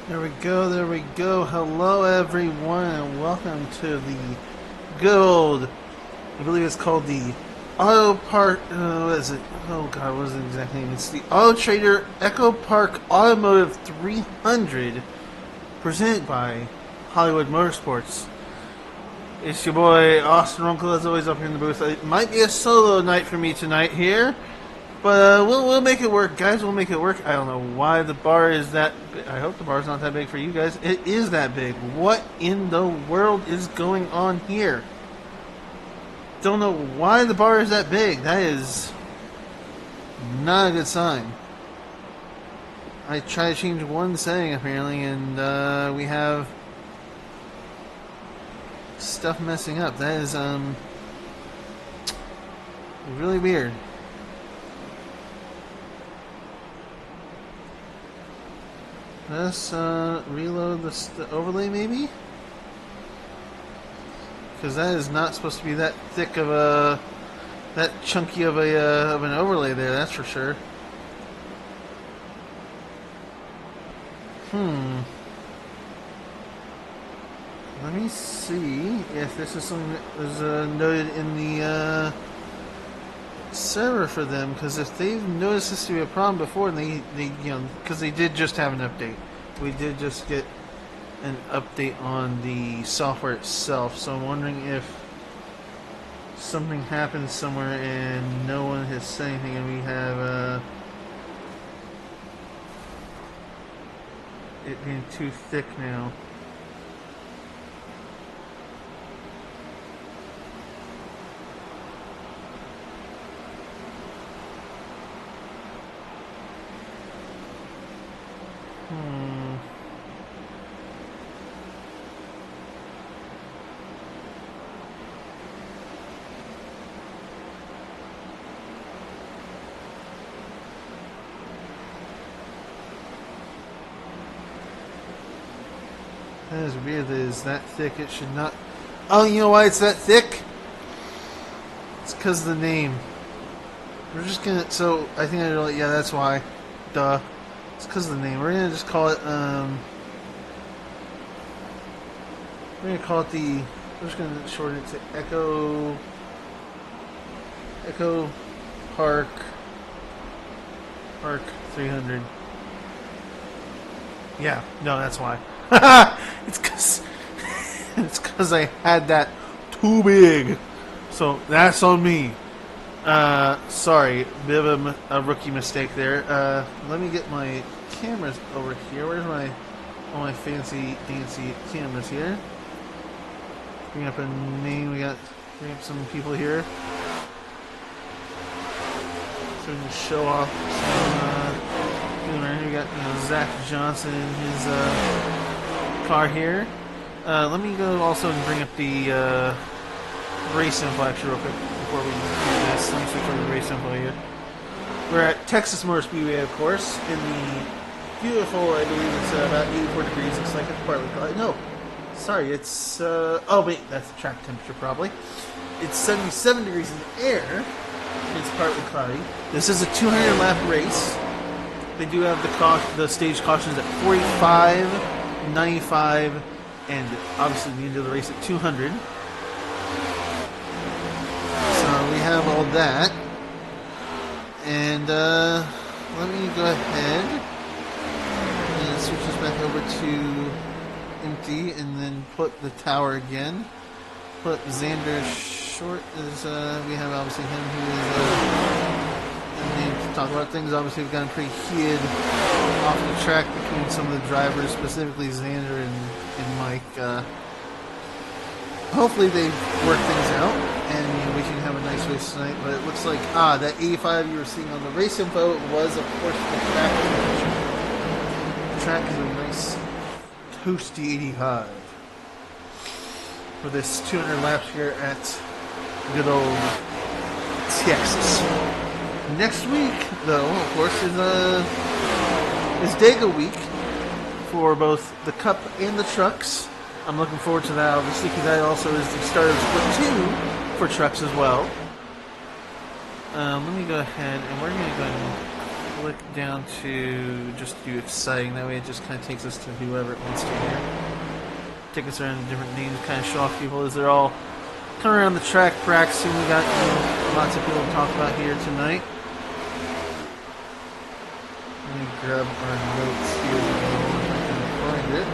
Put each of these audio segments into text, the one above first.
There we go, there we go. Hello, everyone, and welcome to the good old, I believe it's called the what is it? Oh god, what is it exactly? It's the Autotrader EchoPark Automotive 300, presented by Hollywood Motorsports. It's your boy, Austin Runkle, as always, up here in the booth. It might be a solo night for me tonight here, but we'll make it work, guys. We'll make it work. I don't know why the bar is that big. I hope the bar's not that big for you guys. It is that big. What in the world is going on here? Don't know why the bar is that big. That is not a good sign. I tried to change one setting apparently, and we have stuff messing up. That is really weird. Let's reload the overlay, maybe? Because that is not supposed to be that thick of a... that chunky of an overlay there, that's for sure. Let me see if this is something that was noted in the server for them, because if they've noticed this to be a problem before, and they because they did just have an update. We did just get an update on the software itself, so I'm wondering if something happened somewhere and no one has said anything, and we have it being too thick now. That is weird that it's that thick. It should not... Oh, you know why it's that thick? It's because of the name. We're just gonna... So, I think I really... Yeah, that's why. Duh. It's because of the name. We're gonna just call it, we're gonna call it the... We're just gonna shorten it to EchoPark 300. Yeah, no, that's why. It's because I had that too big. So that's on me. Sorry, bit of a rookie mistake there. Let me get my cameras over here. Where's all my fancy dancy cameras here? Bring up a name. Bring up some people here. So we can show off some. We got Zach Johnson in his car here. Let me go also and bring up the race info actually real quick before we do this. Let me switch over to the race info here. We're at Texas Motor Speedway, of course, in the beautiful, I believe it's about 84 degrees. Looks like it's partly cloudy. No, sorry, it's, oh wait, that's the track temperature probably. It's 77 degrees in the air. It's partly cloudy. This is a 200 lap race. They do have the stage cautions at 45, 95, and obviously the end of the race at 200. So we have all that. And let me go ahead and switch this back over to empty and then put the tower again. Put Zander short as we have obviously him who is to talk about things. Obviously we've gotten pretty heated off the track between some of the drivers, specifically Zander and Mike. Hopefully they work things out and we can have a nice race tonight, but it looks like that 85 you were seeing on the race info was of course the track temperature. The track is a nice toasty 85 for this 200 laps here at good old Texas. Next week, though, of course, is Dega week for both the Cup and the trucks. I'm looking forward to that, obviously, because that also is the start of Split 2 for trucks as well. Let me go ahead, and we're going to go ahead and click down to just do exciting. That way it just kind of takes us to whoever it wants to hear. Take us around different names, kind of show off people as they're all coming around the track practicing. We got lots of people to talk about here tonight. Let me grab our notes here if I can find it.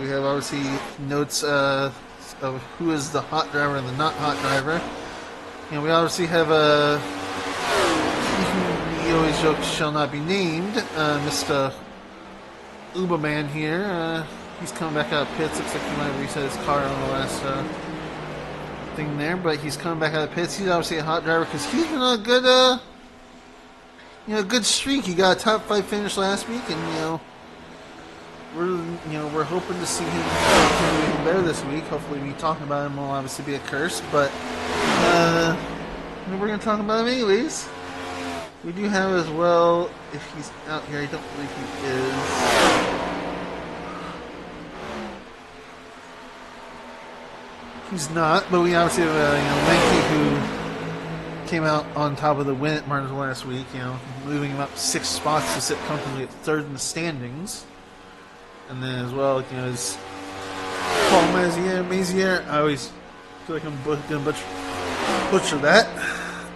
We have obviously notes of who is the hot driver and the not hot driver. And we obviously have he always jokes shall not be named, Mr. Uberman here. He's coming back out of pits. Looks like he might have reset his car on the last thing there, but he's coming back out of pits. He's obviously a hot driver because he's been on a good, good streak. He got a top 5 finish last week, and we're hoping to see him do even better this week. Hopefully, me talking about him will obviously be a curse, but we're going to talk about him anyways. We do have as well, if he's out here, I don't believe he is. He's not, but we obviously have Menke, who came out on top of the win at Martinsville last week, moving him up 6 spots to sit comfortably at 3rd in the standings. And then as well, his Paul Maziere, I always feel like I'm going to butcher that.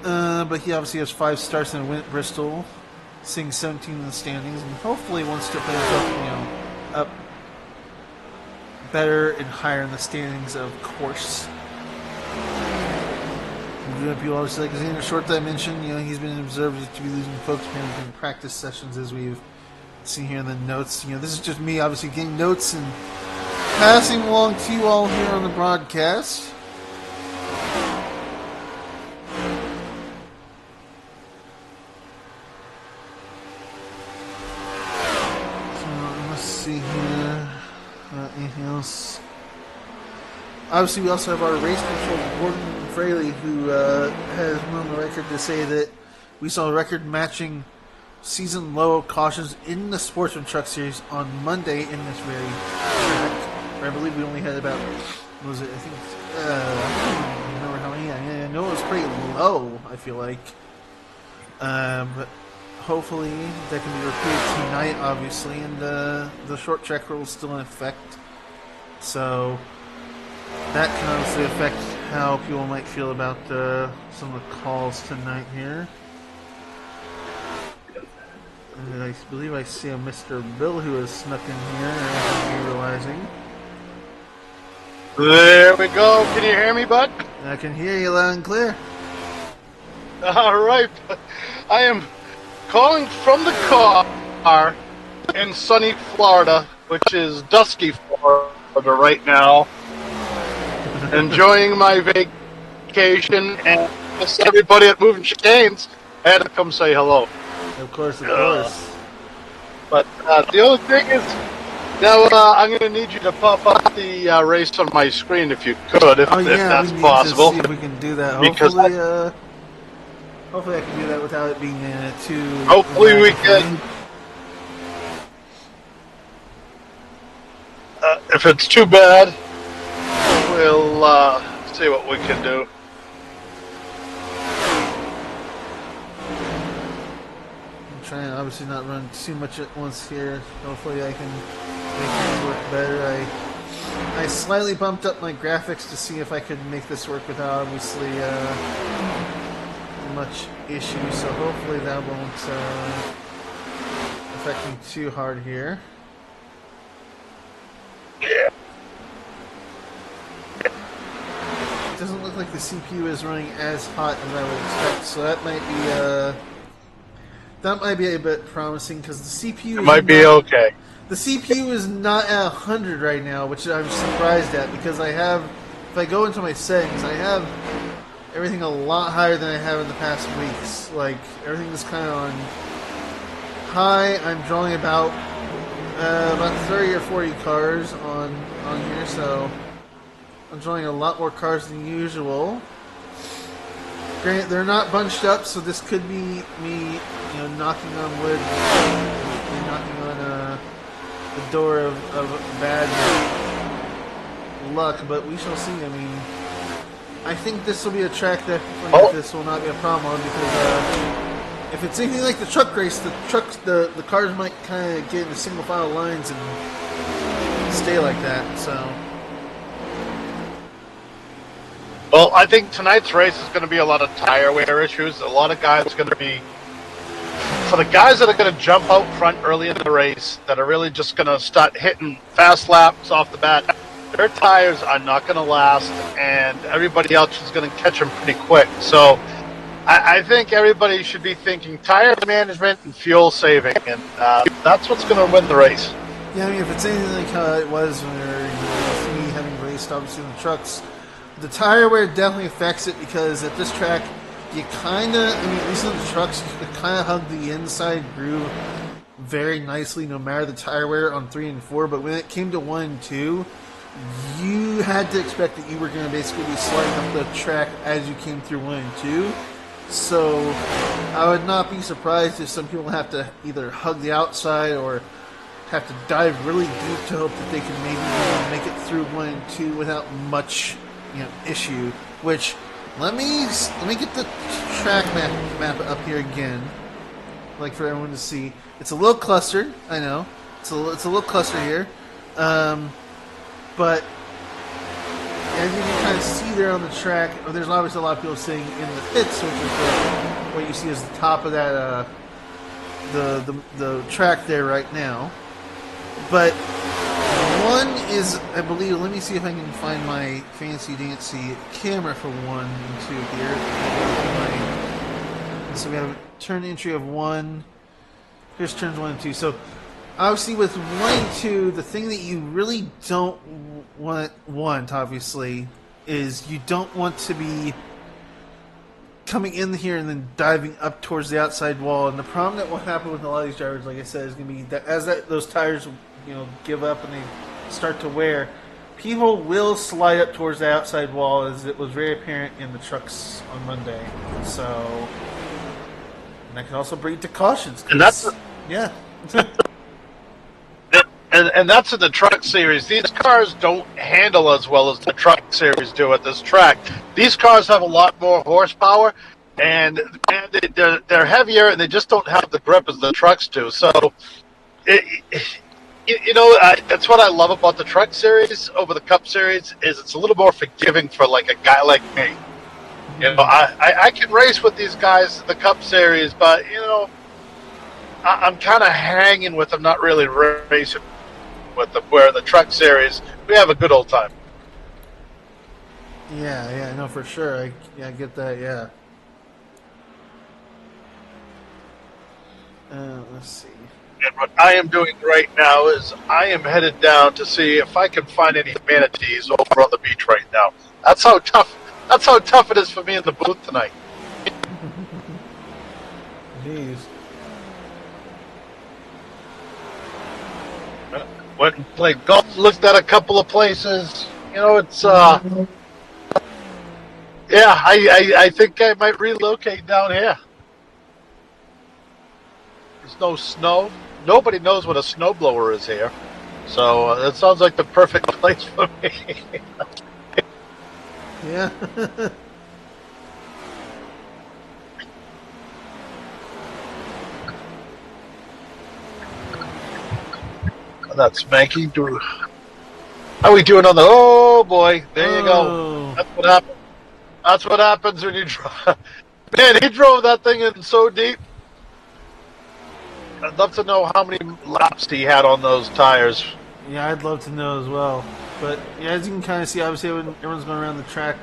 But he obviously has 5 starts and a win at Bristol, sitting 17 in the standings, and hopefully wants to play himself, up better and higher in the standings, of course. People obviously like Zander short that I mentioned, he's been observed to be losing focus in practice sessions, as we've seen here in the notes. This is just me obviously getting notes and passing along to you all here on the broadcast. See here, anything else? Obviously, we also have our race control, Gordon Fraley, who has won on the record to say that we saw a record-matching season low cautions in the Sportsman Truck Series on Monday in this very track. I believe we only had about, what was it? I think, I don't remember how many. I know it was pretty low, I feel like. But hopefully that can be repeated tonight, obviously, and the short track rule is still in effect. So that can obviously affect how people might feel about some of the calls tonight here. And I believe I see a Mr. Bill who has snuck in here, I'm realizing. There we go. Can you hear me, bud? I can hear you loud and clear. All right. I am calling from the car in sunny Florida, which is dusky Florida right now. Enjoying my vacation, and just everybody at Moving Chicanes had to come say hello. Of course, of course. But the only thing is, now I'm going to need you to pop up the race on my screen if you could, if that's possible. To see if we can do that. Because hopefully I can do that without it being too... Hopefully we can. If it's too bad, we'll see what we can do. I'm trying to obviously not run too much at once here. Hopefully I can make things work better. I slightly bumped up my graphics to see if I could make this work without obviously much issue, so hopefully that won't affect me too hard here. Yeah. It doesn't look like the CPU is running as hot as I would expect, so that might be a bit promising, because the CPU might be okay. The CPU is not at 100 right now, which I'm surprised at, because if I go into my settings, I have everything a lot higher than I have in the past weeks. Like, everything is kind of on high. I'm drawing about 30 or 40 cars on here, so I'm drawing a lot more cars than usual. Granted, they're not bunched up, so this could be me, knocking on wood, knocking on the door of bad luck, but we shall see. I mean, I think this will be a track that this will not be a problem on, because if it's anything like the truck race, the cars might kind of get into single file lines and stay like that. So, well, I think tonight's race is going to be a lot of tire wear issues. A lot of guys are going to be, for the guys that are going to jump out front early in the race, that are really just going to start hitting fast laps off the bat, their tires are not going to last, and everybody else is going to catch them pretty quick. So I think everybody should be thinking tire management and fuel saving, and that's what's going to win the race. yeah, I mean, if it's anything like how it was when we were, me having raced obviously in the trucks, the tire wear definitely affects it because at this track, you kind of, I mean, at least on the trucks, you could kind of hug the inside groove very nicely no matter the tire wear on 3 and 4, but when it came to 1 and 2, you had to expect that you were going to basically be sliding up the track as you came through 1 and 2. So I would not be surprised if some people have to either hug the outside or have to dive really deep to hope that they can maybe make it through 1 and 2 without much issue. Which let me get the track map up here again, like for everyone to see. It's a little clustered, I know. It's a little clustered here. But as you can kind of see there on the track, there's obviously a lot of people sitting in the pits, which is what you see is the top of that the track there right now. But 1 is, I believe, let me see if I can find my fancy dancy camera for 1 and 2 here. So we have a turn entry of 1. Here's turns 1 and 2. So obviously, with 1 and 2, the thing that you really don't want, obviously, is you don't want to be coming in here and then diving up towards the outside wall. And the problem that will happen with a lot of these drivers, like I said, is going to be that as those tires, give up and they start to wear, people will slide up towards the outside wall, as it was very apparent in the trucks on Monday. So, and that can also breed to cautions. And that's yeah. And that's in the truck series. These cars don't handle as well as the truck series do at this track. These cars have a lot more horsepower, and they're heavier, and they just don't have the grip as the trucks do. So, that's what I love about the truck series over the Cup series is it's a little more forgiving for like a guy like me. I can race with these guys in the Cup series, but I'm kind of hanging with them, not really racing with them. Where the truck series, we have a good old time. Yeah, no, for sure. I get that. Yeah. Let's see. And what I am doing right now is I am headed down to see if I can find any manatees over on the beach right now. That's how tough it is for me in the booth tonight. Jeez. Went and played golf, looked at a couple of places. It's yeah, I think I might relocate down here. There's no snow. Nobody knows what a snowblower is here. So it sounds like the perfect place for me. Yeah. That's Menke. How are we doing on the... Oh, boy. There you go. That's what happens. That's what happens when you drive. Man, he drove that thing in so deep. I'd love to know how many laps he had on those tires. Yeah, I'd love to know as well. But yeah, as you can kind of see, obviously when everyone's going around the track,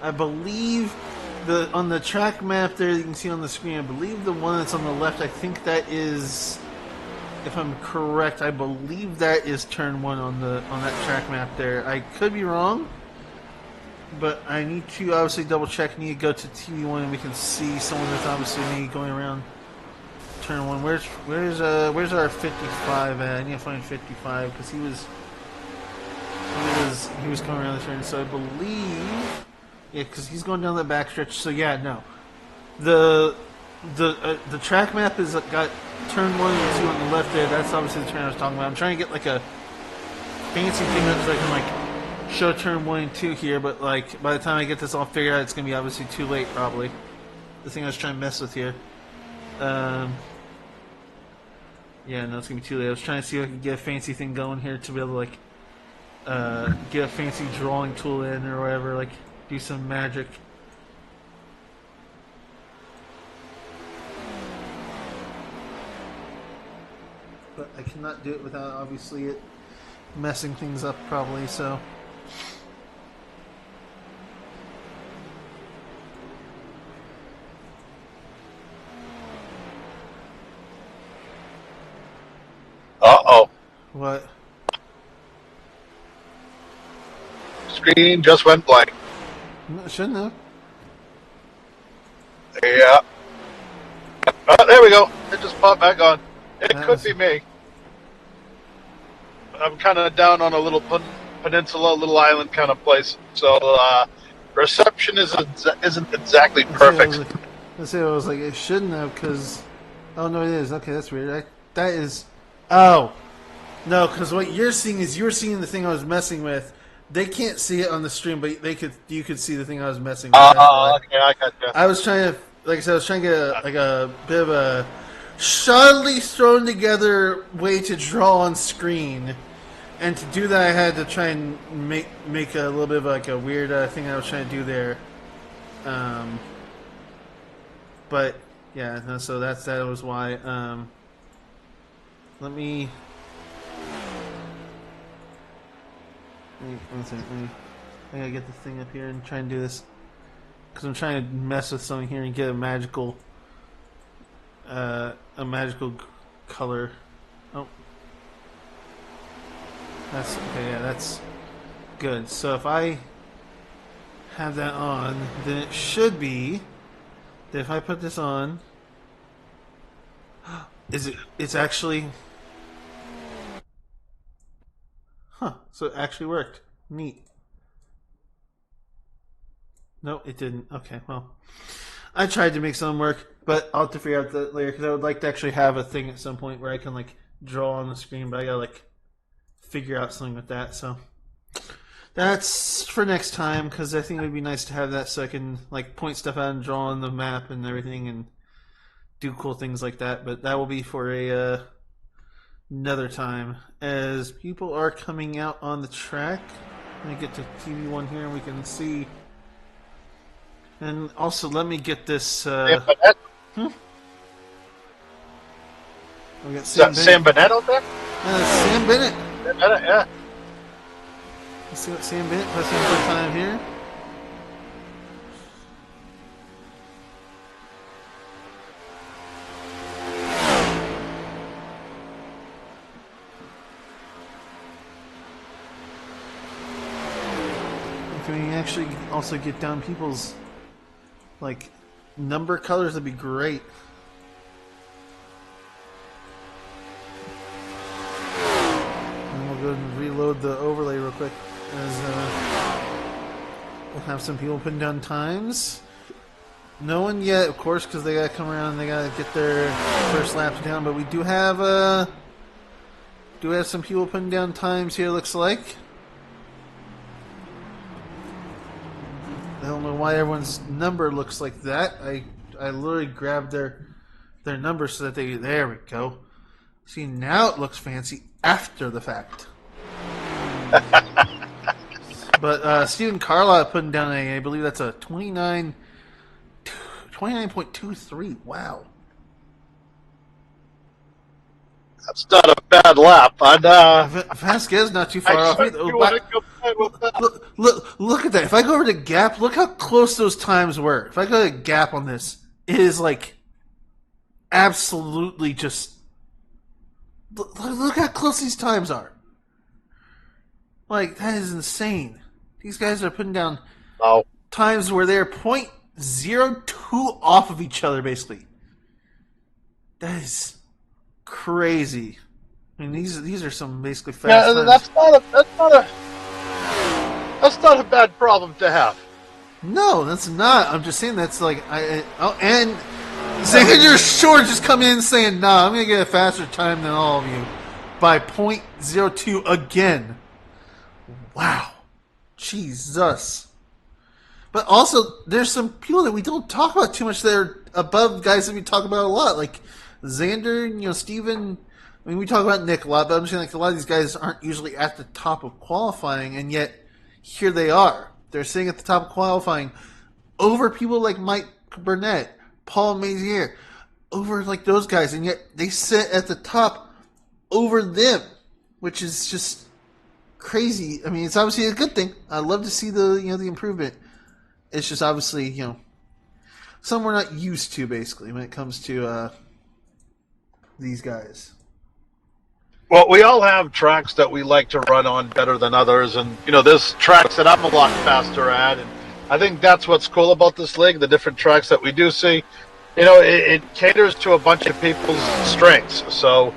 I believe on the track map there you can see on the screen, I believe the one that's on the left, I think that is, if I'm correct, I believe that is turn 1 on that track map there. I could be wrong, but I need to obviously double check. I need to go to TV1 and we can see someone that's obviously me going around turn 1. Where's our 55 at? I need to find 55 because he was coming around the turn. So I believe, yeah, because he's going down that backstretch. So yeah, no, the track map has got turn 1 and 2 on the left there. That's obviously the turn I was talking about. I'm trying to get like a fancy thing up so I can like show turn 1 and 2 here, but like by the time I get this all figured out, it's gonna be obviously too late probably. The thing I was trying to mess with here. Yeah, no, it's gonna be too late. I was trying to see if I could get a fancy thing going here to be able to like get a fancy drawing tool in or whatever, like do some magic. But I cannot do it without obviously it messing things up probably, so. Uh-oh. What? Screen just went blank. No, it shouldn't have. Yeah. Oh, there we go. It just popped back on. It That could was- be me. I'm kind of down on a little peninsula, little island kind of place. So reception isn't exactly perfect. I was like, it shouldn't have, because... Oh, no, it is. Okay, that's weird. That is... Oh! No, because what you're seeing is you're seeing the thing I was messing with. They can't see it on the stream, but you could see the thing I was messing with. Oh, okay, I got you. I was trying to... Like I said, I was trying to get a bit of a shoddily thrown together way to draw on screen. And to do that, I had to try and make a little bit of like a weird thing I was trying to do there. But yeah, no, so that was why. Let me. One second. I gotta get the thing up here and try and do this because I'm trying to mess with something here and get a magical color. Oh. That's okay. Yeah, that's good. So if I have that on, then it should be that if I put this on, it's actually, so it actually worked. Neat. No, it didn't. Okay, well, I tried to make something work, but I'll have to figure out that later because I would like to actually have a thing at some point where I can like draw on the screen, but I gotta like figure out something with that. So that's for next time because I think it would be nice to have that so I can like point stuff out and draw on the map and everything and do cool things like that. But that will be for another time as people are coming out on the track. Let me get to TV1 here and we can see. And also let me get this. We got Sam Bennett out there? Sam Bennett. Bennett, yeah. Let's see what Sam Bennett puts in for time here. Can we actually also get down people's like number colors? That'd be great. And we'll go and reload the overlay real quick as we'll have some people putting down times. No one yet, of course, because they gotta come around and they gotta get their first laps down. But we do have some people putting down times here. Looks like. I don't know why everyone's number looks like that. I literally grabbed their number so that they... There we go. See, now it looks fancy after the fact. But Stephen Carlisle putting down I believe that's a 29.23. Wow. That's not a bad lap. Vasquez not too far off either. Look at that. If I go over to Gap, look how close those times were. If I go to Gap on this, it is like absolutely just... Look how close these times are. Like, that is insane. These guys are putting down times where they're 0.02 off of each other, basically. That is crazy. I mean, these are some basically fast times. That's not a bad problem to have. No, that's not. I'm just saying that's like and Zander Short just come in saying, "Nah, I'm gonna get a faster time than all of you by 0.02 again." Wow, Jesus. But also, there's some people that we don't talk about too much that are above guys that we talk about a lot, like Zander, Steven. I mean, we talk about Nick a lot, but I'm saying like a lot of these guys aren't usually at the top of qualifying, and yet here they are. They're sitting at the top of qualifying over people like Mike Burnett, Paul Maziere, over like those guys, and yet they sit at the top over them, which is just crazy. I mean, it's obviously a good thing. I love to see the the improvement. It's just obviously something we're not used to basically when it comes to these guys. Well, we all have tracks that we like to run on better than others, and there's tracks that I'm a lot faster at, and I think that's what's cool about this league. The different tracks that we do see, it caters to a bunch of people's strengths. So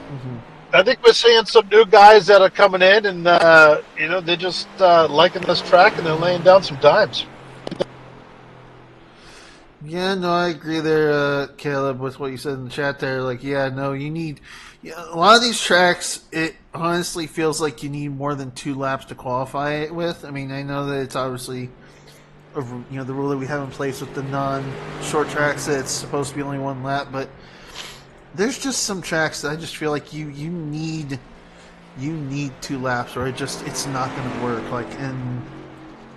I think we're seeing some new guys that are coming in, and they're just liking this track and they're laying down some times. Yeah, no, I agree there, Caleb, with what you said in the chat there. Like, yeah, no, you need a lot of these tracks. It honestly feels like you need more than 2 laps to qualify it with. I mean, I know that it's obviously the rule that we have in place with the non-short tracks that it's supposed to be only 1 lap, but there's just some tracks that I just feel like you need 2 laps, or it's not going to work. Like, and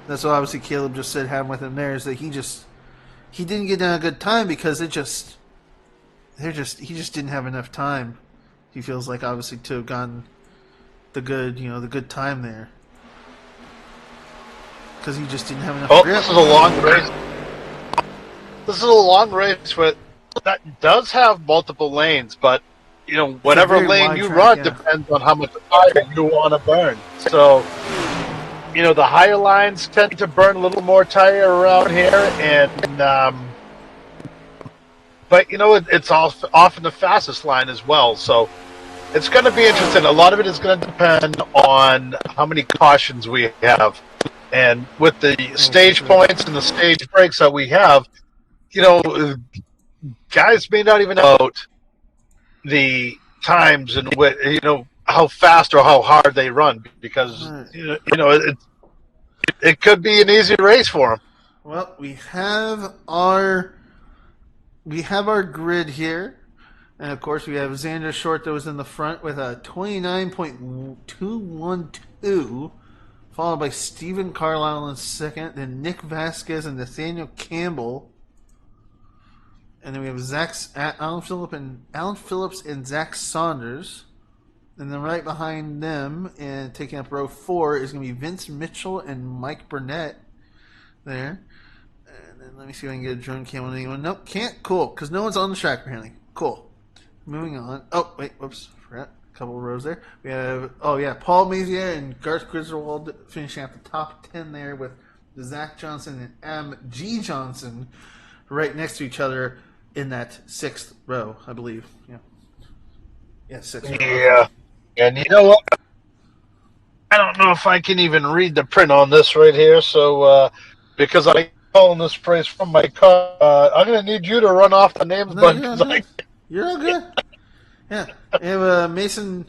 that's what obviously Caleb just said happened with him there, is that he didn't get down a good time because he just didn't have enough time. He feels like obviously to have gotten the good time there, because he just didn't have enough grip. This is a long race. This is a long race that does have multiple lanes, but whatever lane you run depends on how much tire you want to burn. So the higher lines tend to burn a little more tire around here, and but it's often the fastest line as well. So it's going to be interesting. A lot of it is going to depend on how many cautions we have, and with the stage points and the stage breaks that we have, guys may not even know the times and how fast or how hard they run, because it could be an easy race for them. Well, we have our grid here, and of course we have Zander Short that was in the front with a 29.212, followed by Stephen Carlisle in second, then Nick Vasquez and Nathaniel Campbell. And then we have Alan Phillips and Zach Saunders. And then right behind them and taking up row 4 is going to be Vince Mitchell and Mike Burnett there. And then let me see if I can get a drone cam on anyone. Nope, can't. Cool, because no one's on the track apparently. Cool. Moving on. Oh, wait, whoops. Forgot. A couple of rows there. We have, Paul Maziere and Garth Griswold finishing at the top 10 there with Zach Johnson and M.G. Johnson right next to each other in that 6th row, I believe. Yeah. Yeah, 6th row. Yeah. And you know what? I don't know if I can even read the print on this right here, so because I'm calling this price from my car, I'm going to need you to run off the names. You're all good. Yeah. We have Mason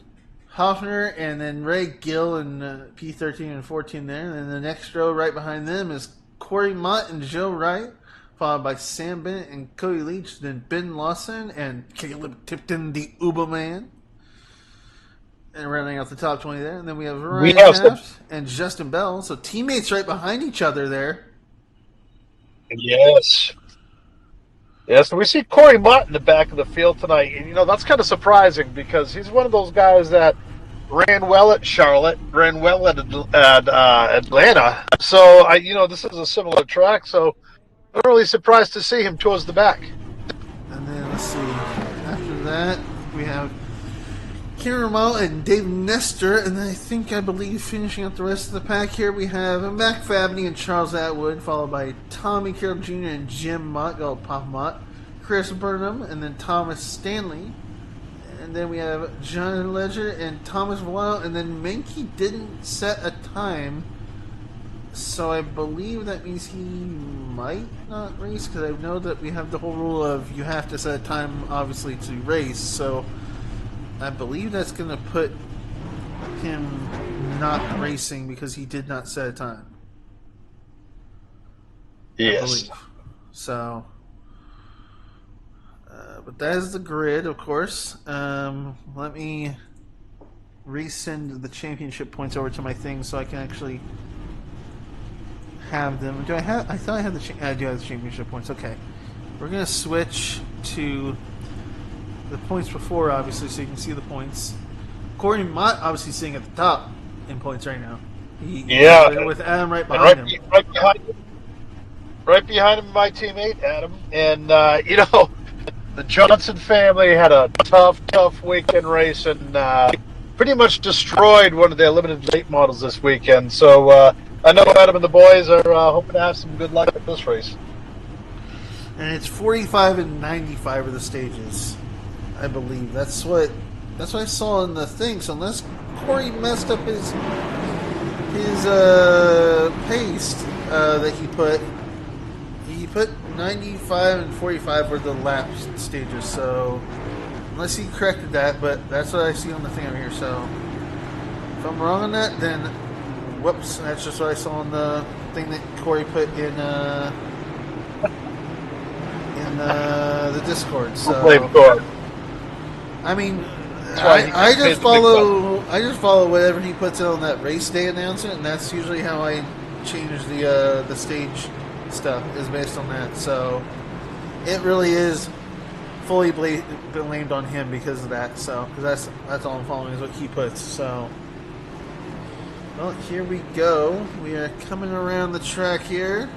Hoffner and then Ray Gill and P13 and 14 there. And then the next row right behind them is Corey Mott and Joe Wright, followed by Sam Bennett and Cody Leach, then Ben Lawson and Caleb Tipton, the Uberman. And rounding out the top 20 there. And then we have Ryan Taft and Justin Bell. So teammates right behind each other there. Yes. Yes, we see Corey Mott in the back of the field tonight. And, that's kind of surprising because he's one of those guys that ran well at Charlotte, ran well at Atlanta. So, this is a similar track. So, I'm really surprised to see him towards the back. And then, let's see. After that, we have Kieran Ramal and Dave Nestor, and I believe finishing up the rest of the pack here, we have Mac Fabney and Charles Atwood, followed by Tommy Carroll Jr. and Jim Mott, Papa Mott, Chris Burnham, and then Thomas Stanley. And then we have John Ledger and Thomas Villano, and then Menke didn't set a time, so I believe that means he might not race, because I know that we have the whole rule of you have to set a time, obviously, to race, so I believe that's going to put him not racing because he did not set a time. Yes. I believe. So, but that is the grid, of course. Let me resend the championship points over to my thing so I can actually have them. Do I have? I thought I had I do have the championship points. Okay, we're gonna switch to the points before, obviously, so you can see the points. Corey Mott obviously sitting at the top in points right now. With Adam right behind him. Right behind him, my teammate Adam, and the Johnson family had a tough weekend race and pretty much destroyed one of their limited late models this weekend. So I know Adam and the boys are hoping to have some good luck at this race. And it's 45 and 95 of the stages, I believe. That's what I saw in the thing. So unless Corey messed up his pace that he put 95 and 45 were the lap stages. So unless he corrected that, but that's what I see on the thing over here. So if I'm wrong on that, then whoops, that's just what I saw on the thing that Corey put in the Discord. So I mean, I just follow whatever he puts out on that race day announcement, and that's usually how I change the stage stuff, is based on that. So it really is fully blamed on him because of that. So because that's all I'm following is what he puts. So well, here we go. We are coming around the track here,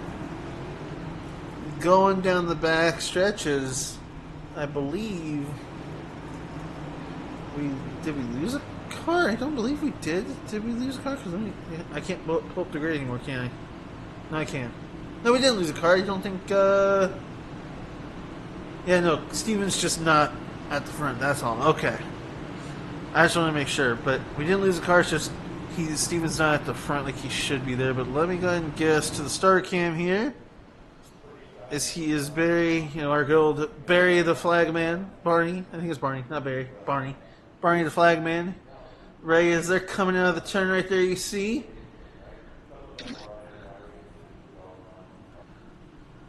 going down the back stretches. I believe did we lose a car? I don't believe we did. Did we lose a car? Because I can't pull up the grid anymore, can I? No, I can't. No, we didn't lose a car. I don't think. Yeah, no. Steven's just not at the front. That's all. Okay. I just want to make sure, but we didn't lose a car. It's just Steven's not at the front like he should be there. But let me go ahead and get us to the starter cam here. He is Barry, our good old Barry the flagman. Barney, I think it's Barney, not Barry. Barney the flagman. Ray is there coming out of the turn right there, you see.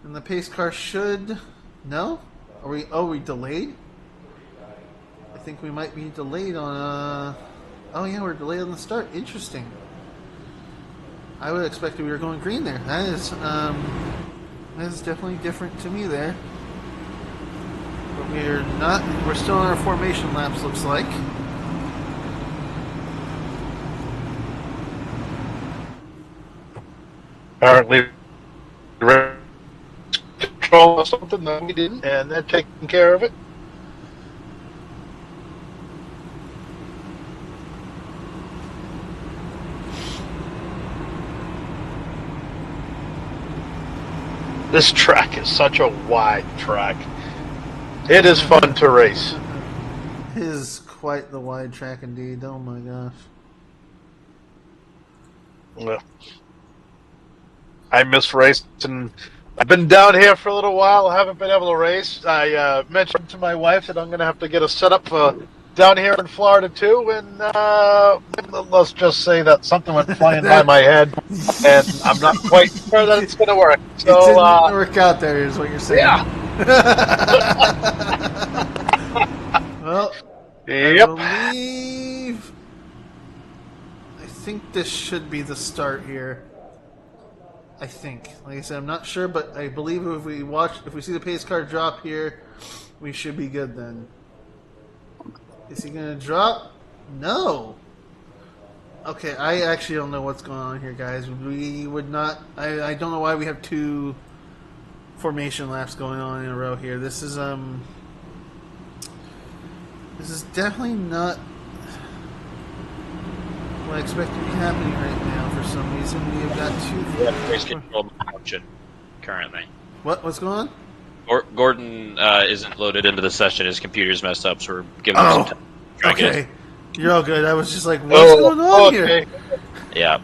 And the pace car should... No? Are we delayed? I think we might be delayed on... Oh yeah, we're delayed on the start. Interesting. I would have expected we were going green there. That is definitely different to me there. But we're not. We're still on our formation laps, looks like. Apparently, control or something that we didn't, and they're taking care of it. This track is such a wide track. It is fun to race. It is quite the wide track indeed. Oh my gosh. Well, I miss racing. I've been down here for a little while. I haven't been able to race. I mentioned to my wife that I'm going to have to get a setup for down here in Florida too, and let's just say that something went flying by my head, and I'm not quite sure that it's going to work. So, it didn't work out there, is what you're saying. Yeah. Well, yep. I think this should be the start here. I think. Like I said, I'm not sure, but I believe if we see the pace car drop here, we should be good then. Is he going to drop? No. Okay, I actually don't know what's going on here, guys. We would not... I don't know why we have two formation laps going on in a row here. This is definitely not what I expect to be happening right now for some reason. We have got race control option currently. What's going on? Gordon isn't loaded into the session. His computer's messed up, so we're giving him some time. Okay. You're all good. I was just like, what's going on here? Yeah.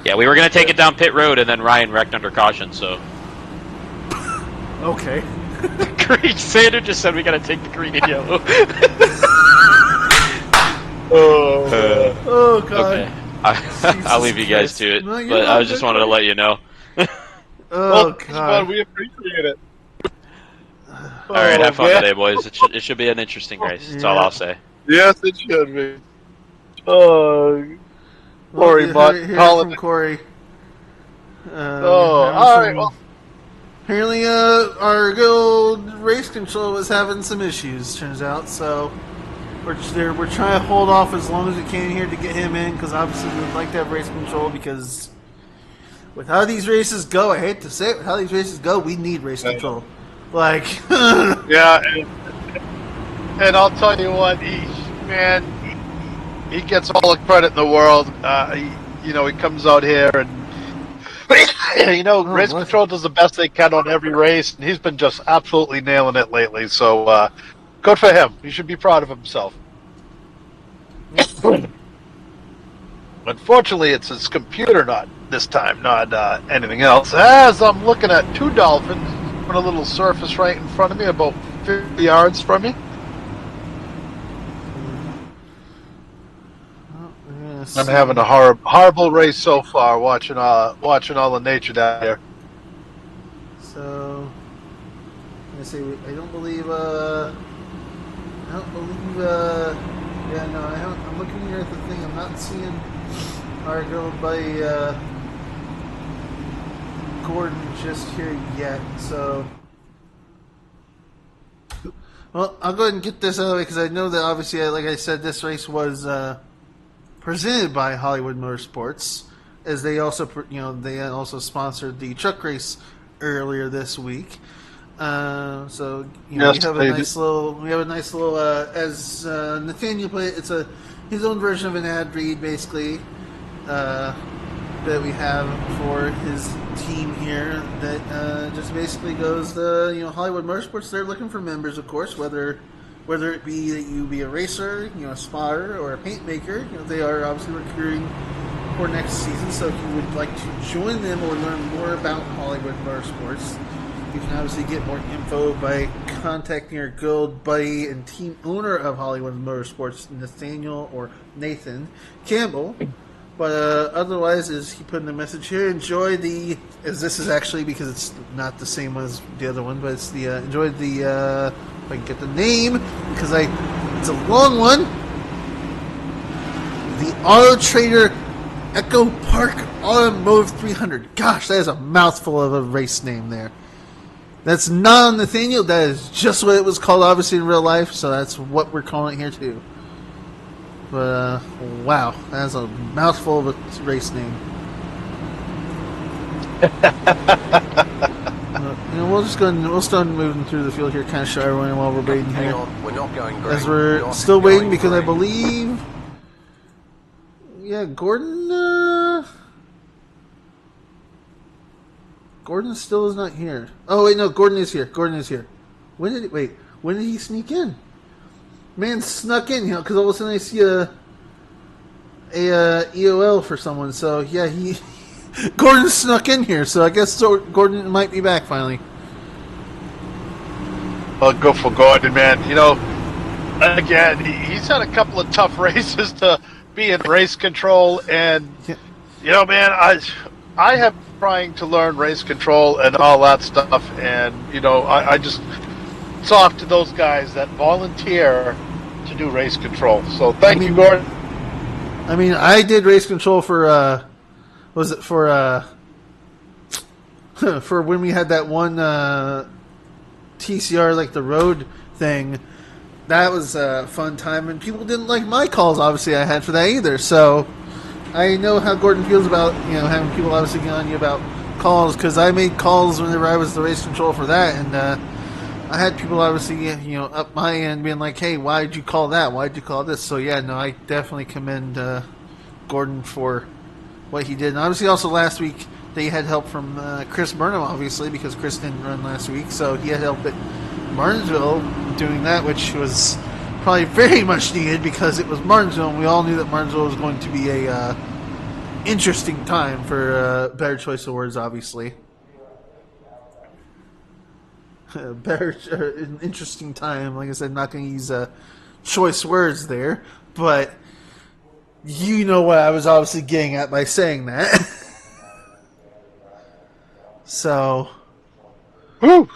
Yeah, we were going to take it down pit road, and then Ryan wrecked under caution, so... Okay. Zander just said we got to take the green and yellow. Oh, God. Okay. I'll leave you guys to it, but I just wanted to let you know. Oh thanks, bud. God. We appreciate it. All right, Oh have fun man. today, boys. It should be an interesting race. That's all Yeah. I'll say. Yes, it should be. Oh, Well, sorry, you Mutt. hear from Holiday. Corey. We're Oh, having all right. Well, some. Apparently, our good old race control was having some issues. Turns out, so we're trying to hold off as long as we can here to get him in, because obviously we'd like to have race control, because with how these races go, I hate to say it, with how these races go, we need race control. Like, yeah, and I'll tell you what, man, he gets all the credit in the world. He comes out here and oh, race bless control does the best they can on every race, and he's been just absolutely nailing it lately. So good for him. He should be proud of himself. Unfortunately, it's his computer, not this time, not anything else. As I'm looking at two dolphins on a little surface right in front of me, about 50 yards from me. I'm having a horrible race so far. Watching all the nature down here. So, I say I don't believe. Yeah, no, I'm looking here at the thing. I'm not seeing our girl buddy Gordon just here yet. So, well, I'll go ahead and get this out of the way, because I know that obviously, like I said, this race was presented by Hollywood Motorsports, as they also sponsored the truck race earlier this week. So Yes, we have a nice little as Nathaniel put it, it's his own version of an ad read, basically, that we have for his team here, that just basically goes Hollywood Motorsports, they're looking for members, of course, whether it be that you be a racer, a spotter, or a paint maker. They are obviously recruiting for next season. So if you would like to join them or learn more about Hollywood Motorsports, you can obviously get more info by contacting your good old buddy and team owner of Hollywood Motorsports, Nathaniel or Nathan Campbell. But otherwise, as he put in the message here, enjoy as this is actually, because it's not the same as the other one, but it's enjoy if I can get the name, because it's a long one. The Autotrader EchoPark Automotive 300. Gosh, that is a mouthful of a race name there. That's not Nathaniel. That is just what it was called, obviously, in real life, so that's what we're calling it here, too. But, wow, that's a mouthful of a race name. We'll start moving through the field here, kind of show everyone while we're waiting here. Hang on, we're not going green. As we're Not still waiting, going because I green. believe, Gordon still is not here. Oh wait, no, Gordon is here. When did he sneak in? Man snuck in, because all of a sudden I see a EOL for someone. So yeah, Gordon snuck in here. So I guess Gordon might be back finally. Well, go for Gordon, man. Again, he's had a couple of tough races to be in race control, and man, I have trying to learn race control and all that stuff, and I just talk to those guys that volunteer to do race control. So thank you, Gordon. I mean, I did race control for for when we had that one TCR, like the road thing. That was a fun time, and people didn't like my calls, obviously, I had for that either. So I know how Gordon feels about having people obviously get on you about calls, because I made calls whenever I was the race control for that, and I had people obviously up my end being like, hey, why did you call that? Why did you call this? So yeah, no, I definitely commend Gordon for what he did. And obviously also last week they had help from Chris Burnham, obviously, because Chris didn't run last week, so he had help at Martinsville doing that, which was probably very much needed, because it was Martinsville, and we all knew that Martinsville was going to be a interesting time for Better Choice Awards, obviously. An interesting time. Like I said, not going to use choice words there, but you know what I was obviously getting at by saying that. So Whew.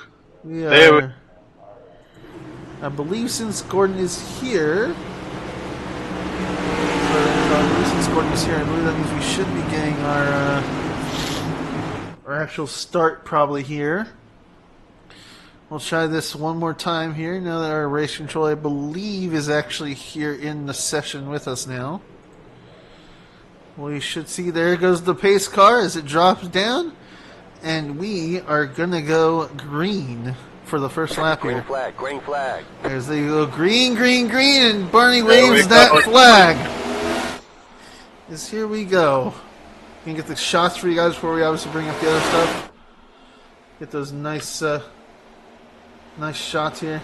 we There we- are. I believe since Gordon is here. Since Gordon is here, I believe that means we should be getting our actual start probably here. We'll try this one more time here. Now that our race control, I believe, is actually here in the session with us now. We should see there goes the pace car as it drops down. And we are going to go green for the first lap here. Green flag. There's the go green, green, green, and Barney There we waves go. that flag. Here we go. Can get the shots for you guys before we obviously bring up the other stuff. Get those nice, nice shots here.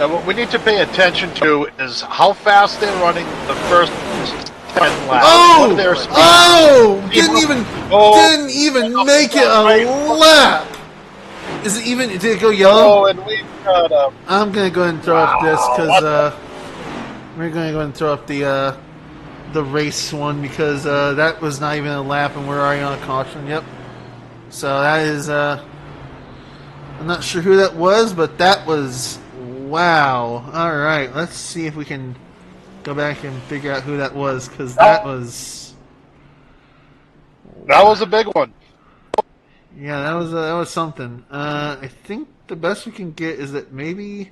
Now, what we need to pay attention to is how fast they're running the first 10 laps. Oh! What are their speeds? Oh! Didn't even Oh, make it a lap. Is it even? Did it go yellow? Oh, and we got I'm gonna go ahead and throw up this because we're gonna go ahead and throw up the race one because that was not even a lap and we're already on a caution. Yep. So that is I'm not sure who that was, but that was wow. All right, let's see if we can go back and figure out who that was because that was a big one. yeah, that was something. I think the best we can get is that maybe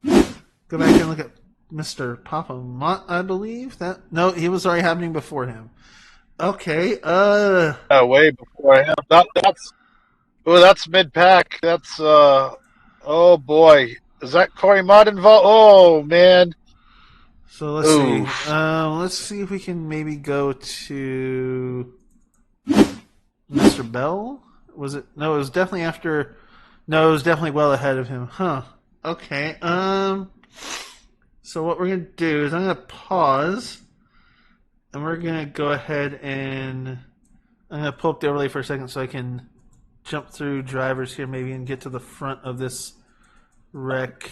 go back and look at Mr. Papa Mott, I believe. No, he was already happening before him. Okay, Way before him. That's mid pack. That's oh boy, is that Corey Mott involved? Oh man. so let's see. Let's see if we can maybe go to Mr. Bell. Was it? No, it was definitely after. No, it was definitely well ahead of him. Huh. Okay. So what we're gonna do is I'm gonna pause, and we're gonna go ahead and I'm gonna pull up the overlay for a second so I can jump through drivers here maybe and get to the front of this wreck.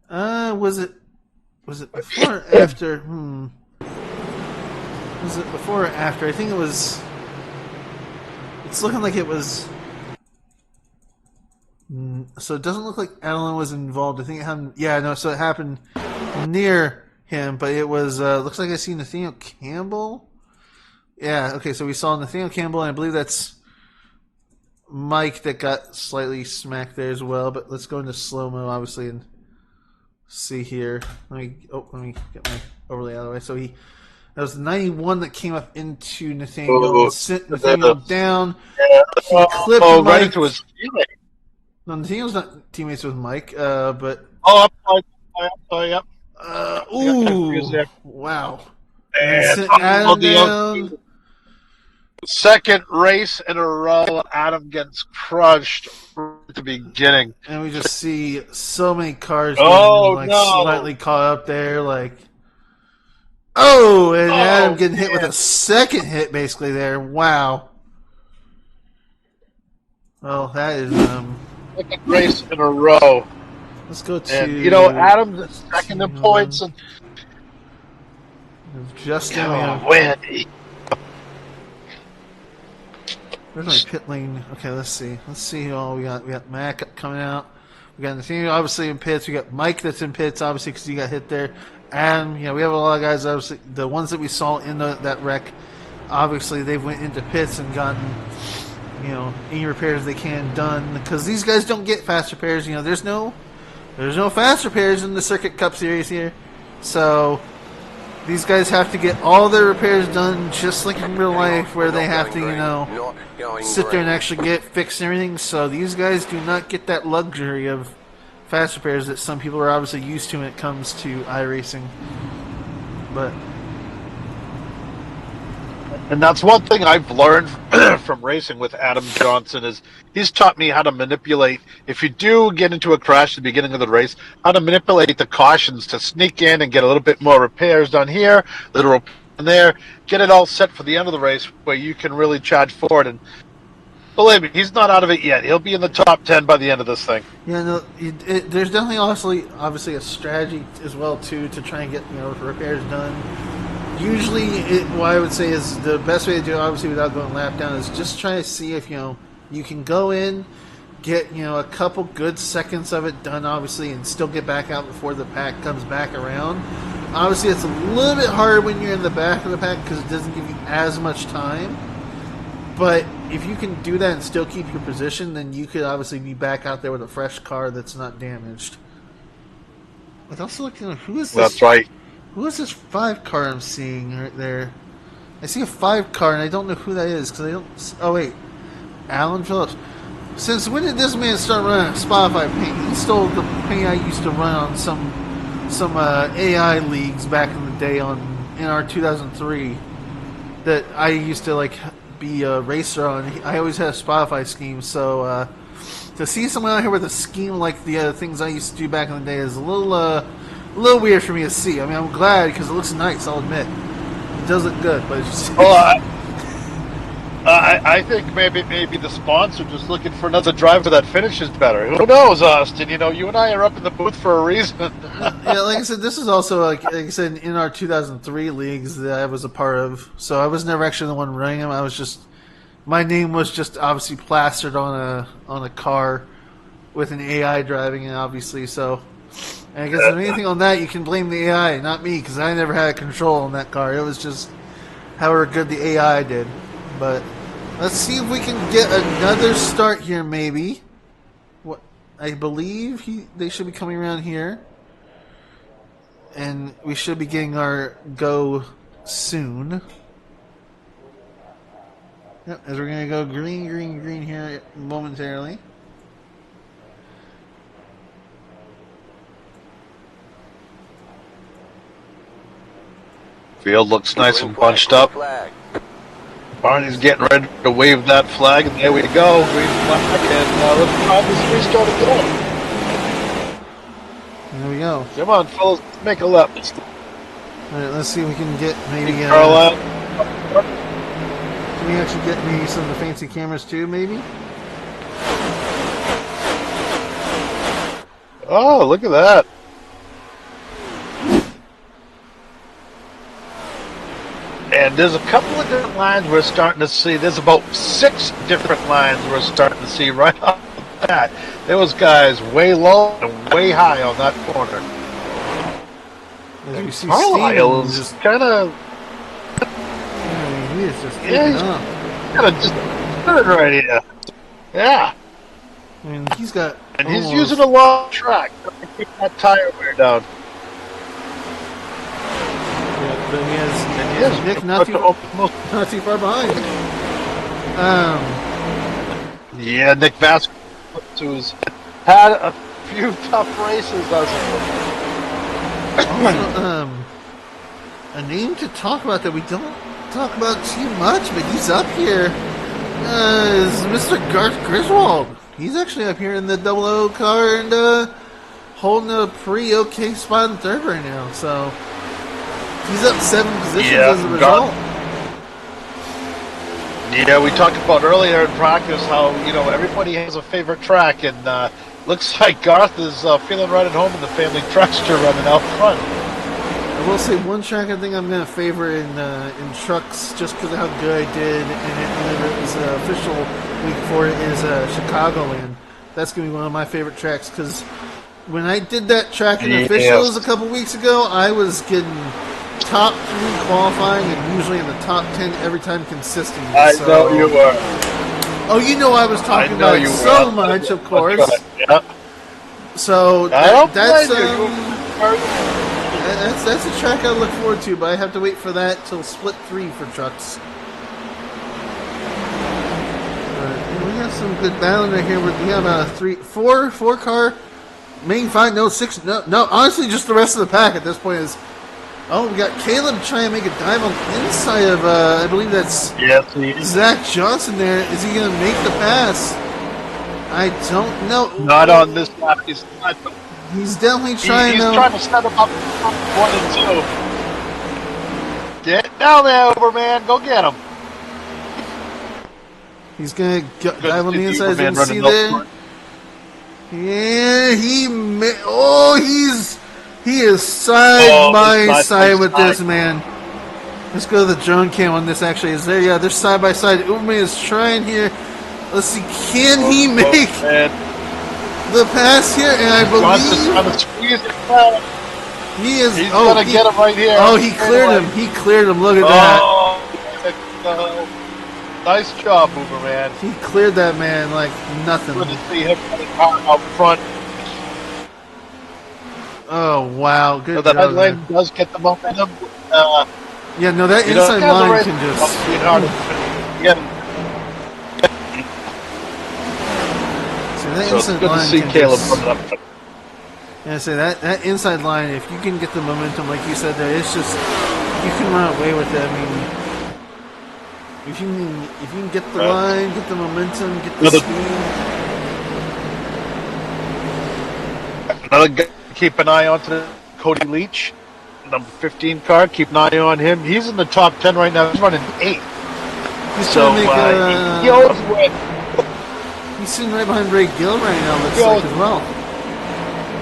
Was it before or after? Was it before or after? I think it was. It's looking like it was. So it doesn't look like Alan was involved. I think it happened. Yeah, no. So it happened near him, but it was. Looks like I see Nathaniel Campbell. Yeah. Okay. So we saw Nathaniel Campbell, and I believe that's Mike that got slightly smacked there as well. But let's go into slow mo, obviously, and see here. Let me get my overlay out of the way. So that was 91 that came up into Nathaniel, sent Nathaniel down. He clipped Mike. Right into his teammate. No, Nathaniel's not teammates with Mike, but Oh, I'm sorry. Yep. ooh, wow! And And sent Adam down. second race in a row, Adam gets crushed at the beginning. And we just see so many cars Oh, getting, no. slightly caught up there, like. Oh, and Adam getting hit with a second hit, basically there. Wow. Well, that is Second race in a row. Let's go to. And, Adam's second in points. And, Justin. Wendy. Where's my pit lane? Okay, let's see. Let's see who all we got. We got Mac coming out. We got Nathaniel obviously in pits. We got Mike that's in pits obviously because he got hit there. And we have a lot of guys obviously. The ones that we saw in that wreck, obviously they've went into pits and gotten any repairs they can done because these guys don't get fast repairs. There's no fast repairs in the Circuit Cup Series here, so these guys have to get all their repairs done just like in real life where they have to sit there and actually get fixed and everything. So these guys do not get that luxury of fast repairs that some people are obviously used to when it comes to iRacing. And that's one thing I've learned from racing with Adam Johnson is he's taught me how to manipulate, if you do get into a crash at the beginning of the race, how to manipulate the cautions to sneak in and get a little bit more repairs done here, a little in there, get it all set for the end of the race where you can really charge forward. And believe me, he's not out of it yet. He'll be in the top 10 by the end of this thing. Yeah, no, there's definitely obviously a strategy as well too to try and get repairs done Usually, what I would say is the best way to do it, obviously without going lap down, is just try to see if you can go in, get a couple good seconds of it done, obviously, and still get back out before the pack comes back around. Obviously, it's a little bit harder when you're in the back of the pack because it doesn't give you as much time. But if you can do that and still keep your position, then you could obviously be back out there with a fresh car that's not damaged. But also looking at who is this? That's right. Who is this 5 car I'm seeing right there? I see a 5 car and I don't know who that is because I don't. Oh wait, Alan Phillips. Since when did this man start running Spotify paint? He stole the paint I used to run on some AI leagues back in the day in our 2003 that I used to be a racer on. I always had a Spotify scheme, so to see someone out here with a scheme like the things I used to do back in the day is a little weird for me to see. I mean, I'm glad because it looks nice. I'll admit, it does look good, but it's just. I think maybe the sponsor just looking for another driver that finishes better. Who knows, Austin? You and I are up in the booth for a reason. Yeah, like I said, this is also like I said in our 2003 leagues that I was a part of. So I was never actually the one running them. My name was just obviously plastered on a car with an AI driving it, obviously. So and I guess if anything on that, you can blame the AI, not me, because I never had control on that car. It was just however good the AI did. But let's see if we can get another start here, maybe. What I believe they should be coming around here, and we should be getting our go soon. Yep, as we're gonna go green, green, green here momentarily. Field looks nice and bunched up. Barney's getting ready to wave that flag, and there we go. Green flag, and let's try this restart again. There we go. Come on, fellas, make a lap. All right, let's see if we can get maybe. Carlisle. Can we actually get maybe some of the fancy cameras too, maybe? Oh, look at that. And there's a couple of different lines we're starting to see. There's about 6 different lines we're starting to see right off the bat. There was guys way low and way high on that corner. As you see, Carlisle is just kind of... he is just kind of just good right here. Yeah. I mean, he's got. And he's using a long track to keep that tire wear down. Yeah, but he has Nick not too far behind. Yeah, Nick Vasquez, who's had a few tough races, a name to talk about that we don't talk about too much, but he's up here. Is Mr. Garth Griswold. He's actually up here in the 00 car and holding a pretty okay spot in third right now. So he's up 7 positions as a result. Yeah, we talked about earlier in practice how everybody has a favorite track, and looks like Garth is feeling right at home in the family trackster running out front. I will say one track I think I'm going to favor in trucks just because of how good I did, and it was official week for it is Chicagoland. That's going to be one of my favorite tracks because when I did that track in officials a couple weeks ago, I was getting top 3 qualifying and usually in the top 10 every time consistently. I know you were. Oh, you know I was talking about it so much, of course. Yeah. So that's a track I look forward to, but I have to wait for that till split 3 for trucks. We have some good battling right here. We have a 4 car main 5, no 6, no. Honestly, just the rest of the pack at this point is. Oh, we got Caleb trying to make a dive on the inside of, I believe that's Zach Johnson there. Is he going to make the pass? I don't know. Not on this lap. He's not. He's definitely trying He's trying to set him up 1 and 2. Get down there, Overman. Go get him. He's going to dive on the inside. As you can see there. Yeah, he is side by side with this man. Let's go to the drone cam on this. Actually, is there? Yeah, they're side by side. Ume is trying here. Let's see. Can he make the pass here? And I believe trying to squeeze it down. he is. He's gonna get him right here. Oh, he cleared him. He cleared him. Look at that. Nice job, Uber man. He cleared that man like nothing. Good to see him out front. Oh wow, good So job. that lane does get the momentum. Yeah, no, that inside line can just. See, that So it's inside good to line see can Caleb just. put it up. Yeah, so that inside line, if you can get the momentum, like you said, there, it's just you can run away with it. I mean, if you can get the line, get the momentum, get the speed. Another guy to keep an eye on today, Cody Leach, number 15 car. Keep an eye on him. He's in the top 10 right now. He's running 8th. He's So trying to make he owes me. he's sitting right behind Ray Gill right now. Looks like as well.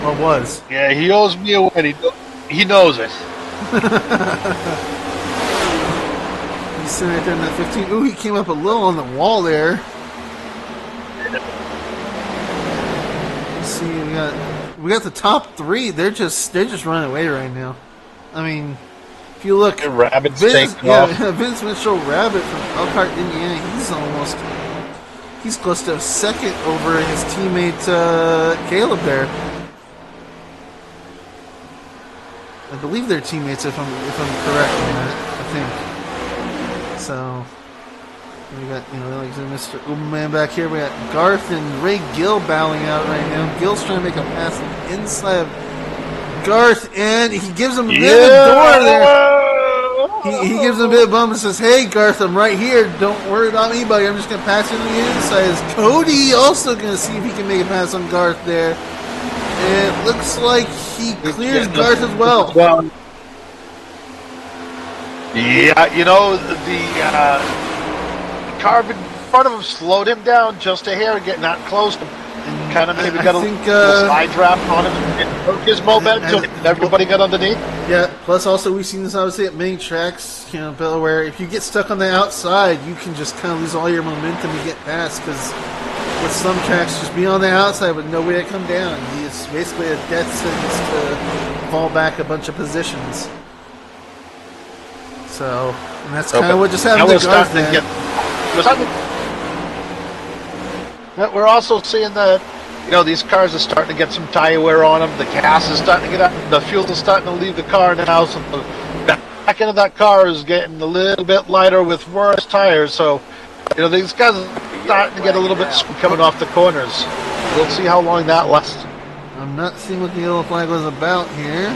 Or was. Yeah, he owes me a win. He knows it. He's sitting right there in that 15. Ooh, he came up a little on the wall there. Let's see, we got the top 3. They're just running away right now. I mean, if you look, Rabbit's Vince Mitchell Rabbit from Elkhart, Indiana. He's close to a second over his teammate Caleb there. I believe they're teammates if I'm correct on that. I think. So we got like Mr. Uberman back here. We got Garth and Ray Gill battling out right now. Gill's trying to make a pass inside of Garth, and he gives him a bit of a door there. He gives him a bit of a bump and says, "Hey Garth, I'm right here. Don't worry about me, buddy. I'm just gonna pass you to the inside." Is Cody also gonna see if he can make a pass on Garth there? And it looks like he clears Garth as well. Yeah, the car in front of him slowed him down just a hair, getting that close. Kind of maybe got a little side draft on him and broke his momentum. And everybody got underneath. Yeah, plus also we've seen this obviously at many tracks, Bill, where if you get stuck on the outside, you can just kind of lose all your momentum and get past, because with some tracks, just be on the outside with no way to come down. It's basically a death sentence to fall back a bunch of positions. So, and that's kind of what just happened to Garth there. We're also seeing that, these cars are starting to get some tire wear on them. The gas is starting to get out. The fuel is starting to leave the car now. So the back end of that car is getting a little bit lighter with worse tires. So, these guys are starting to get a little bit coming off the corners. We'll see how long that lasts. I'm not seeing what the yellow flag was about here.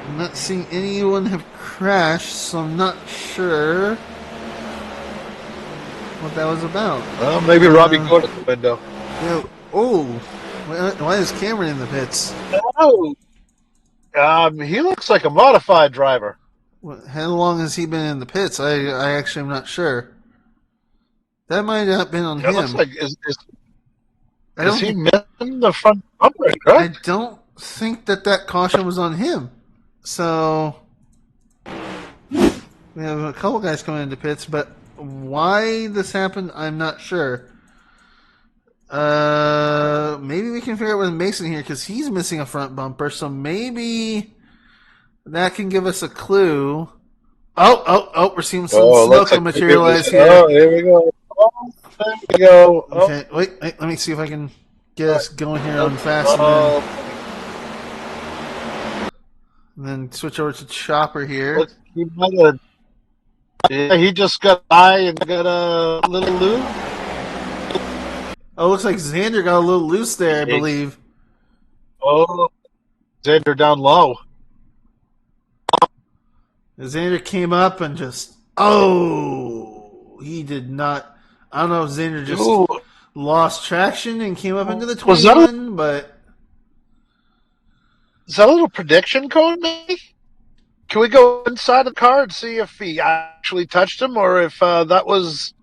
I'm not seeing anyone have crashed, so I'm not sure what that was about. Well, maybe Robbie Gordon at the window. Why is Cameron in the pits? Oh, he looks like a modified driver. How long has he been in the pits? I actually am not sure. That might not have been on him. Looks like is he missing the front bumper? I don't think that caution was on him. So we have a couple guys coming into pits, but why this happened, I'm not sure. Maybe we can figure out with Mason here, because he's missing a front bumper, so maybe that can give us a clue. Oh, we're seeing some smoke materialize here. Oh, here we go. There we go. Okay, wait, let me see if I can get us going here on fast. And then switch over to Chopper here. He just got by and got a little loose. Oh, looks like Zander got a little loose there, I believe. Oh, Zander down low. Zander came up and just... he did not... I don't know if Zander just lost traction and came up into the 21, but... Is that a little prediction code, maybe? Can we go inside the car and see if he actually touched him, or if that was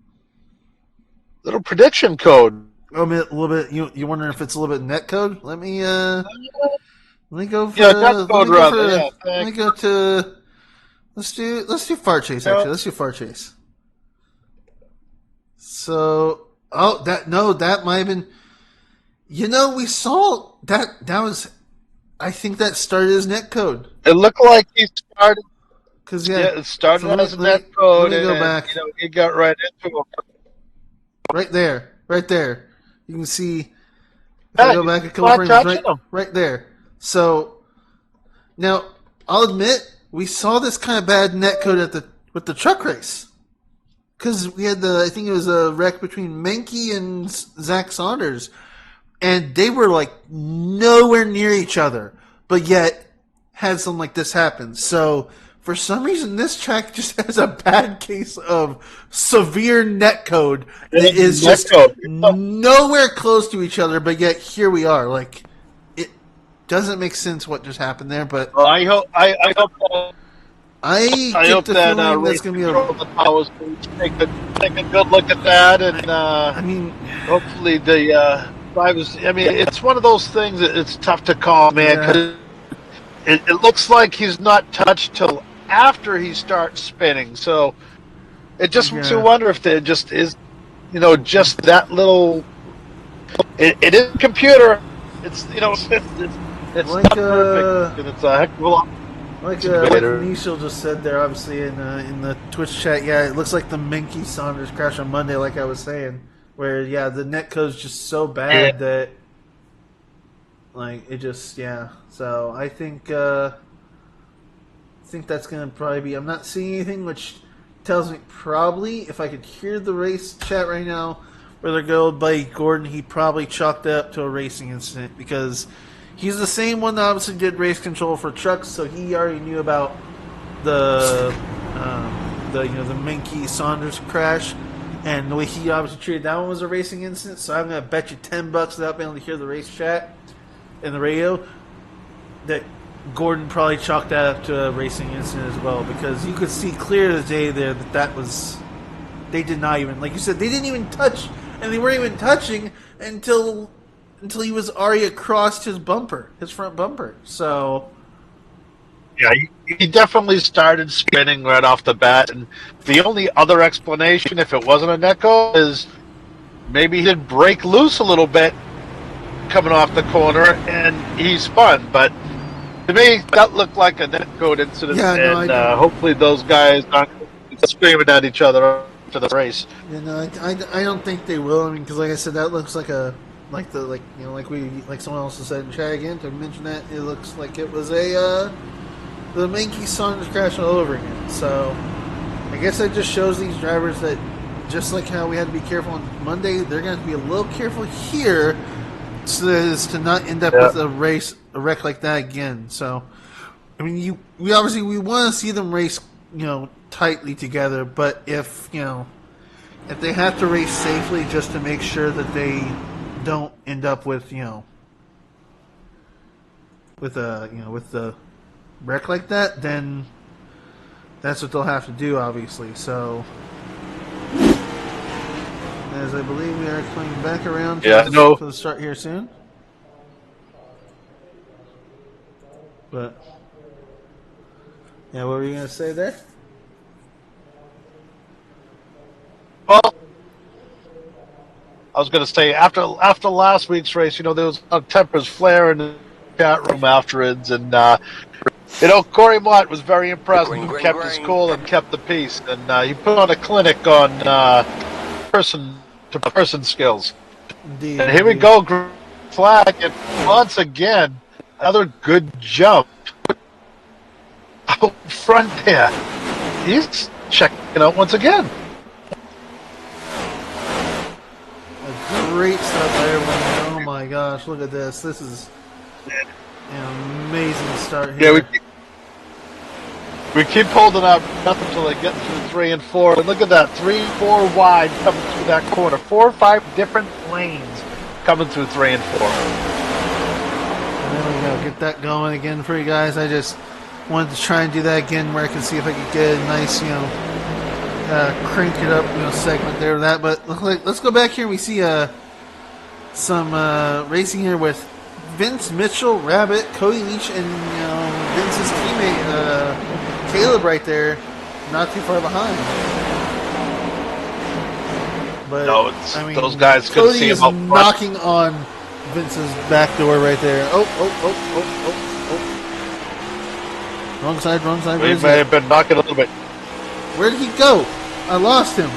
a little prediction code? A little bit. You wondering if it's a little bit net code? Let me go. Net code rather. Let me go to Let's do fart chase. Actually, let's do fart chase. So, that might have been. We saw that. That was. I think that started as netcode. It looked like he started. Because it started so as a netcode, let me go and back. He got right into it. Right there. You can see. If Yeah, I go back a couple frames, right there. So now I'll admit we saw this kind of bad netcode with the truck race. Because we had I think it was a wreck between Menke and Zach Saunders. And they were like nowhere near each other. But yet had something like this happen. So for some reason this track just has a bad case of severe netcode that is just nowhere close to each other. But yet here we are. Like, it doesn't make sense what just happened there. But well, I hope that that's going to be the powers take a good look at that, and hopefully the drivers. I mean, it's one of those things that it's tough to call, man. Cause it looks like he's not touched till after he starts spinning, so it just makes you wonder if there just is, just that little. It is a computer. It's it's like, not perfect, and it's a heck of a lot. Like Nishil just said there, obviously in the Twitch chat, it looks like the Menke Saunders crash on Monday, like I was saying, where the netcode's just so bad that, like, it just So I think that's gonna probably be. I'm not seeing anything, which tells me probably if I could hear the race chat right now, where they're going by Gordon, he probably chalked it up to a racing incident because. He's the same one that obviously did race control for trucks, so he already knew about the Menke Saunders crash, and the way he obviously treated that one was a racing incident. So I'm gonna bet you $10 without being able to hear the race chat in the radio that Gordon probably chalked that up to a racing incident as well, because you could see clear as day there that was they did not even, like you said, they didn't even touch, and they weren't even touching until he was already across his front bumper. So, yeah, he definitely started spinning right off the bat. And the only other explanation, if it wasn't a netcode, is maybe he did break loose a little bit coming off the corner and he spun. But to me, that looked like a netcode incident. Hopefully those guys aren't screaming at each other after the race. I don't think they will. I mean, because like I said, that looks like like someone else has said in chat again to mention that it looks like it was the Menke Saunders crash all over again. So I guess that just shows these drivers that just like how we had to be careful on Monday, they're going to have to be a little careful here so as to not end up with a wreck like that again. So I mean, we obviously want to see them race tightly together, but if they have to race safely just to make sure that they don't end up with with the wreck like that, then that's what they'll have to do, obviously. So as I believe we are coming back around for the start here soon. But what were you gonna say there? Well, I was going to say, after last week's race, there was tempers flaring in the chat room afterwards, and Corey Mott was very impressed. He kept his cool and kept the peace, and he put on a clinic on person-to-person skills. Indeed, and here we go, green flag, and once again, another good jump out front there. He's checking out once again. Great stuff by everyone. Oh my gosh, look at this. This is an amazing start here. Yeah, we keep holding up nothing until they get through 3 and 4. And look at that, 3, 4 wide coming through that corner. 4 or 5 different lanes coming through 3 and 4. And there we go. Get that going again for you guys. I just wanted to try and do that again where I can see if I could get a nice, crank it up, segment there with that. But let's go back here and we see some racing here with Vince Mitchell, Rabbit, Cody Leach, and Vince's teammate, Caleb, right there, not too far behind. But No, those guys couldn't Cody see is him out front. knocking on Vince's back door right there. Oh. Wrong side. Where We is may he? have been knocking a little bit. Where did he go? I lost him.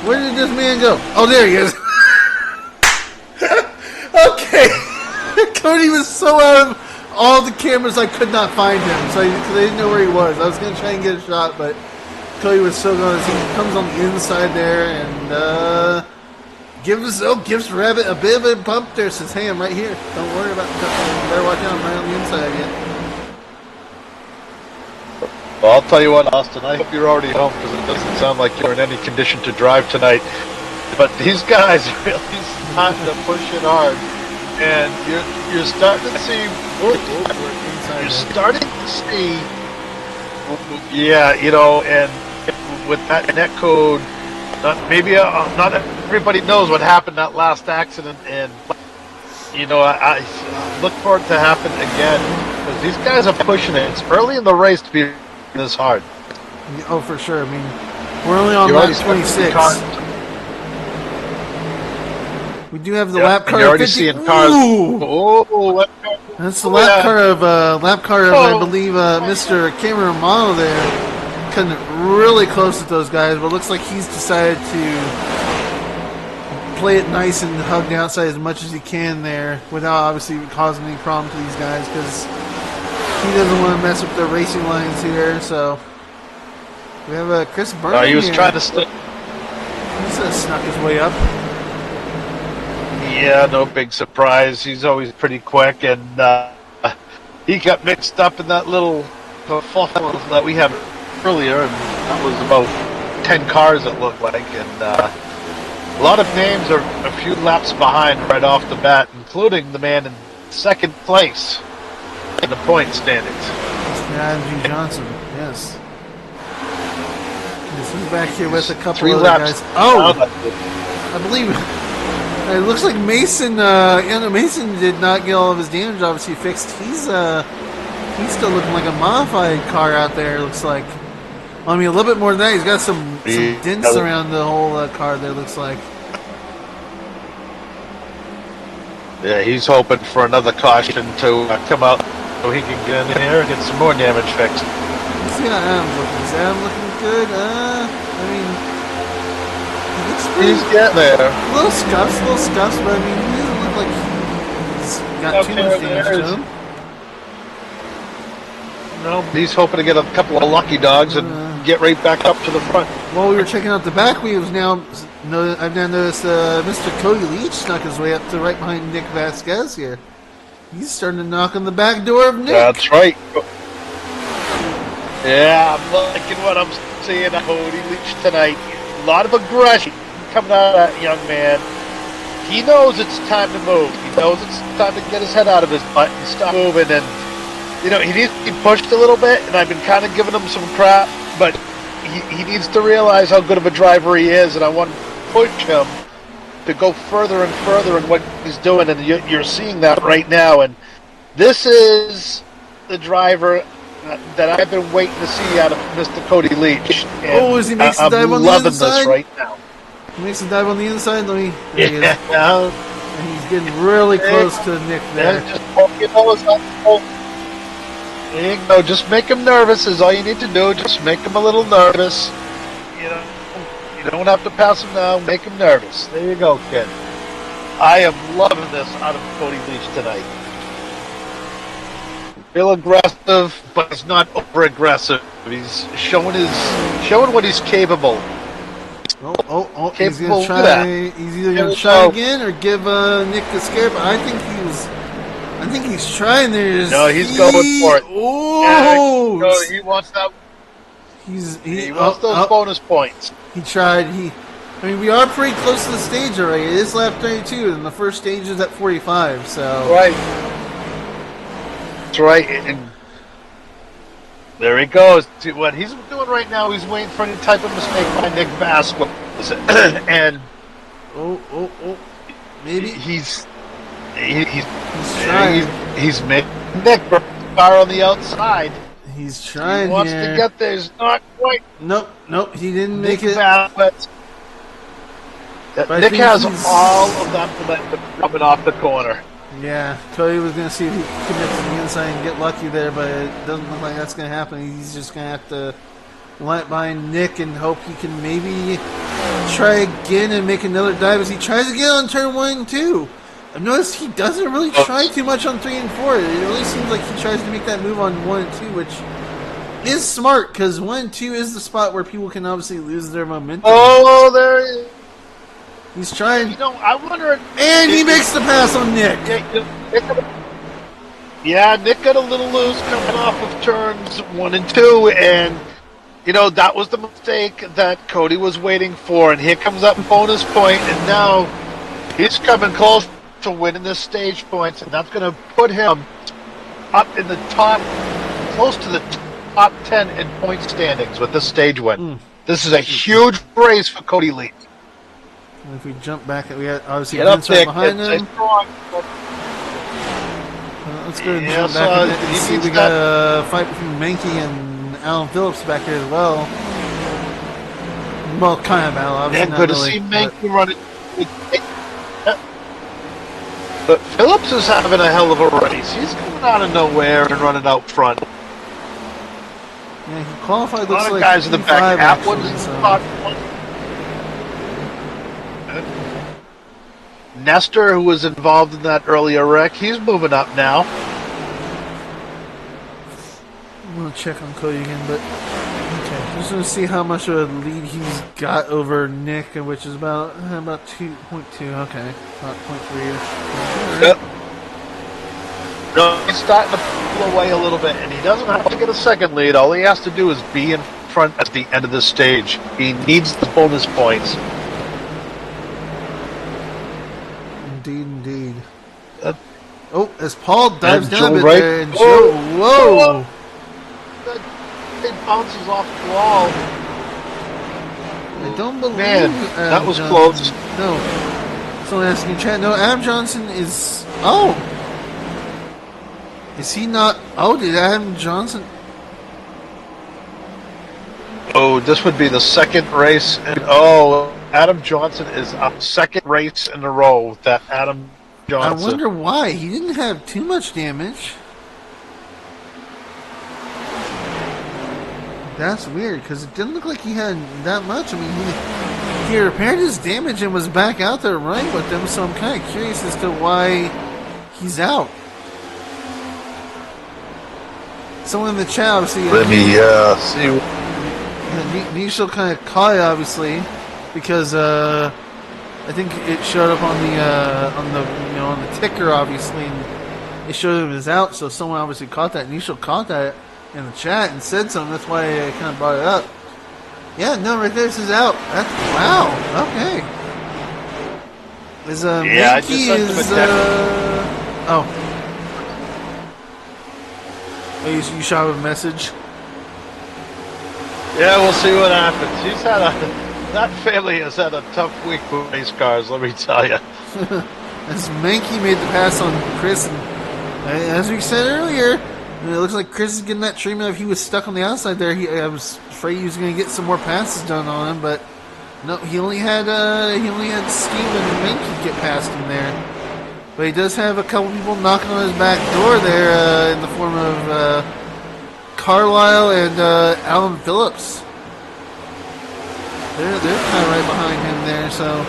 Where did this man go? Oh, there he is. Okay. Cody was so out of all the cameras I could not find him, so because I didn't know where he was. I was going to try and get a shot, but Cody was so gone. He comes on the inside there and gives Rabbit a bit of a bump there. Says, "Hey, I'm right here. Don't worry about it. Better watch out. I'm right on the inside again." Well, I'll tell you what, Austin, I hope you're already home because it doesn't sound like you're in any condition to drive tonight. But these guys really starting to push it hard, and you're starting to see. You're starting to see. Yeah, and with that net code, not everybody knows what happened that last accident, and I look for it to happen again because these guys are pushing it. It's early in the race to be this hard. Oh, for sure. I mean, we're only on lap 26. We do have the lap car. You're already seeing cars. Oh, that's the lap car of I believe Mr. Cameron Romano there, cutting really close with those guys. But it looks like he's decided to play it nice and hug the outside as much as he can there, without obviously causing any problem to these guys, because he doesn't want to mess with the racing lines here. So we have Chris Burnham. He was here. trying to. He's snuck his way up. Yeah, no big surprise. He's always pretty quick, and he got mixed up in that little kerfuffle that we had earlier, and that was about 10 cars it looked like, and a lot of names are a few laps behind right off the bat, including the man in second place in the point standings. Adam G. Johnson, yes. He's back here with a couple 3 other laps. guys. Oh, I believe it looks like Mason. Mason did not get all of his damage obviously fixed. He's still looking like a modified car out there. Looks like. Well, I mean, a little bit more than that. He's got some dents around the whole car there. Looks like. Yeah, he's hoping for another caution to come out so he can get in here and get some more damage fixed. Let's see how Adam's looking. Is Adam looking good? I mean, he's getting there. A little scuffs, but I mean, he doesn't look like he's got too much damage to him. No, he's hoping to get a couple of lucky dogs and get right back up to the front. While we were checking out the back, I've now noticed Mr. Cody Leach snuck his way up to right behind Nick Vasquez here. He's starting to knock on the back door of Nick. That's right. Yeah, I'm liking what I'm seeing at Cody Leach tonight. A lot of aggression coming out of that young man. He knows it's time to move. He knows it's time to get his head out of his butt and stop moving. And he needs to be pushed a little bit. And I've been kind of giving him some crap, but he needs to realize how good of a driver he is. And I want to push him to go further and further in what he's doing. And you're seeing that right now. And this is the driver that I've been waiting to see out of Mr. Cody Leach. And as he makes the dive on the loving inside? this right now. He makes a dive on the inside. There he is. Yeah. And he's getting really close to Nick there. There you go. Just make him nervous is all you need to do. Just make him a little nervous. You don't have to pass him now. Make him nervous. There you go, kid. I am loving this out of Cody Leach tonight. Real aggressive, but he's not over aggressive. He's showing what he's capable. He's gonna try. He's either gonna try again or give Nick the scare. But I think he's trying there. No, he's going for it. Oh, yeah, he wants that. He wants those bonus points. He tried. I mean, we are pretty close to the stage already. It is lap 32, and the first stage is at 45. So right. That's right. And there he goes. What he's doing right now, he's waiting for any type of mistake by Nick Vasquez. And maybe he's trying. He's making Nick car on the outside. He's trying He wants here. to get there. He's not quite. Nope, he didn't make Nick it. But I Nick think has he's- all of that momentum coming off the corner. Yeah, Cody was going to see if he could get to the inside and get lucky there, but it doesn't look like that's going to happen. He's just going to have to let behind Nick and hope he can maybe try again and make another dive as he tries again on turn 1 and 2. I've noticed he doesn't really try too much on 3 and 4. It really seems like he tries to make that move on 1 and 2, which is smart because 1 and 2 is the spot where people can obviously lose their momentum. Oh, there he is. He's trying. You know, I wonder. And he makes the pass on Nick. Yeah, Nick got a little loose coming off of turns 1 and 2, and you know that was the mistake that Cody was waiting for. And here comes that bonus point, and now he's coming close to winning the stage points, and that's going to put him up in the top, close to the top 10 in point standings with this stage win. This is a huge race for Cody Leach. And if we jump back, we had obviously Get up Vince right there, behind kids. him. Stay strong. Let's go and Yeah, jump so back a bit and he see. needs We got a fight between Menke and Alan Phillips back here as well. Well, kind of battle, obviously. And not good to really, see but- Menke running. But Phillips is having a hell of a race. He's coming out of nowhere and running out front. Yeah, he qualified. A lot Looks of like guys in the back. P5 Atwood's actually, in so. spot 1. Nestor, who was involved in that earlier wreck, he's moving up now. I'm gonna check on Cody again, but okay. Just gonna see how much of a lead he's got over Nick, which is about 2.2. Okay, about 0.3. Yep. No, he's starting to pull away a little bit, and he doesn't have to get a second lead. All he has to do is be in front at the end of the stage. He needs the bonus points. Indeed. As Paul dives And down a Joe bit right- there, and Oh! Joe, whoa! It bounces off the wall. I don't believe Man, that Adam was Johnson. close. No. Someone asking in chat. No, Adam Johnson is. Oh! Is he not? Oh, did Adam Johnson. Oh, this would be the second race. And Adam Johnson is up second race in a row. That Adam Johnson. I wonder why. He didn't have too much damage. That's weird, because it didn't look like he had that much. I mean, he repaired his damage and was back out there running with them, so I'm kind of curious as to why he's out. Someone in the chat, obviously. Let me see. Nishil kind of caught it, obviously, because I think it showed up on the ticker, obviously, and it showed him as out. So someone obviously caught that. Nishil caught that in the chat and said something. That's why I kind of brought it up. Yeah, no, right there, this is out. That's wow. Okay. Is Yeah, I just Menke sent him a is text. oh. Oh, you shot him a message. Yeah, we'll see what happens. That family has had a tough week with race cars, let me tell you. As Menke made the pass on Chris, and as we said earlier, it looks like Chris is getting that treatment if he was stuck on the outside there. I was afraid he was going to get some more passes done on him, but no, he only had Steve and Menke get past him there. But he does have a couple people knocking on his back door there in the form of Carlisle and Alan Phillips. They're kind of right behind him there, so.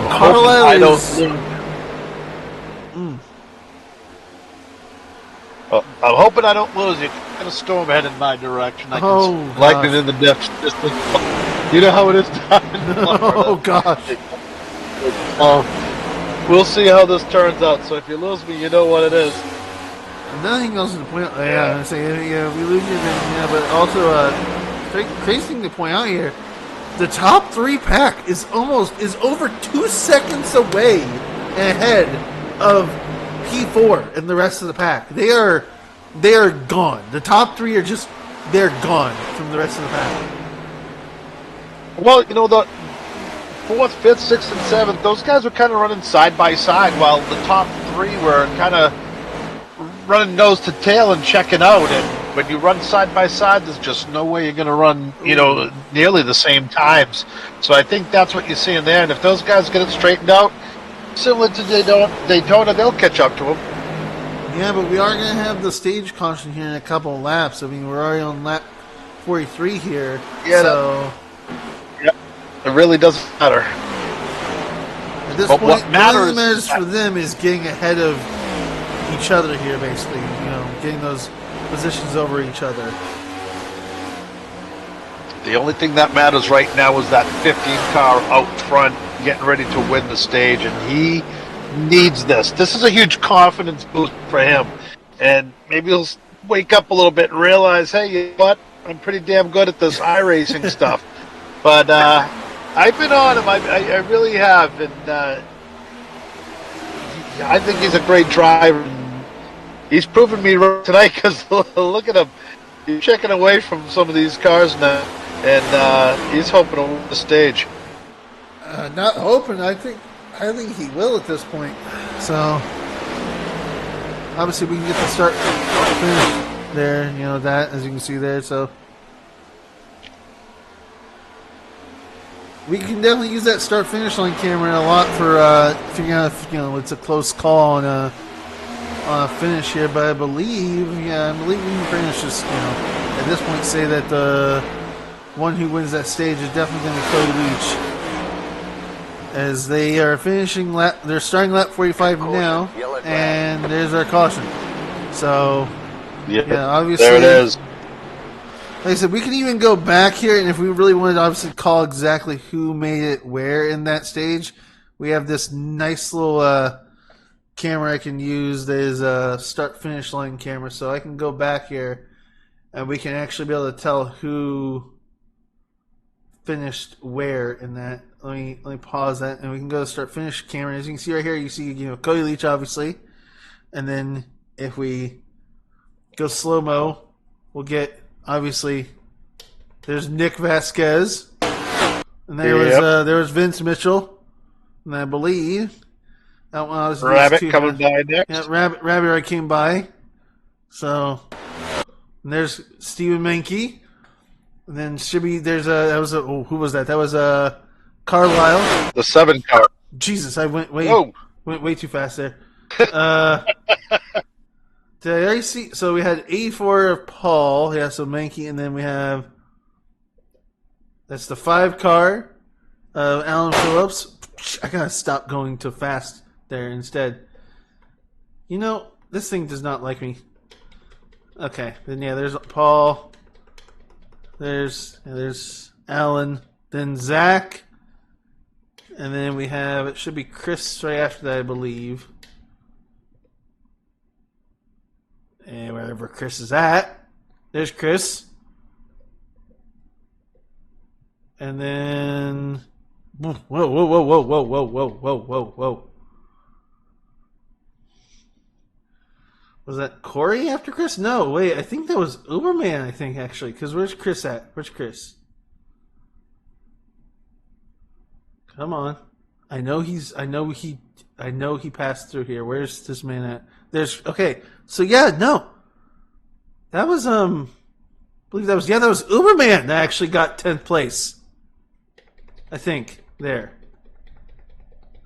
Carlisle is. Well, I'm hoping I don't lose you. Got a storm headed in my direction. I can Oh, lighten it gosh. in the depths. You know how it is down in Florida. Oh gosh. We'll see how this turns out. So if you lose me, you know what it is. Another thing else to point out, I say, if we lose you, then, but also, crazy thing to point out here, the top 3 pack is over 2 seconds away ahead of P4 and the rest of the pack. They are gone. The top 3 are they're gone from the rest of the pack. Well, you know, 4th, 5th, 6th, and 7th, those guys were kind of running side by side, while the top 3 were kind of running nose to tail and checking out. And when you run side by side, there's just no way you're going to run, nearly the same times. So I think that's what you're seeing there. And if those guys get it straightened out, similar to Daytona, they'll catch up to them. Yeah, but we are going to have the stage caution here in a couple of laps. I mean, we're already on lap 43 here. Yeah, so it really doesn't matter. At this But point, what matters, matters for them is getting ahead of each other here, basically. Getting those positions over each other. The only thing that matters right now is that 15 car out front getting ready to win the stage, and he needs this. This is a huge confidence boost for him, and maybe he'll wake up a little bit and realize, hey, you know what? I'm pretty damn good at this iRacing stuff. But I've been on him. I really have, and I think he's a great driver. He's proven me right tonight because look at him. He's checking away from some of these cars now, and he's hoping to win the stage. Not hoping. I think he will at this point. So obviously we can get the start finish there. That, as you can see there. So we can definitely use that start finish line camera a lot for figuring out if it's a close call on a finish here. But I believe we can pretty much just at this point say that the one who wins that stage is definitely going to be Cody Leach, as they are finishing lap. They're starting lap 45 now, and there's our caution. So yeah, obviously there it is. Like I said, we can even go back here, and if we really wanted to obviously call exactly who made it where in that stage, we have this nice little camera I can use that is a start-finish line camera. So I can go back here, and we can actually be able to tell who finished where in that. Let me pause that, and we can go to start-finish camera. As you can see right here, you see Cody Leach, obviously. And then if we go slow-mo, we'll get... Obviously, there's Nick Vasquez, and there was Vince Mitchell, and I believe that one was Rabbit coming by next. Yeah, Rabbit already came by. So and there's Stephen Menke, and then should be who was that? That was Carlisle, the 7 car. Jesus, I went way too fast there. Did I already see? So we had 84 of Paul. Yeah, so Menke, and then we have that's the 5 car of Alan Phillips. I gotta stop going too fast there instead. This thing does not like me. Okay, then there's Paul. There's Alan. Then Zach, and then we have it should be Chris right after that, I believe. And wherever Chris is at, there's Chris. And then, whoa. Was that Corey after Chris? No, wait, I think that was Uberman, actually. Because where's Chris at? Where's Chris? Come on. I know he passed through here. Where's this man at? Okay. So that was I believe that was Uberman that actually got 10th place. I think there.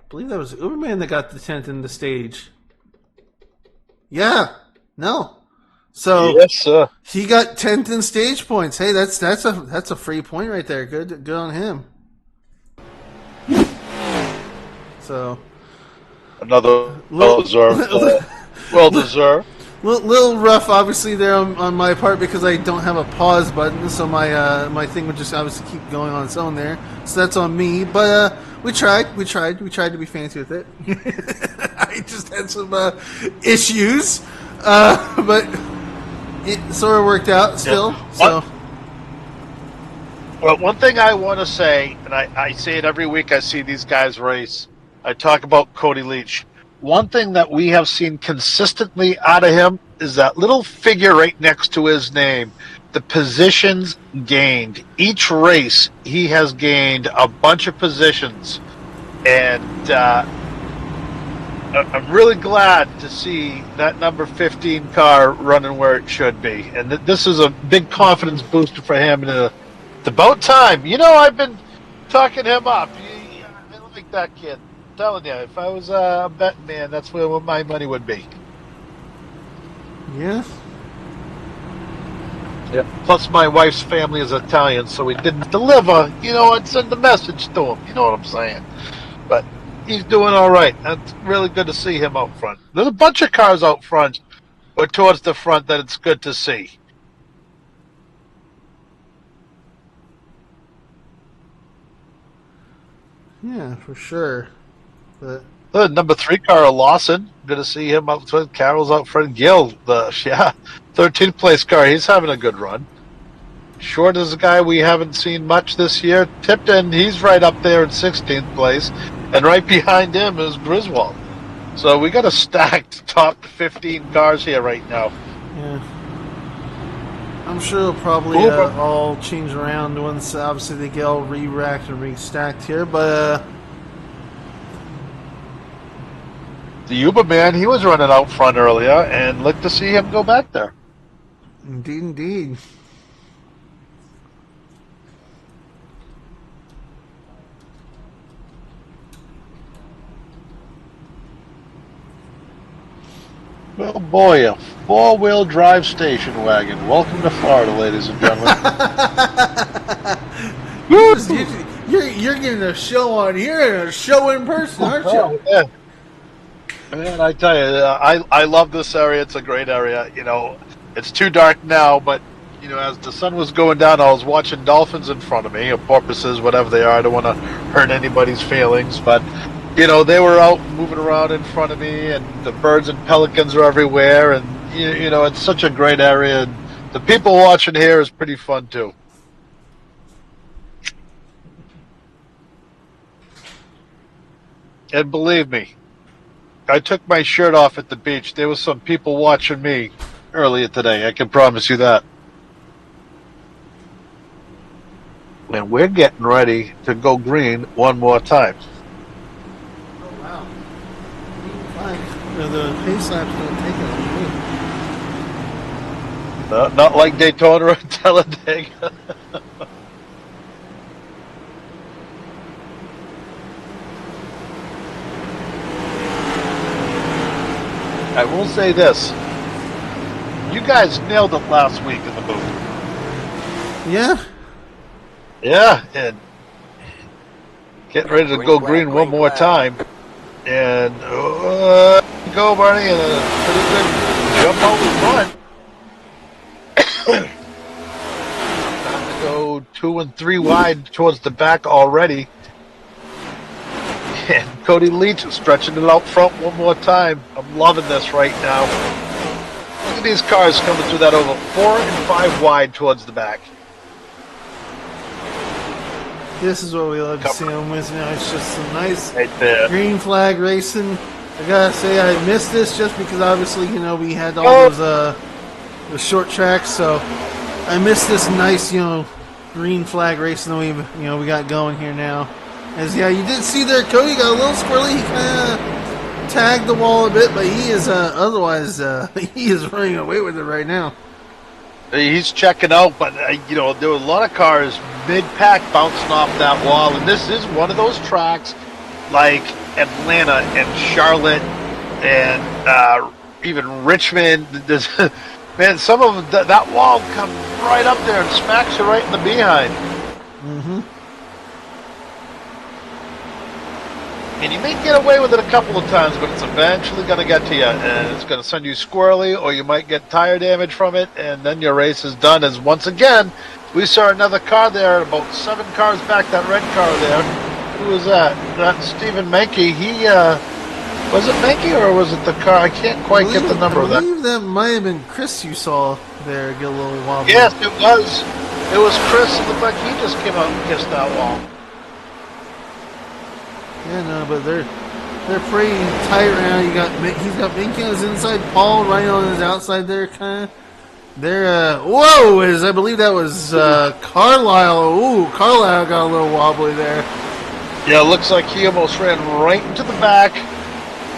I believe that was Uberman that got the 10th in the stage. Yeah. No. So yes, sir. He got 10th in stage points. Hey, that's a free point right there. Good on him. So another well deserved. Little rough, obviously, there on my part because I don't have a pause button, so my thing would just obviously keep going on its own there. So that's on me. But we tried to be fancy with it. I just had some issues, but it sort of worked out still. Yeah. So. Well, one thing I want to say, and I say it every week I see these guys race, I talk about Cody Leach. One thing that we have seen consistently out of him is that little figure right next to his name. the positions gained. Each race, he has gained a bunch of positions. And I'm really glad to see that number 15 car running where it should be. And this is a big confidence booster for him. And it's about time. I've been talking him up. I like that kid. I'm telling you, if I was a betting man, that's where my money would be. Yeah. Yeah. Plus, my wife's family is Italian, so we didn't deliver. I'd send the message to him. You know what I'm saying? But he's doing all right. That's really good to see him out front. There's a bunch of cars out front or towards the front that it's good to see. Yeah, for sure. But The number 3 car, Lawson. Good to see him out front. Carroll's out front. Gil, the 13th place car. He's having a good run. Short is a guy we haven't seen much this year. Tipton, he's right up there in 16th place. And right behind him is Griswold. So we got a stacked top 15 cars here right now. yeah, I'm sure it'll probably all change around once obviously they get all re-racked and re-stacked here. But The Uber man, he was running out front earlier, and look to see him go back there. indeed. Well, boy, a 4-wheel drive station wagon. Welcome to Florida, ladies and gentlemen. You're getting a show on here and a show in person, aren't you? Oh, yeah. Man, I tell you, I love this area. It's a great area. It's too dark now, but as the sun was going down, I was watching dolphins in front of me, or porpoises, whatever they are. I don't want to hurt anybody's feelings, but they were out moving around in front of me, and the birds and pelicans are everywhere, and it's such a great area, and the people watching here is pretty fun too. And believe me, I took my shirt off at the beach. There was some people watching me earlier today. I can promise you that. And we're getting ready to go green one more time. Oh, wow. The pace lap's going to take it. Not like Daytona or Talladega. I will say this. You guys nailed it last week in the booth. Yeah? Yeah, and getting ready to go green one more time. And go, Barney, and a pretty good jump out in front. Time to go 2 and 3 wide towards the back already. And Cody Leach is stretching it out front one more time. I'm loving this right now. Look at these cars coming through that oval. 4 and 5 wide towards the back. This is what we love to see on Wednesday night. It's just some nice Right there. green flag racing. I gotta say, I missed this just because obviously, we had all those short tracks, so I missed this nice, green flag racing that we got going here now. As you did see there, Cody got a little squirrely. He kind of tagged the wall a bit, but he is otherwise he is running away with it right now. He's checking out, but there were a lot of cars mid-pack bouncing off that wall, and this is one of those tracks like Atlanta and Charlotte and even Richmond. Man, some of them, that wall comes right up there and smacks you right in the behind. Mm-hmm. And you may get away with it a couple of times, but it's eventually going to get to you, and it's going to send you squirrely, or you might get tire damage from it, and then your race is done. As once again, we saw another car there, about 7 cars back, that red car there. Who was that? That's Stephen Menke. He, was it Menke, or was it the car? I can't quite get the number of that. I believe that might have been Chris you saw there get a little wobbly. Yes, it was. It was Chris. It looked like he just came out and kissed that wall. Yeah, no, but they're pretty tight right now. He's got Menke on his inside, Paul right on his outside there, kind of. There, whoa! I believe that was Carlisle. Ooh, Carlisle got a little wobbly there. Yeah, it looks like he almost ran right into the back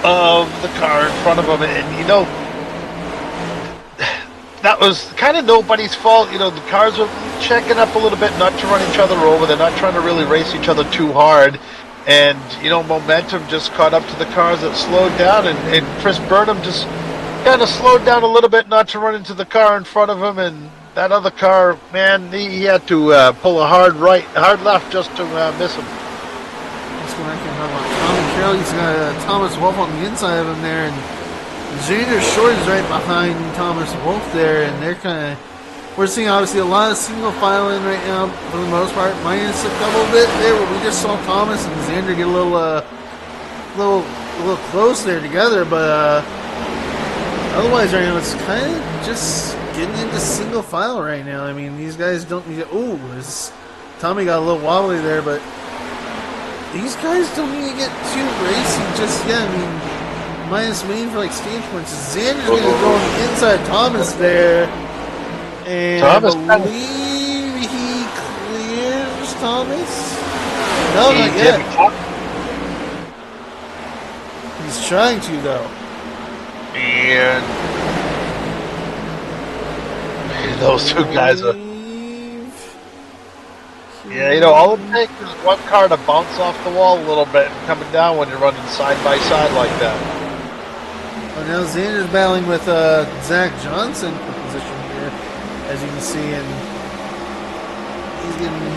of the car in front of him, and you know, that was kind of nobody's fault. You know, the cars are checking up a little bit, not to run each other over. They're not trying to really race each other too hard. And, you know, momentum just caught up to the cars that slowed down. And Chris Burnham just kind of slowed down a little bit not to run into the car in front of him. And that other car, man, he had to pull a hard left just to miss him. Let's go back and talk about Tommy Carroll. He's got Thomas Wolfe on the inside of him there. And Zander Short is right behind Thomas Wolfe there. And they're kind of... We're seeing obviously a lot of single file in right now for the most part, minus a couple bit there where we just saw Thomas and Zander get a little close there together, but otherwise right now it's kind of just getting into single file right now. I mean, these guys don't need to, Tommy got a little wobbly there, but these guys don't need to get too racy just yet. I mean, minus main for like stage points. Zander's going to go on the inside of Thomas there. And Thomas, I believe he clears Thomas. No, not yet. He's trying to, though. And those two guys are... Yeah, you know, all it takes is one car to bounce off the wall a little bit and coming down when you're running side by side like that. Well, now Zander's battling with Zach Johnson for position here, as you can see, and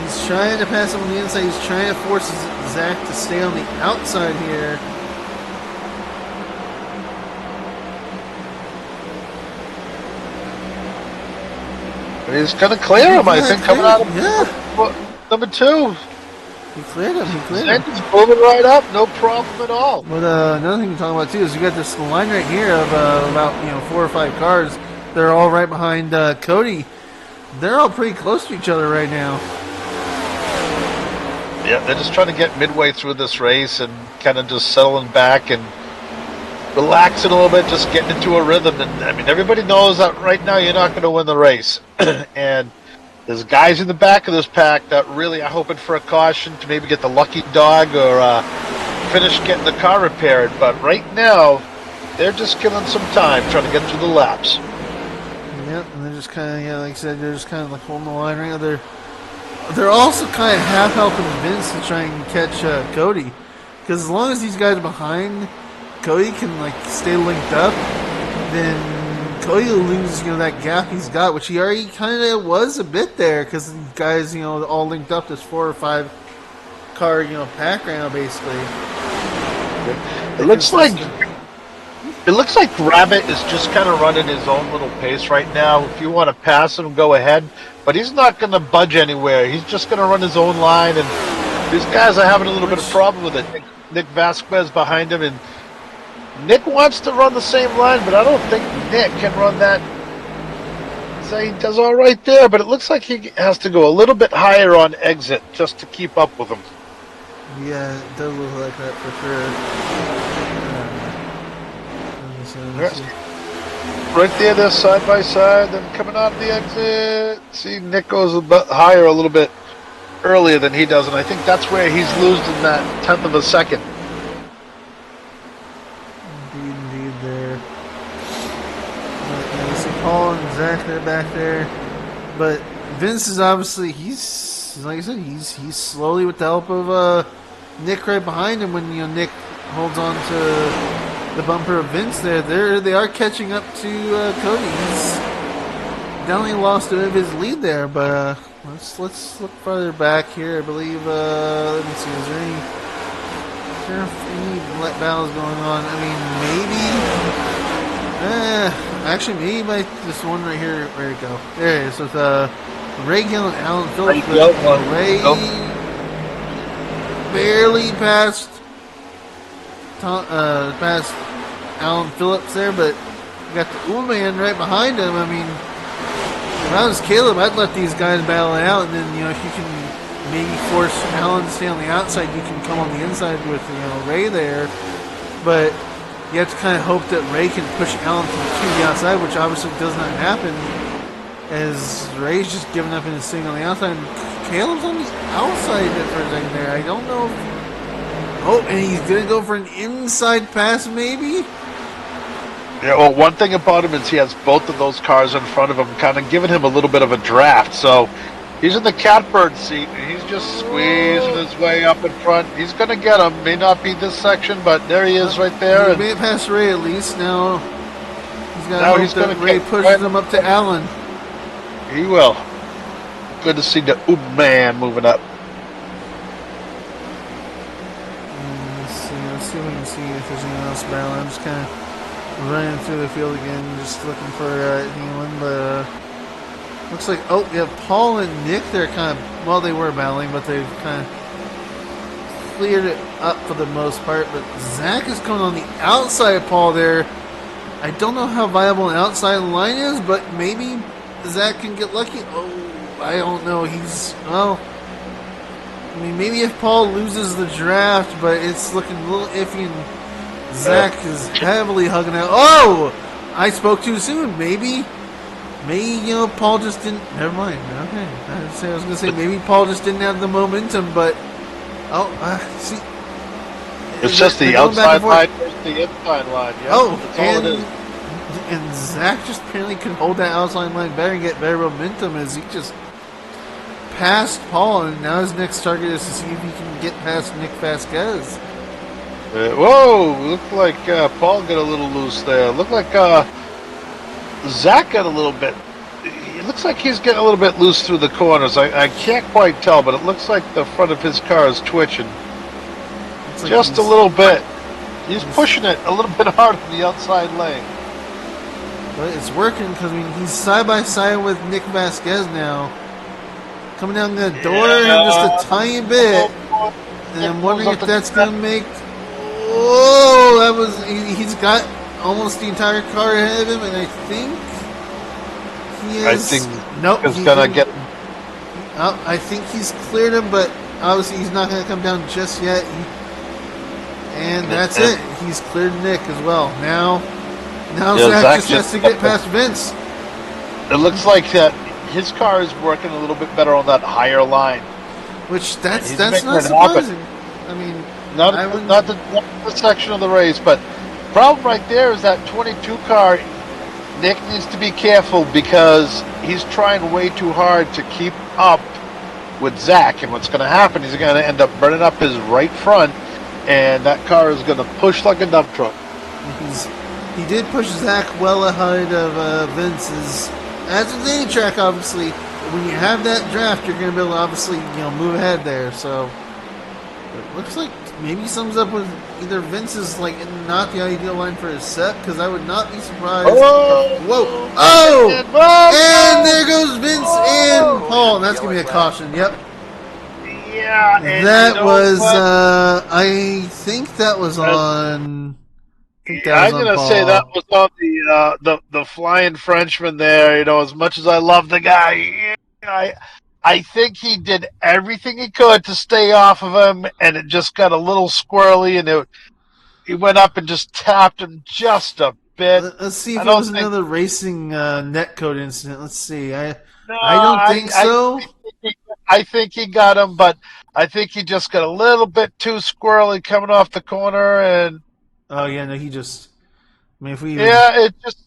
he's trying to pass him on the inside. He's trying to force Zach to stay on the outside here. He's going to clear him, I think, coming out of number 2. He cleared him. Zander's moving right up, no problem at all. But another thing to talk about too is you got this line right here of about 4 or 5 cars. They're all right behind Cody. They're all pretty close to each other right now. Yeah, they're just trying to get midway through this race and kind of just settling back and relaxing a little bit, just getting into a rhythm. And I mean, everybody knows that right now you're not going to win the race. And there's guys in the back of this pack that really are hoping for a caution to maybe get the lucky dog or finish getting the car repaired. But right now, they're just killing some time trying to get through the laps. Yep, and they're just kind of, like I said, they're just kind of like holding the line right now. They're also kind of half helping Vince to try and catch Cody, because as long as these guys are behind, Cody can like stay linked up. Then Cody will lose, that gap he's got, which he already kind of was a bit there, because the guys, all linked up this 4 or 5 car, pack right now, basically. It looks like Rabbit is just kind of running his own little pace right now. If you want to pass him, go ahead. But he's not going to budge anywhere. He's just going to run his own line. And these guys are having a little bit of problem with it. Nick Vasquez behind him. And Nick wants to run the same line, but I don't think Nick can run that. So he does all right there. But it looks like he has to go a little bit higher on exit just to keep up with him. Yeah, it does look like that for sure. Right there, they're side by side, then coming out of the exit. See, Nick goes a bit higher a little bit earlier than he does, and I think that's where he's losing that 1/10 of a second. Indeed there. You see Paul and Zach there back there. But Vince is obviously, he's, like I said, he's slowly, with the help of Nick right behind him, when Nick holds on to the bumper of Vince there. They are catching up to Cody. He's definitely lost a bit of his lead there, but let's look farther back here. I believe, let me see, is there any battles going on? I mean, maybe this one right here. Where'd it go? There it is. With Ray Gill and Alan Phillips. Ray barely passed Alan Phillips there, but we got the Ullman right behind him. I mean, if I was Caleb, I'd let these guys battle it out, and then, if you can maybe force Alan to stay on the outside, you can come on the inside with, Ray there. But you have to kind of hope that Ray can push Alan to the outside, which obviously does not happen. as Ray's just giving up in his thing on the outside. And Caleb's on the outside for a second there. I don't know if... Oh, and he's going to go for an inside pass, maybe? Yeah, well, one thing about him is he has both of those cars in front of him, kind of giving him a little bit of a draft. So he's in the catbird seat, and he's just squeezing his way up in front. He's going to get him. May not be this section, but there he is right there. He made it past Ray at least. Now he's got to hope that Ray pushes right him up to Allen. He will. Good to see the man moving up. Let's see if we can see if there's anything else about it. I'm just kind of running through the field again, just looking for anyone, but looks like, oh, yeah, Paul and Nick, they're kind of, well, they were battling, but they've kind of cleared it up for the most part, but Zach is coming on the outside of Paul there. I don't know how viable an outside line is, but maybe Zach can get lucky. Oh, I don't know. He's, well, I mean, maybe if Paul loses the draft, but it's looking a little iffy, and Zach is heavily hugging out. Oh! I spoke too soon. Maybe, Paul just didn't. Never mind. Okay. I was going to say, maybe Paul just didn't have the momentum, but. See. It's just the outside line versus the inside line. Yeah, and Zach just apparently can hold that outside line better and get better momentum as he just passed Paul, and now his next target is to see if he can get past Nick Vasquez. Whoa! Looked like Paul got a little loose there. Looked like Zach got a little bit. It looks like he's getting a little bit loose through the corners. I can't quite tell, but it looks like the front of his car is twitching. Like just a little bit. He's pushing it a little bit hard in the outside lane. But it's working because he's side by side with Nick Vasquez now. Coming down the door just a tiny bit. And I'm wondering if that's going to make... Whoa! That was... He's got almost the entire car ahead of him, and I think... Nope. He's going to get... I think he's cleared him, but obviously he's not going to come down just yet. And that's it. He's cleared Nick as well. Now Zach just has to get past Vince. It looks like that his car is working a little bit better on that higher line. Which that's not surprising. I mean, not the section of the race, but problem right there is that 22 car. Nick needs to be careful because he's trying way too hard to keep up with Zach, and what's going to happen? He's going to end up burning up his right front, and that car is going to push like a dump truck. He did push Zach well ahead of Vince's. As with any track, obviously, when you have that draft, you're going to be able to obviously move ahead there. So it looks like maybe sums up with either Vince's not the ideal line for his set, because I would not be surprised. Whoa! Oh! And there goes Vince and Paul. And that's going to be a caution. Yep. Yeah. That was. I think that was on. I'm gonna say that was on the flying Frenchman there. As much as I love the guy, I think he did everything he could to stay off of him, and it just got a little squirrely, and he went up and just tapped him just a bit. Let's see if it was another racing netcode incident. Let's see. I don't think so. I think he got him, but I think he just got a little bit too squirrely coming off the corner, and. Oh yeah, no, he just. I mean, if we. Yeah, it just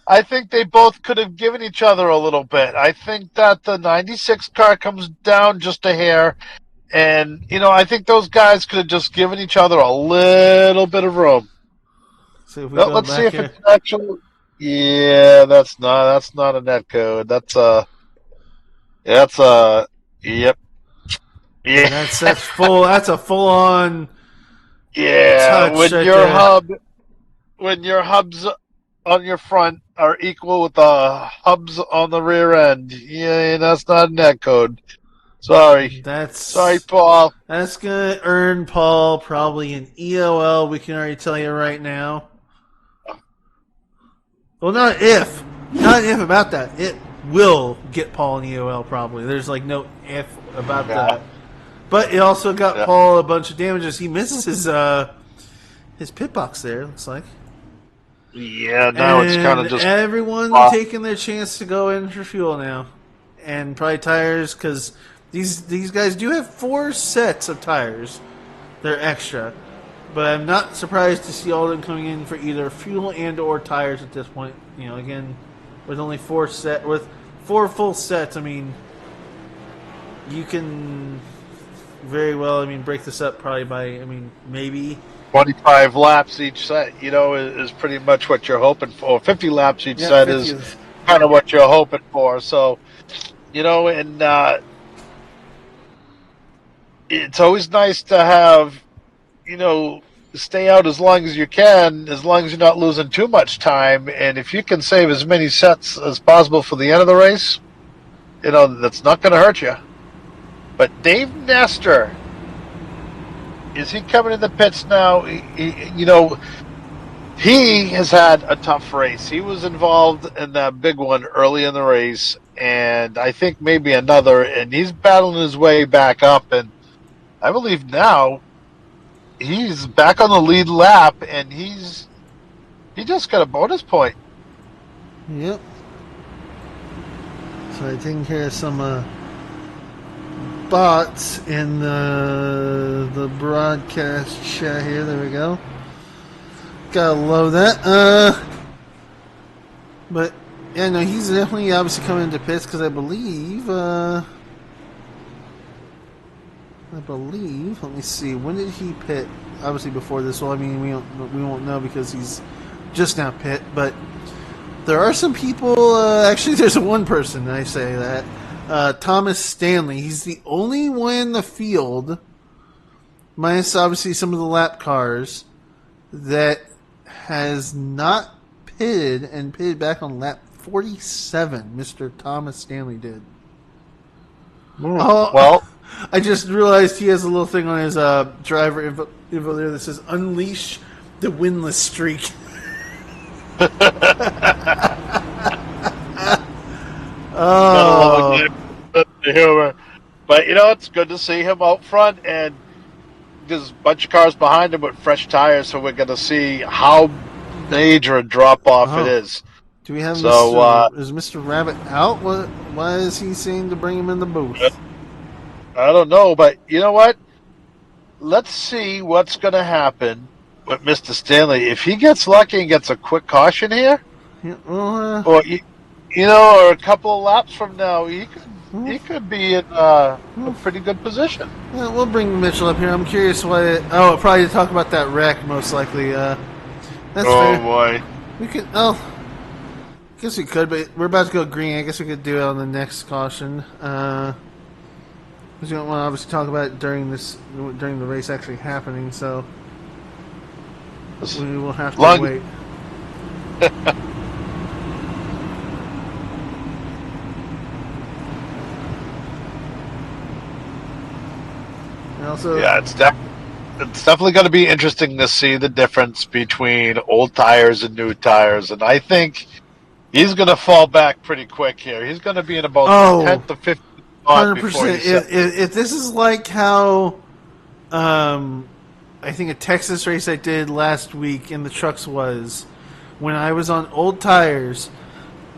I think they both could have given each other a little bit. I think that the '96 car comes down just a hair, and I think those guys could have just given each other a little bit of room. Let's see if it's actual. Yeah, that's not a net code. That's a. Yep. Yeah, that's full. That's a full on. Yeah, when your hubs on your front are equal with the hubs on the rear end, yeah, that's not net code. Sorry, Paul. That's gonna earn Paul probably an EOL. We can already tell you right now. Well, not if about that. It will get Paul an EOL probably. There's no if about that. But it also got Paul a bunch of damages. He misses his pit box there, it looks like. Yeah, now it's kind of And just everyone taking their chance to go in for fuel now, and probably tires because these guys do have 4 sets of tires. They're extra, but I'm not surprised to see all of them coming in for either fuel and or tires at this point. You know, again, with only 4 full sets. I mean, you can very well. I mean, break this up probably by. I mean, maybe 25 laps each set, is pretty much what you're hoping for. 50 laps each set 50 is kind of what you're hoping for. So, and it's always nice to have, stay out as long as you can, as long as you're not losing too much time. And if you can save as many sets as possible for the end of the race, that's not going to hurt you. But Dave Nestor, is he coming in the pits now? He has had a tough race. He was involved in that big one early in the race, and I think maybe another, and he's battling his way back up. And I believe now he's back on the lead lap, and he just got a bonus point. Yep. So I taking care of some bots in the broadcast chat here. There we go. Gotta love that. But yeah, no, he's definitely obviously coming into pits because I believe. Let me see. When did he pit? Obviously before this. Well, I mean, we won't know because he's just now pit. But there are some people. Actually, there's one person. I say that. Thomas Stanley. He's the only one in the field, minus obviously some of the lap cars, that has not pitted and pitted back on lap 47. Mr. Thomas Stanley did. Oh, well, I just realized he has a little thing on his driver info there that says "Unleash the winless streak." Oh, humor. But it's good to see him out front, and there's a bunch of cars behind him with fresh tires, so we're going to see how major a drop off it is. Do we have is Mr. Rabbit out? Why is he saying to bring him in the booth? I don't know, but you know what? Let's see what's going to happen with Mr. Stanley. If he gets lucky and gets a quick caution here, or a couple of laps from now, he could be in a pretty good position. Yeah, we'll bring Mitchell up here. I'm curious why. Oh, probably to talk about that wreck, most likely. That's fair. Oh boy, we could. Oh, I guess we could, but we're about to go green. I guess we could do it on the next caution. Because we don't want to obviously talk about it during the race actually happening. So we will have to wait. Also, yeah, it's definitely going to be interesting to see the difference between old tires and new tires, and I think he's going to fall back pretty quick here. He's going to be in about the 10th to 15th spot 100%. If this is like how I think a Texas race I did last week in the trucks was, when I was on old tires,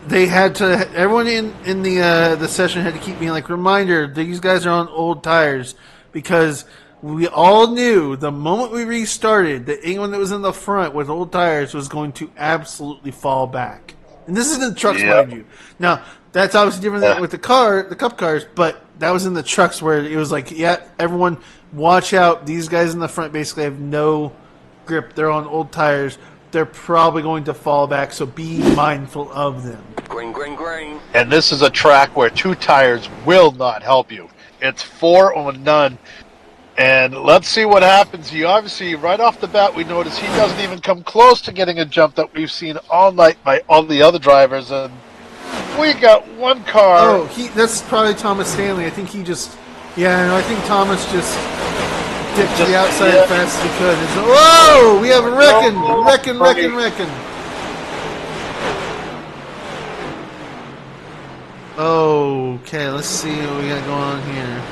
they had to, everyone in the session had to keep me like, reminder, these guys are on old tires. Because we all knew the moment we restarted that anyone that was in the front with old tires was going to absolutely fall back. And this is in the trucks, mind you. Now, that's obviously different with the cup cars, but that was in the trucks where it was like, yeah, everyone watch out. These guys in the front basically have no grip. They're on old tires. They're probably going to fall back, so be mindful of them. Green, green, green. And this is a track where 2 tires will not help you. It's 4 or none. And let's see what happens. He obviously, right off the bat, we notice he doesn't even come close to getting a jump that we've seen all night by all the other drivers. And we got one car. Oh, that's probably Thomas Stanley. I think he just, I think Thomas just dipped to the outside as fast as he could. Whoa! We have a wrecking. Okay, let's see what we got going on here.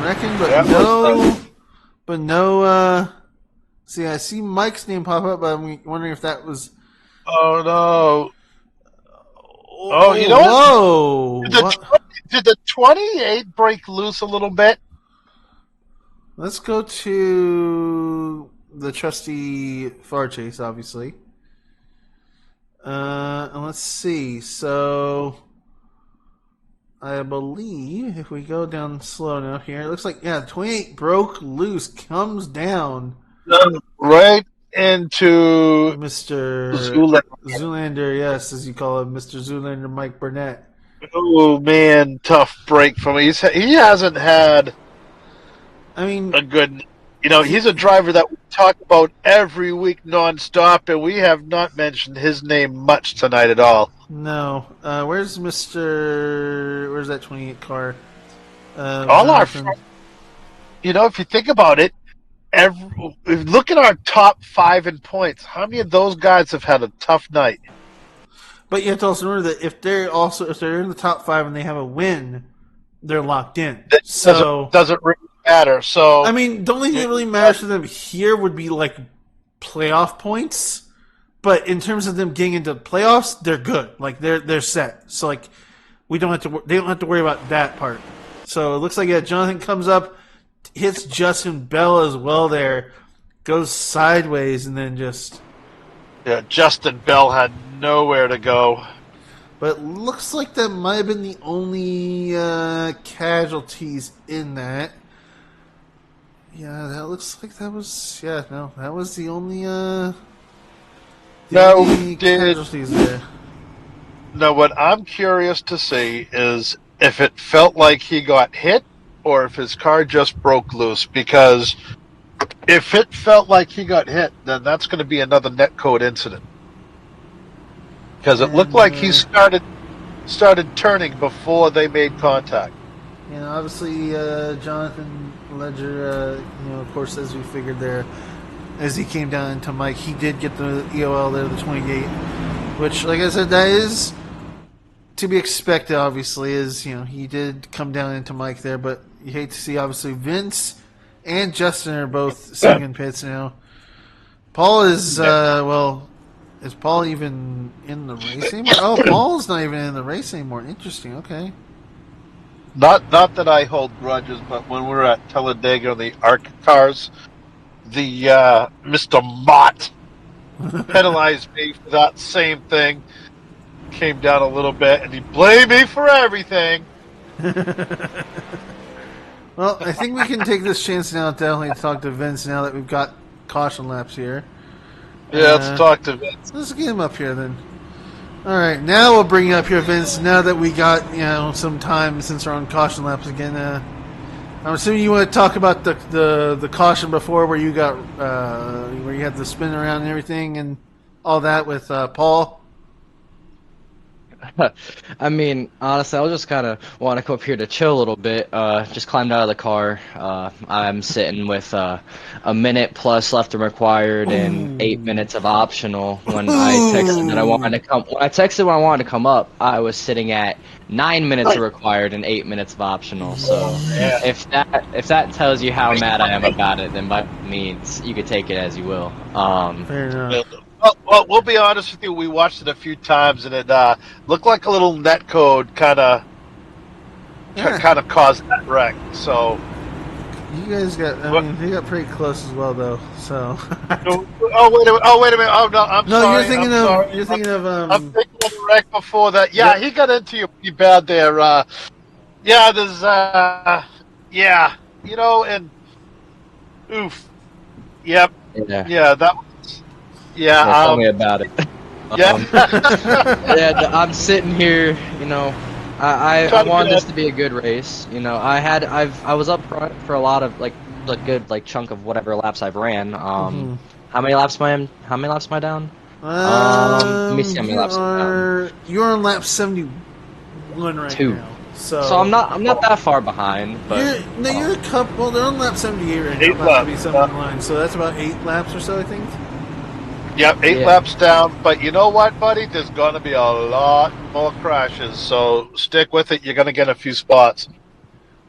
Wrecking, but no. See, I see Mike's name pop up, but I'm wondering if that was Oh no! Oh, you know what? Whoa! Did What? the 28 break loose a little bit? Let's go to the trusty far chase, obviously. And let's see. So, I believe if we go down slow now here, it looks like, yeah, 28 broke loose, comes down. Right into Mr. Zula. Zoolander, yes, as you call him, Mr. Zoolander Mike Burnett. Oh man, tough break from him. He hasn't had I mean, a good. he, He's a driver that we talk about every week nonstop, and we have not mentioned his name much tonight at all. no. Where's Where's that 28 car? All our, Jonathan. if you think about it, look at our top 5 in points. How many of those guys have had a tough night? But you have to also remember that if they're in the top 5 and they have a win, they're locked in. That So doesn't really matter. So I mean, the only thing that really matters to them here would be like playoff points. But in terms of them getting into playoffs, they're good. Like they're set. So like they don't have to worry about that part. So it looks like Jonathan comes up, hits Justin Bell as well. There goes sideways and then just. yeah, Justin Bell had nowhere to go. But it looks like that might have been the only casualties in that. Yeah, that looks like that was. Yeah, no, that was the only. Only casualties there. Now, what I'm curious to see is if it felt like he got hit or if his car just broke loose. Because if it felt like he got hit, then that's going to be another netcode incident. Because it looked like he started turning before they made contact. You know, obviously, Jonathan Ledger, of course, as we figured there, as he came down into Mike, he did get the EOL there, the 28, which, like I said, that is to be expected, obviously, is, he did come down into Mike there, but you hate to see, obviously, Vince and Justin are both sitting in pits now. Paul is, is Paul even in the race anymore? Oh, Paul's not even in the race anymore. Interesting, okay. Not that I hold grudges, but when we were at Talladega on the ARC cars, the Mr. Mott penalized me for that same thing. Came down a little bit, and he blamed me for everything. Well, I think we can take this chance now to definitely talk to Vince now that we've got caution laps here. Yeah, let's talk to Vince. Let's get him up here then. All right, now we'll bring you up here, Vince. Now that we got some time since we're on caution laps again, I'm assuming you want to talk about the caution before where you got where you had the spin around and everything and all that with Paul. I mean, honestly, I was just kind of want to come up here to chill a little bit. Just climbed out of the car. I'm sitting with a minute plus left of required and 8 minutes of optional. When I texted that I wanted to come, when I texted when I wanted to come up, I was sitting at 9 minutes of required and 8 minutes of optional. So if that tells you how mad I am about it, then by all means you could take it as you will. Fair enough. Well, we'll be honest with you. We watched it a few times, and it looked like a little netcode kind of caused that wreck. So You guys got. They got pretty close as well, though. So. oh wait a minute. Oh no, I'm no, sorry. you're thinking I'm of. sorry. You're thinking of. I'm thinking of the wreck before that. Yeah, he got into you pretty bad there. There's. And oof. Yep. Yeah. That. Yeah, tell me about it. Yeah. I'm sitting here, I wanted this to be a good race. I was up front for a lot of a good chunk of whatever laps I've ran. How many laps am I down? Let me see how many laps I'm down. You're on lap 71 right now. So I'm not that far behind. But you're a couple. Well, they're on lap 78 right now. 8 laps. 79 so that's about 8 laps or so, I think. Yep, 8 laps down. But you know what, buddy? There's going to be a lot more crashes. So stick with it. You're going to get a few spots.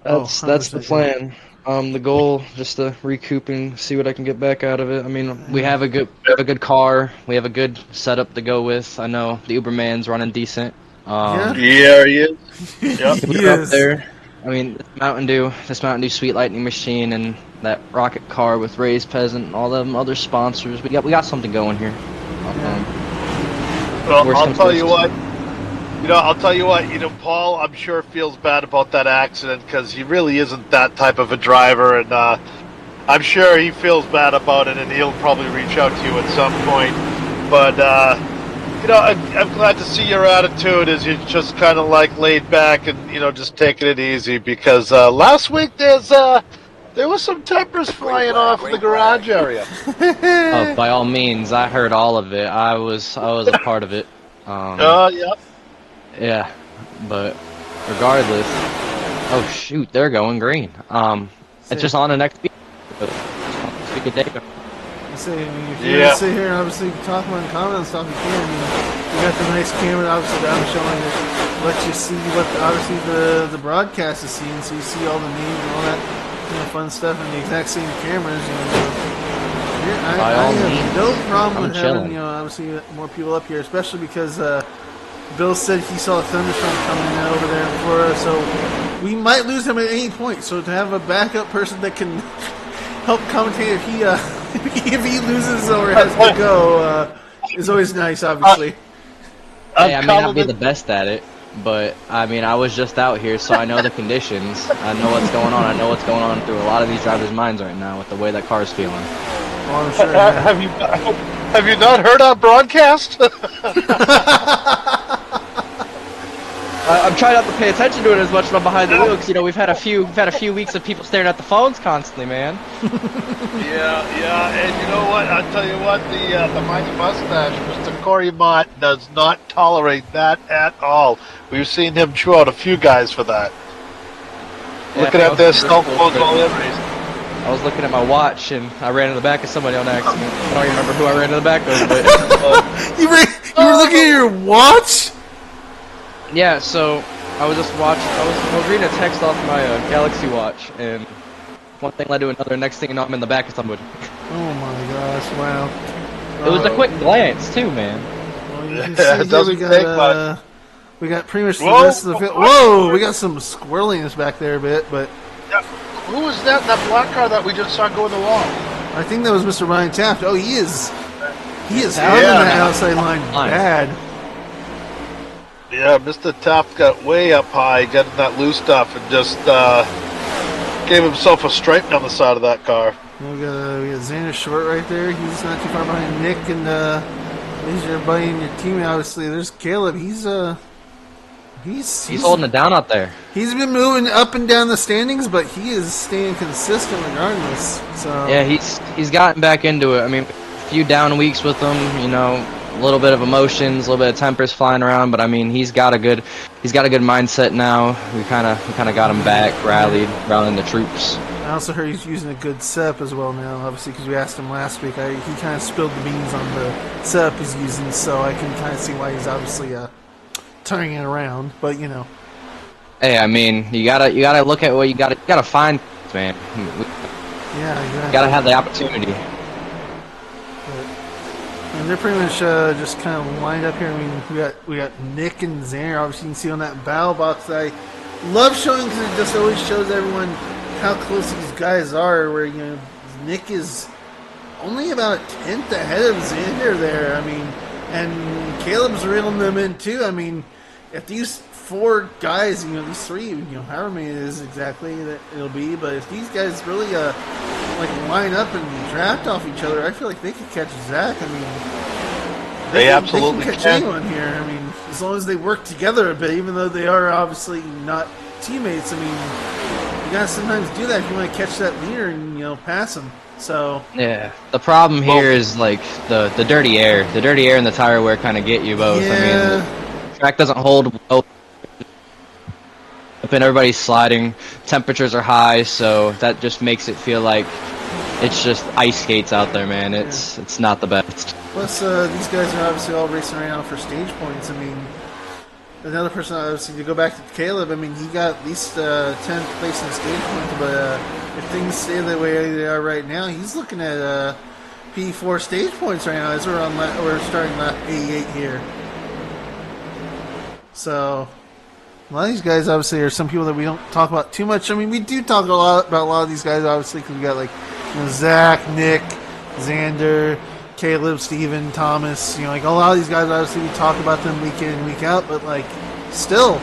That's the plan. The goal just to recoup and see what I can get back out of it. I mean, we have a good car. We have a good setup to go with. I know the Uberman's running decent. Yeah, Yeah, he is. Yep. he We're up is. there. I mean, this Mountain Dew Sweet Lightning machine, and that rocket car with Ray's Peasant, and all them other sponsors. We got something going here. Well, Worst I'll comes tell to you worst. what. I'll tell you what. Paul, I'm sure feels bad about that accident because he really isn't that type of a driver, and I'm sure he feels bad about it, and he'll probably reach out to you at some point. But I'm glad to see your attitude is you're just kind of like laid back and just taking it easy because last week there was some tempers flying off in the garage area. Oh, by all means, I heard all of it. I was a part of it. Yeah. Yeah, but regardless, oh shoot, they're going green. It's just on the next week. Speak of data. Say, I mean, if you're gonna sit here and obviously talk about comments stuff, you can. I mean, you got the nice camera obviously that I'm showing that lets you see what obviously the broadcast is seeing, so you see all the names and all that fun stuff in the exact same cameras. So, yeah, I have no problem with having obviously more people up here, especially because Bill said he saw a thunderstorm coming over there in Florida, so we might lose him at any point. So to have a backup person that can help commentate if he if he loses or has to go is always nice, obviously. Hey, I may not be the best at it, but I mean, I was just out here, so I know the conditions. I know what's going on. I know what's going on through a lot of these drivers' minds right now with the way that car's feeling. Oh, I'm sure. Have you not heard our broadcast? I'm trying not to pay attention to it as much when I'm behind the wheel because we've had a few weeks of people staring at the phones constantly, man. Yeah, and you know what? I'll tell you what, the mighty mustache, Mr. Corey Mott, does not tolerate that at all. We've seen him chew out a few guys for that. Looking at this, Stone Cold all in. I was looking at my watch and I ran in the back of somebody on accident. I don't even remember who I ran in the back of, but you were looking at your watch? Yeah, so I was just watching. I was reading a text off my Galaxy Watch, and one thing led to another. Next thing you know, I'm in the back of somebody. Oh my gosh! Wow. It was a quick glance, too, man. Well, you can see here we got pretty much the rest of the field. Whoa! We got some squirreliness back there a bit, but yeah. Who was that in that black car that we just saw go in the wall? I think that was Mr. Ryan Taft. Oh, he is out on that outside line bad. Yeah, Mr. Taft got way up high, getting that loose stuff, and just gave himself a stripe down the side of that car. We got Zander short right there. He's not too far behind Nick, and he's your buddy and your teammate. Obviously, there's Caleb. He's holding it down out there. He's been moving up and down the standings, but he is staying consistent regardless. So yeah, he's gotten back into it. I mean, a few down weeks with him, a little bit of emotions, a little bit of tempers flying around, but I mean, he's got a good mindset now. We kind of got him back, rallying the troops. I also heard he's using a good setup as well now, obviously, because we asked him last week. He kind of spilled the beans on the setup he's using, so I can kind of see why he's obviously turning it around. But hey, I mean, you gotta look at what you gotta find, man. Yeah, exactly. Gotta have the opportunity. And they're pretty much just kind of lined up here. I mean, we got Nick and Zander. Obviously, you can see on that battle box that I love showing because it just always shows everyone how close these guys are. Where Nick is only about a tenth ahead of Zander there. I mean, and Caleb's reeling them in too. I mean, if these four guys, these three, however many it is exactly that it'll be, but if these guys really line up and draft off each other, I feel like they could catch Zach. I mean, they absolutely can catch anyone here. I mean, as long as they work together a bit, even though they are obviously not teammates. I mean, you gotta sometimes do that if you want to catch that leader and pass him. So yeah, the problem here is the dirty air. The dirty air and the tire wear kind of get you both. Yeah. I mean, the track doesn't hold well. And everybody's sliding. Temperatures are high, so that just makes it feel like it's just ice skates out there, man. It's not the best. Plus, these guys are obviously all racing right now for stage points. I mean, another person, obviously, to go back to Caleb, I mean, he got at least 10th place in the stage points, but if things stay the way they are right now, he's looking at P4 stage points right now as we're starting lap 88 here. So, a lot of these guys, obviously, are some people that we don't talk about too much. I mean, we do talk about a lot of these guys, obviously, because we got, like, Zach, Nick, Zander, Caleb, Steven, Thomas, like a lot of these guys, obviously we talk about them week in and week out, but like still,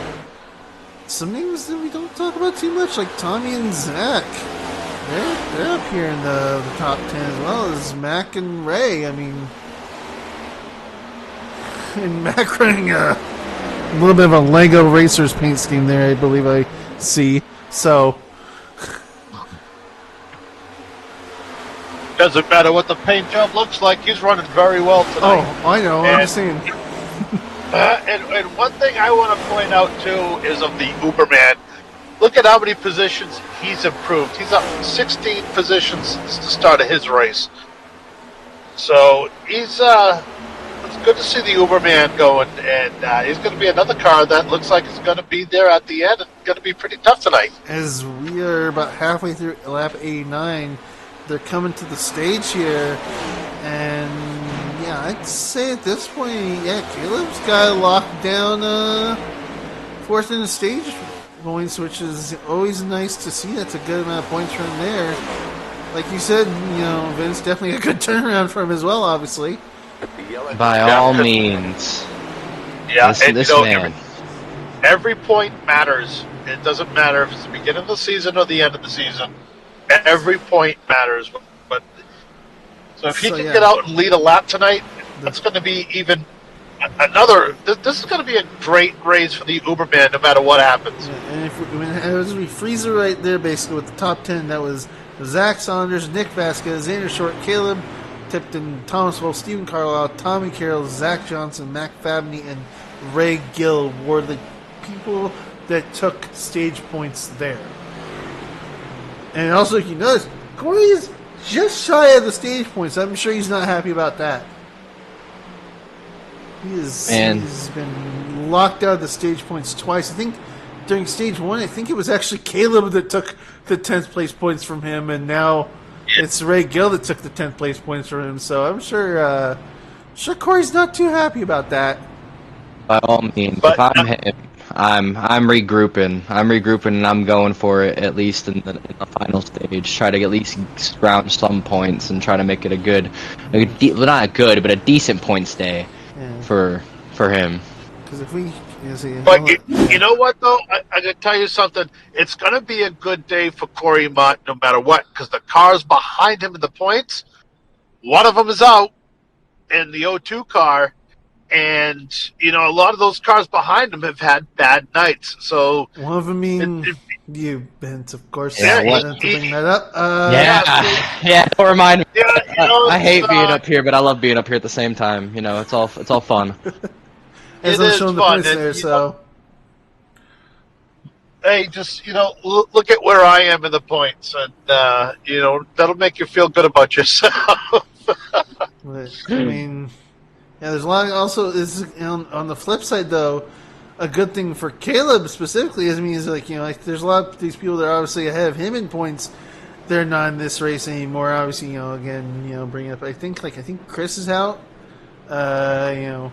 some names that we don't talk about too much, like Tommy and Zach, they're up here in the top 10 as well as Mac and Ray. I mean, and Mac running a little bit of a Lego Racers paint scheme there, I believe I see. So Doesn't matter what the paint job looks like. He's running very well tonight. Oh, I know. I'm just saying. And one thing I want to point out, too, is of the Uberman. Look at how many positions he's improved. He's up 16 positions since the start of his race. So it's good to see the Uberman going, and he's going to be another car that looks like it's going to be there at the end. It's going to be pretty tough tonight. As we are about halfway through lap 89, they're coming to the stage here, and yeah, I'd say at this point, yeah, Caleb's got locked down fourth in the stage points, which is always nice to see. That's a good amount of points from there. Like you said, Vince, definitely a good turnaround for him as well, obviously. By all means. Yeah, this man. Every point matters. It doesn't matter if it's the beginning of the season or the end of the season. Every point matters. But so if he can get out and lead a lap tonight, that's going to be even another. This is going to be a great race for the Uberman, no matter what happens. Yeah, and as we freeze it right there, basically with the top 10, that was Zach Saunders, Nick Vasquez, Zander Short, Caleb Tipton, Thomas Wolfe, Stephen Carlisle, Tommy Carroll, Zach Johnson, Mac Fabney, and Ray Gill were the people that took stage points there. And also, if you notice, Corey is just shy of the stage points. I'm sure he's not happy about that. He's been locked out of the stage points twice. I think during stage one, I think it was actually Caleb that took the 10th place points from him, and now it's Ray Gill that took the 10th place points from him. So I'm sure Corey's not too happy about that. By all means, if I'm him, I'm regrouping. And I'm going for it at least in the final stage. Try to at least scrounge some points and try to make it not a good, but a decent points day for him. Because if we, you know what though, I gotta tell you something. It's gonna be a good day for Corey Mott no matter what, because the cars behind him in the points, one of them is out in the O2 car. And, a lot of those cars behind him have had bad nights. So one of them being you, Bent, of course. Yeah, to bring that up. Don't remind me. Yeah, I hate being up here, but I love being up here at the same time. It's all fun. As I'm showing the points there, so. Hey, just, look at where I am in the points. And, that'll make you feel good about yourself. I mean... Yeah, there's a lot. Also, on the flip side, though, a good thing for Caleb specifically is, there's a lot of these people that are obviously ahead of him in points. They're not in this race anymore. Obviously, bringing up. I think Chris is out. Paul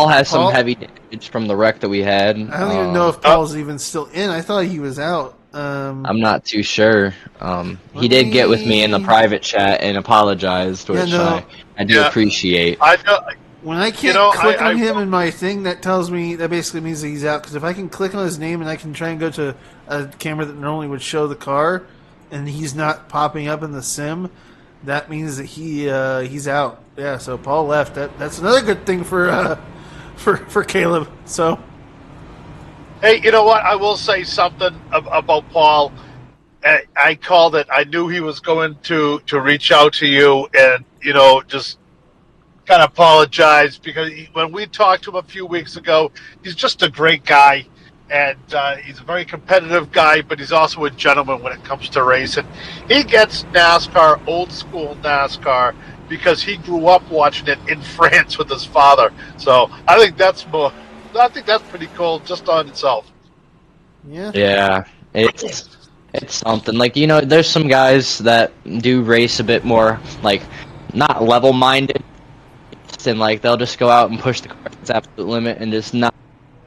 has some heavy damage from the wreck that we had. I don't even know if Paul's even still in. I thought he was out. I'm not too sure. He did get with me in the private chat and apologized, which I do appreciate. When I can't click on him in my thing, that basically means that he's out. Because if I can click on his name and I can try and go to a camera that normally would show the car, and he's not popping up in the sim, that means that he's out. Yeah, so Paul left. That's another good thing for Caleb. So. Hey, you know what? I will say something about Paul. I called it. I knew he was going to reach out to you and, just kind of apologize because when we talked to him a few weeks ago, he's just a great guy. And he's a very competitive guy, but he's also a gentleman when it comes to racing. He gets NASCAR, old school NASCAR, because he grew up watching it in France with his father. So I think that's more I think that's pretty cool just on itself. Yeah. Yeah, it's something. Like, there's some guys that do race a bit more, like, not level-minded, and, like, they'll just go out and push the car to its absolute limit and just not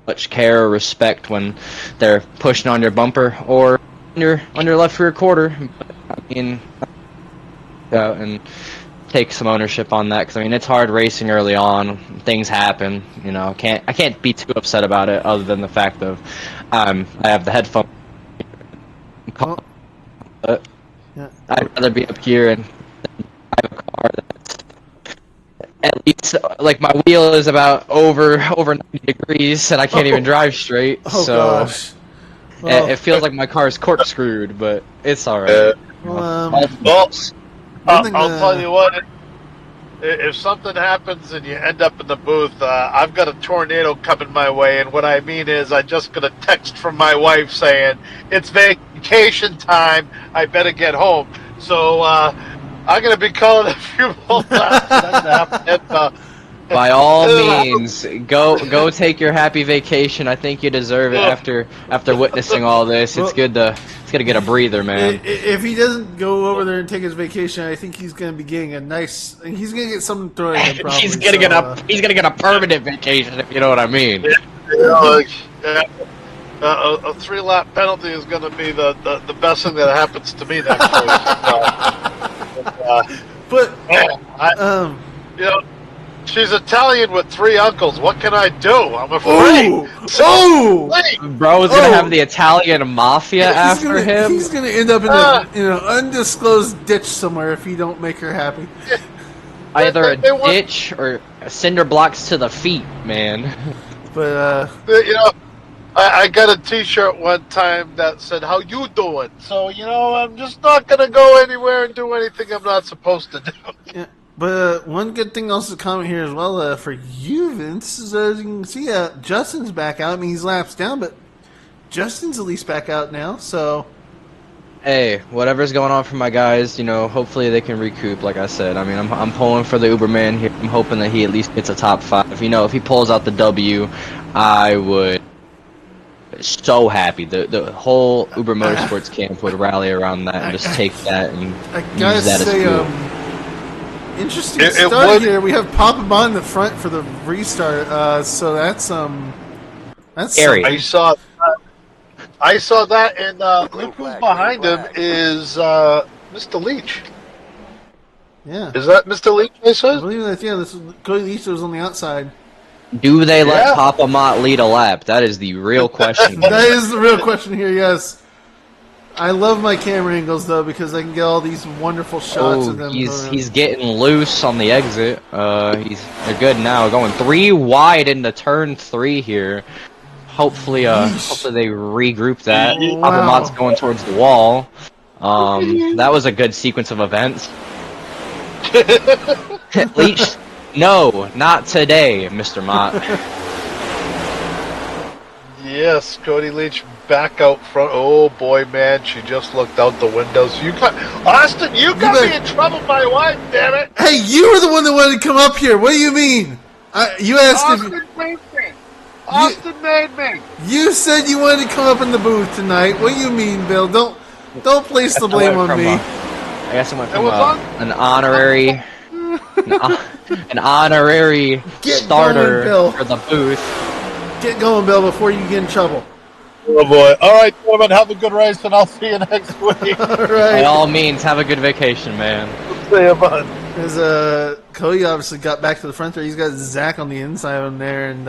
much care or respect when they're pushing on your bumper or on your left rear quarter. But, I mean, go out and take some ownership on that, because, I mean, it's hard racing early on. Things happen, I can't be too upset about it, other than the fact of I have the headphone. Oh, But yeah. I'd rather be up here and drive a car that's at least, like, my wheel is about over 90 degrees and I can't even drive straight. Oh So gosh. Well, it feels like my car is corkscrewed, but it's all right. Uh, well, Well, one thing I'll tell you what. If something happens and you end up in the booth, I've got a tornado coming my way, and what I mean is I just got a text from my wife saying, it's vacation time, I better get home. So I'm going to be calling a few more times. By all means, go take your happy vacation. I think you deserve it after witnessing all this. It's good to get a breather, man. if he doesn't go over there and take his vacation, I think he's going to be getting he's going to get something thrown at him. Probably. He's gonna get a permanent vacation, if you know what I mean. A 3-lap penalty is going to be the best thing that happens to me next week. But she's Italian with 3 uncles. What can I do? I'm afraid. Bro's gonna have the Italian mafia after him. He's going to end up in an undisclosed ditch somewhere if you don't make her happy. Either a ditch or cinder blocks to the feet, man. But I got a T-shirt one time that said, "How you doing?" So I'm just not gonna go anywhere and do anything I'm not supposed to do. yeah. But one good thing also to comment here as well for you, Vince, is as you can see, Justin's back out. I mean, he's laps down, but Justin's at least back out now. So, Hey, whatever's going on for my guys, hopefully they can recoup. Like I said, I mean, I'm pulling for the Uberman here. I'm hoping that he at least gets a top 5. If he pulls out the W, I would so happy. The whole Uber Motorsports camp would rally around that and just take that and I gotta use that say, as fuel. interesting It start would- here. We have Papa Bon in the front for the restart. So that's Scary. I saw that, and look who's behind him is Mr. Leach. Yeah, Is that Mr. Leach? I I said. believe that. Yeah, this is Cody Leach was on the outside. Do they let Yeah. Papa Mott lead a lap? That is the real question. That is the real question here. Yes, I love my camera angles though because I can get all these wonderful shots of them. He's getting loose on the exit. They're good now. Going 3 wide into turn 3 here. Hopefully they regroup that. Wow. Papa Mott's going towards the wall. That was a good sequence of events. Leach, no, not today, Mr. Mott. Yes, Cody Leach back out front. Oh boy, man, she just looked out the windows. Austin, you got me in trouble, my wife. Damn it! Hey, you were the one that wanted to come up here. What do you mean? You asked Austin if made me. Austin made me. you said you wanted to come up in the booth tonight. What do you mean, Bill? Don't place the blame on me. I guess I went It from was on- an honorary starter going, Bill. for the booth. Get going, Bill, before you get in trouble. Oh boy! All right, gentlemen, have a good race, and I'll see you next week. All By right. all means, have a good vacation, man. See you, bud. Because Cody obviously got back to the front there. He's got Zach on the inside of him there, and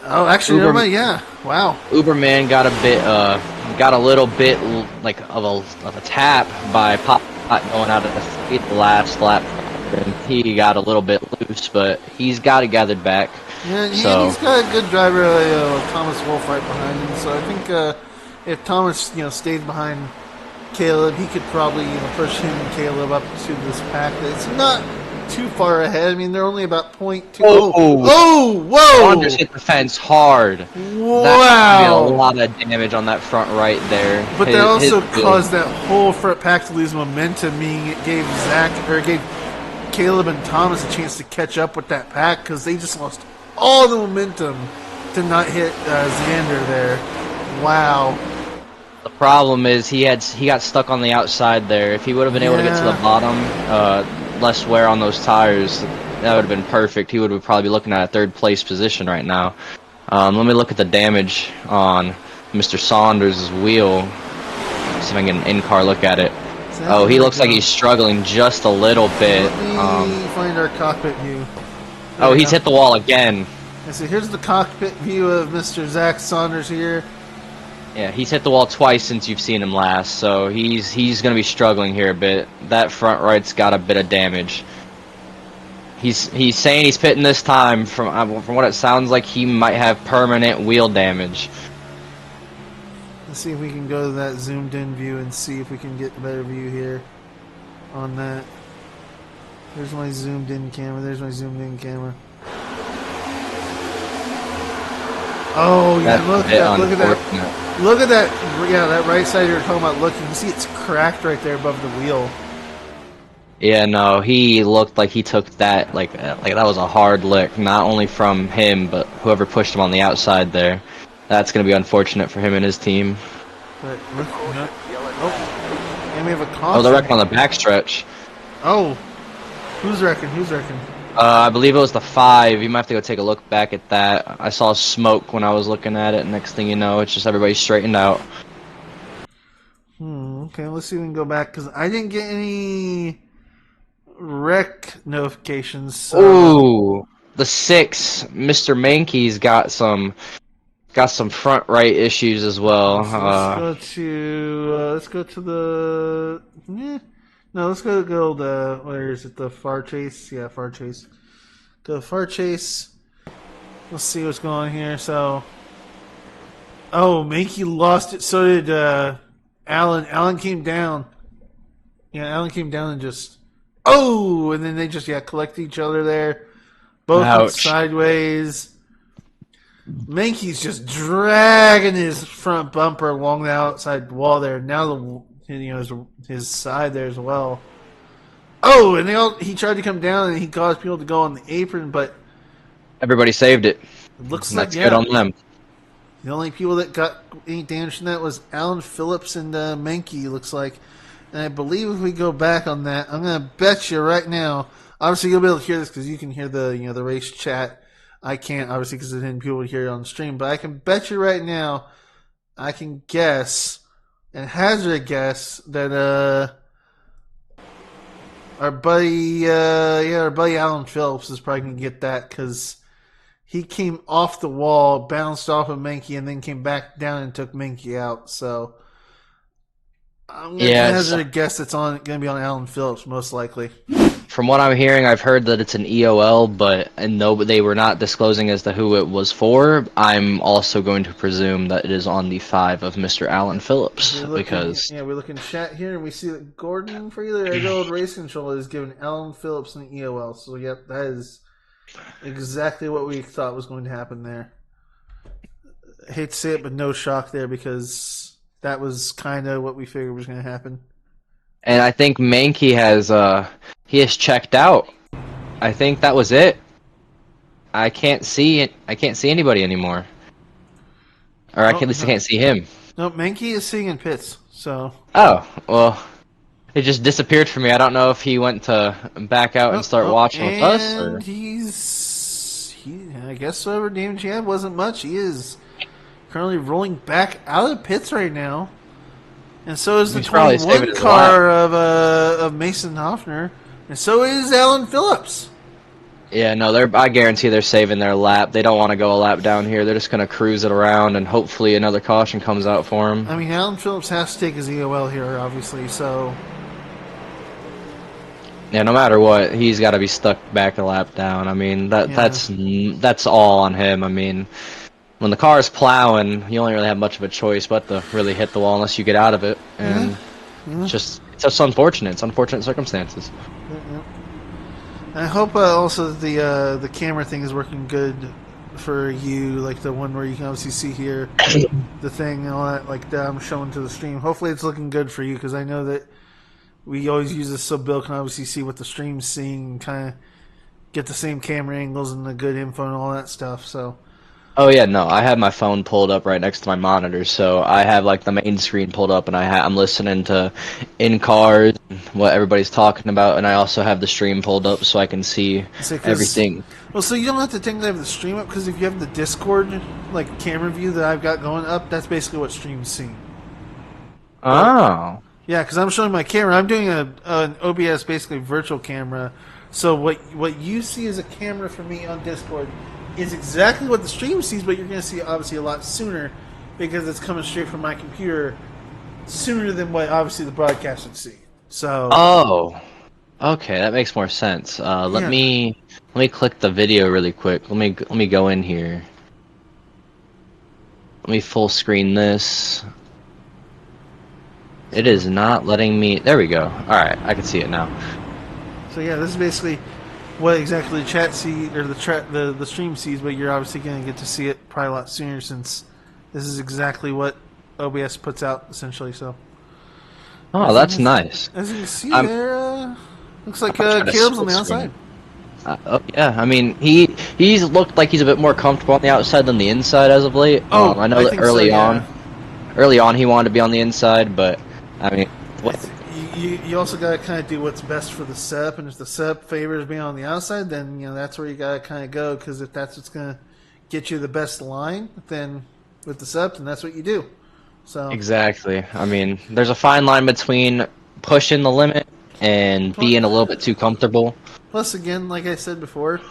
actually, never mind. Yeah, wow. Uberman got a little bit like of a tap by Pop going out of the last lap, and he got a little bit loose, but he's got it gathered back. Yeah, and So- he's got a good driver, Thomas Wolfe, right behind him. So I think if Thomas, stays behind Caleb, he could probably, push him and Caleb up to this pack. It's not too far ahead. I mean, they're only about 0.2. Whoa! Zander just hit the fence hard. That could be a Wow! lot of damage on that front right there. But that also His- caused that whole front pack to lose momentum, meaning it gave Caleb and Thomas a chance to catch up with that pack because they just lost all the momentum to not hit Zander there. Wow. The problem is he got stuck on the outside there. If he would have been able to get to the Yeah. bottom, less wear on those tires, that would have been perfect. He would probably be looking at a third place position right now. Let me look at the damage on Mr. Saunders' wheel. See if I can get an in-car look at it. Oh, he looks like he's struggling just a little bit. Let me find our cockpit view. Oh, There we he's go. hit the wall again. And so here's the cockpit view of Mr. Zach Saunders here. Yeah, he's hit the wall twice since you've seen him last, so he's going to be struggling here a bit. That front right's got a bit of damage. He's saying he's pitting this time. From what it sounds like, he might have permanent wheel damage. Let's see if we can go to that zoomed in view and see if we can get a better view here on that. There's my zoomed in camera. There's my zoomed in camera. Oh yeah, That's look a bit at that! Look at that! unfortunate. Look at that! Yeah, that right side you're talking about. Look, you can see it's cracked right there above the wheel. Yeah, no, he looked like he took that like that was a hard lick, not only from him but whoever pushed him on the outside there. That's going to be unfortunate for him and his team. But look, no, oh, and we have a caution. Oh, they're wrecking on the backstretch. Oh, who's wrecking? Who's wrecking? I believe it was the 5. You might have to go take a look back at that. I saw smoke when I was looking at it. Next thing you know, it's just everybody straightened out. Okay, let's see if we can go back because I didn't get any wreck notifications. So. Ooh, the 6, Mr. Menke's got some front right issues as well. So let's go to the. No, let's go to where is it? The far chase. Yeah, far chase. Go to far chase. Let's see what's going on here. So, Menke lost it. So did Alan. Alan came down. Yeah, Alan came down and just. Oh, and then they just collect each other there. Both went Ouch. sideways. Menke's just dragging his front bumper along the outside wall there. Now his side there as well. Oh, and he tried to come down and he caused people to go on the apron, but Everybody saved it. it looks And like that's good on them. the only people that got any damage from that was Alan Phillips and Menke. Looks like, and I believe if we go back on that, I'm gonna bet you right now. Obviously, you'll be able to hear this because you can hear the race chat. I can't, obviously, because there's people to hear it on the stream. But I can bet you right now, I can guess and hazard a guess that our buddy Alan Phillips is probably gonna get that because he came off the wall, bounced off of Menke, and then came back down and took Menke out. So I'm gonna hazard a guess it's gonna be on Alan Phillips most likely. From what I'm hearing, I've heard that it's an EOL, but they were not disclosing as to who it was for. I'm also going to presume that it is on the 5 of Mr. Alan Phillips because we look in chat here and we see that Gordon for either Egg Old Race Controller is giving Alan Phillips an EOL. So yep, that is exactly what we thought was going to happen there. I hate to say it, but no shock there because that was kind of what we figured was going to happen. And I think Menke has checked out. I think that was it. I can't see it. I can't see anybody anymore. Or at least I can't see him. No, Menke is sitting in pits. So. Oh well, it just disappeared from me. I don't know if he went to back out and start watching with us. Or... I guess whatever damage he had wasn't much. He is currently rolling back out of the pits right now. And so is the 21 car of Mason Hoffner. And so is Alan Phillips. Yeah, no, I guarantee they're saving their lap. They don't want to go a lap down here. They're just going to cruise it around, and hopefully another caution comes out for him. I mean, Alan Phillips has to take his EOL here, obviously, so... Yeah, no matter what, he's got to be stuck back a lap down. I mean, that's all on him. I mean... When the car is plowing, you only really have much of a choice but to really hit the wall unless you get out of it. And it's just unfortunate. It's unfortunate circumstances. I hope also the camera thing is working good for you, like the one where you can obviously see here the thing and all that, like that I'm showing to the stream. Hopefully it's looking good for you because I know that we always use this so Bill can obviously see what the stream's seeing and kind of get the same camera angles and the good info and all that stuff. So. Oh yeah, no, I have my phone pulled up right next to my monitor, so I have like the main screen pulled up, and I'm listening to in cars what everybody's talking about, and I also have the stream pulled up so I can see everything. Well, so you don't have to technically have the stream up, because if you have the Discord like camera view that I've got going up, that's basically what stream's seeing. Oh. Yeah, because I'm showing my camera. I'm doing an OBS basically virtual camera. So what you see as a camera for me on Discord is exactly what the stream sees, but you're going to see it obviously a lot sooner because it's coming straight from my computer sooner than what obviously the broadcast would see. So. Oh. Okay, that makes more sense. Let me click the video really quick. Let me go in here. Let me full screen this. It is not letting me. There we go. All right, I can see it now. So yeah, this is basically what exactly the chat see or the stream sees, but you're obviously going to get to see it probably a lot sooner since this is exactly what OBS puts out essentially. So. Oh, that's nice. As you can see there, looks like Caleb's on the outside. Oh yeah, I mean he's looked like he's a bit more comfortable on the outside than the inside as of late. I know that early on he wanted to be on the inside, but I mean, you also got to kind of do what's best for the setup, and if the setup favors being on the outside, then that's where you got to kind of go, because if that's what's going to get you the best line, then with the setup, then that's what you do. So exactly. I mean, there's a fine line between pushing the limit and being a little bit too comfortable. Plus, again, like I said before,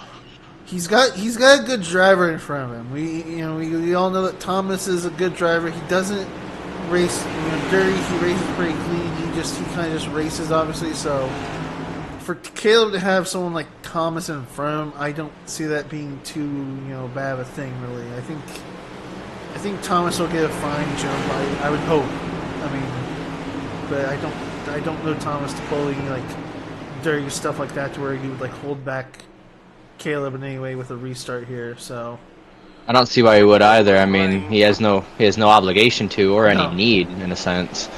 he's got a good driver in front of him. We all know that Thomas is a good driver. He doesn't race dirty. He races pretty clean. He kind of just races, obviously. So for Caleb to have someone like Thomas in front of him, I don't see that being too bad of a thing, really. I think Thomas will get a fine jump. I would hope. I mean, but I don't know Thomas to pull any like dirty stuff like that to where he would like hold back Caleb in any way with a restart here. So I don't see why he would either. I mean, he has no obligation to or any need in a sense.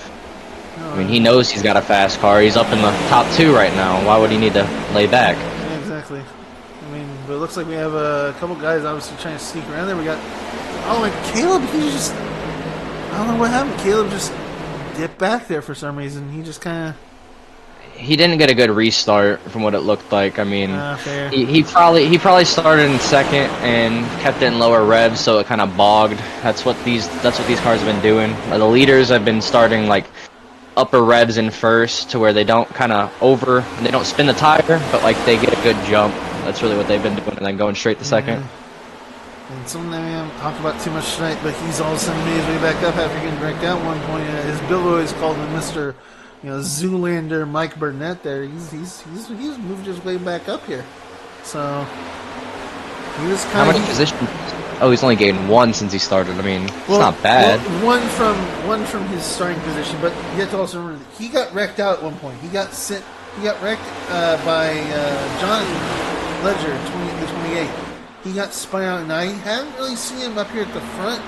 I mean, he knows he's got a fast car. He's up in the top 2 right now. Why would he need to lay back? Yeah, exactly. I mean, but it looks like we have a couple guys obviously trying to sneak around there. We got Caleb. I don't know what happened. Caleb just dipped back there for some reason. He just kind of. He didn't get a good restart from what it looked like. I mean, fair. he probably started in second and kept it in lower revs, so it kind of bogged. That's what these cars have been doing. The leaders have been starting like upper revs in first, to where they don't they don't spin the tire, but like they get a good jump. That's really what they've been doing, and then going straight to second. And something that we haven't talked about too much tonight, but he's all of a sudden made his way back up after getting wrecked out at one point. His Bill always called him Mr. Zoolander Mike Burnett there. He's moved his way back up here. So he was kind of. How many positions? Oh, he's only gained 1 since he started. I mean, it's not bad. Well, one from his starting position, but you have to also remember that he got wrecked out at one point. He got wrecked by Jonathan Ledger, the 28. He got spun out, and I haven't really seen him up here at the front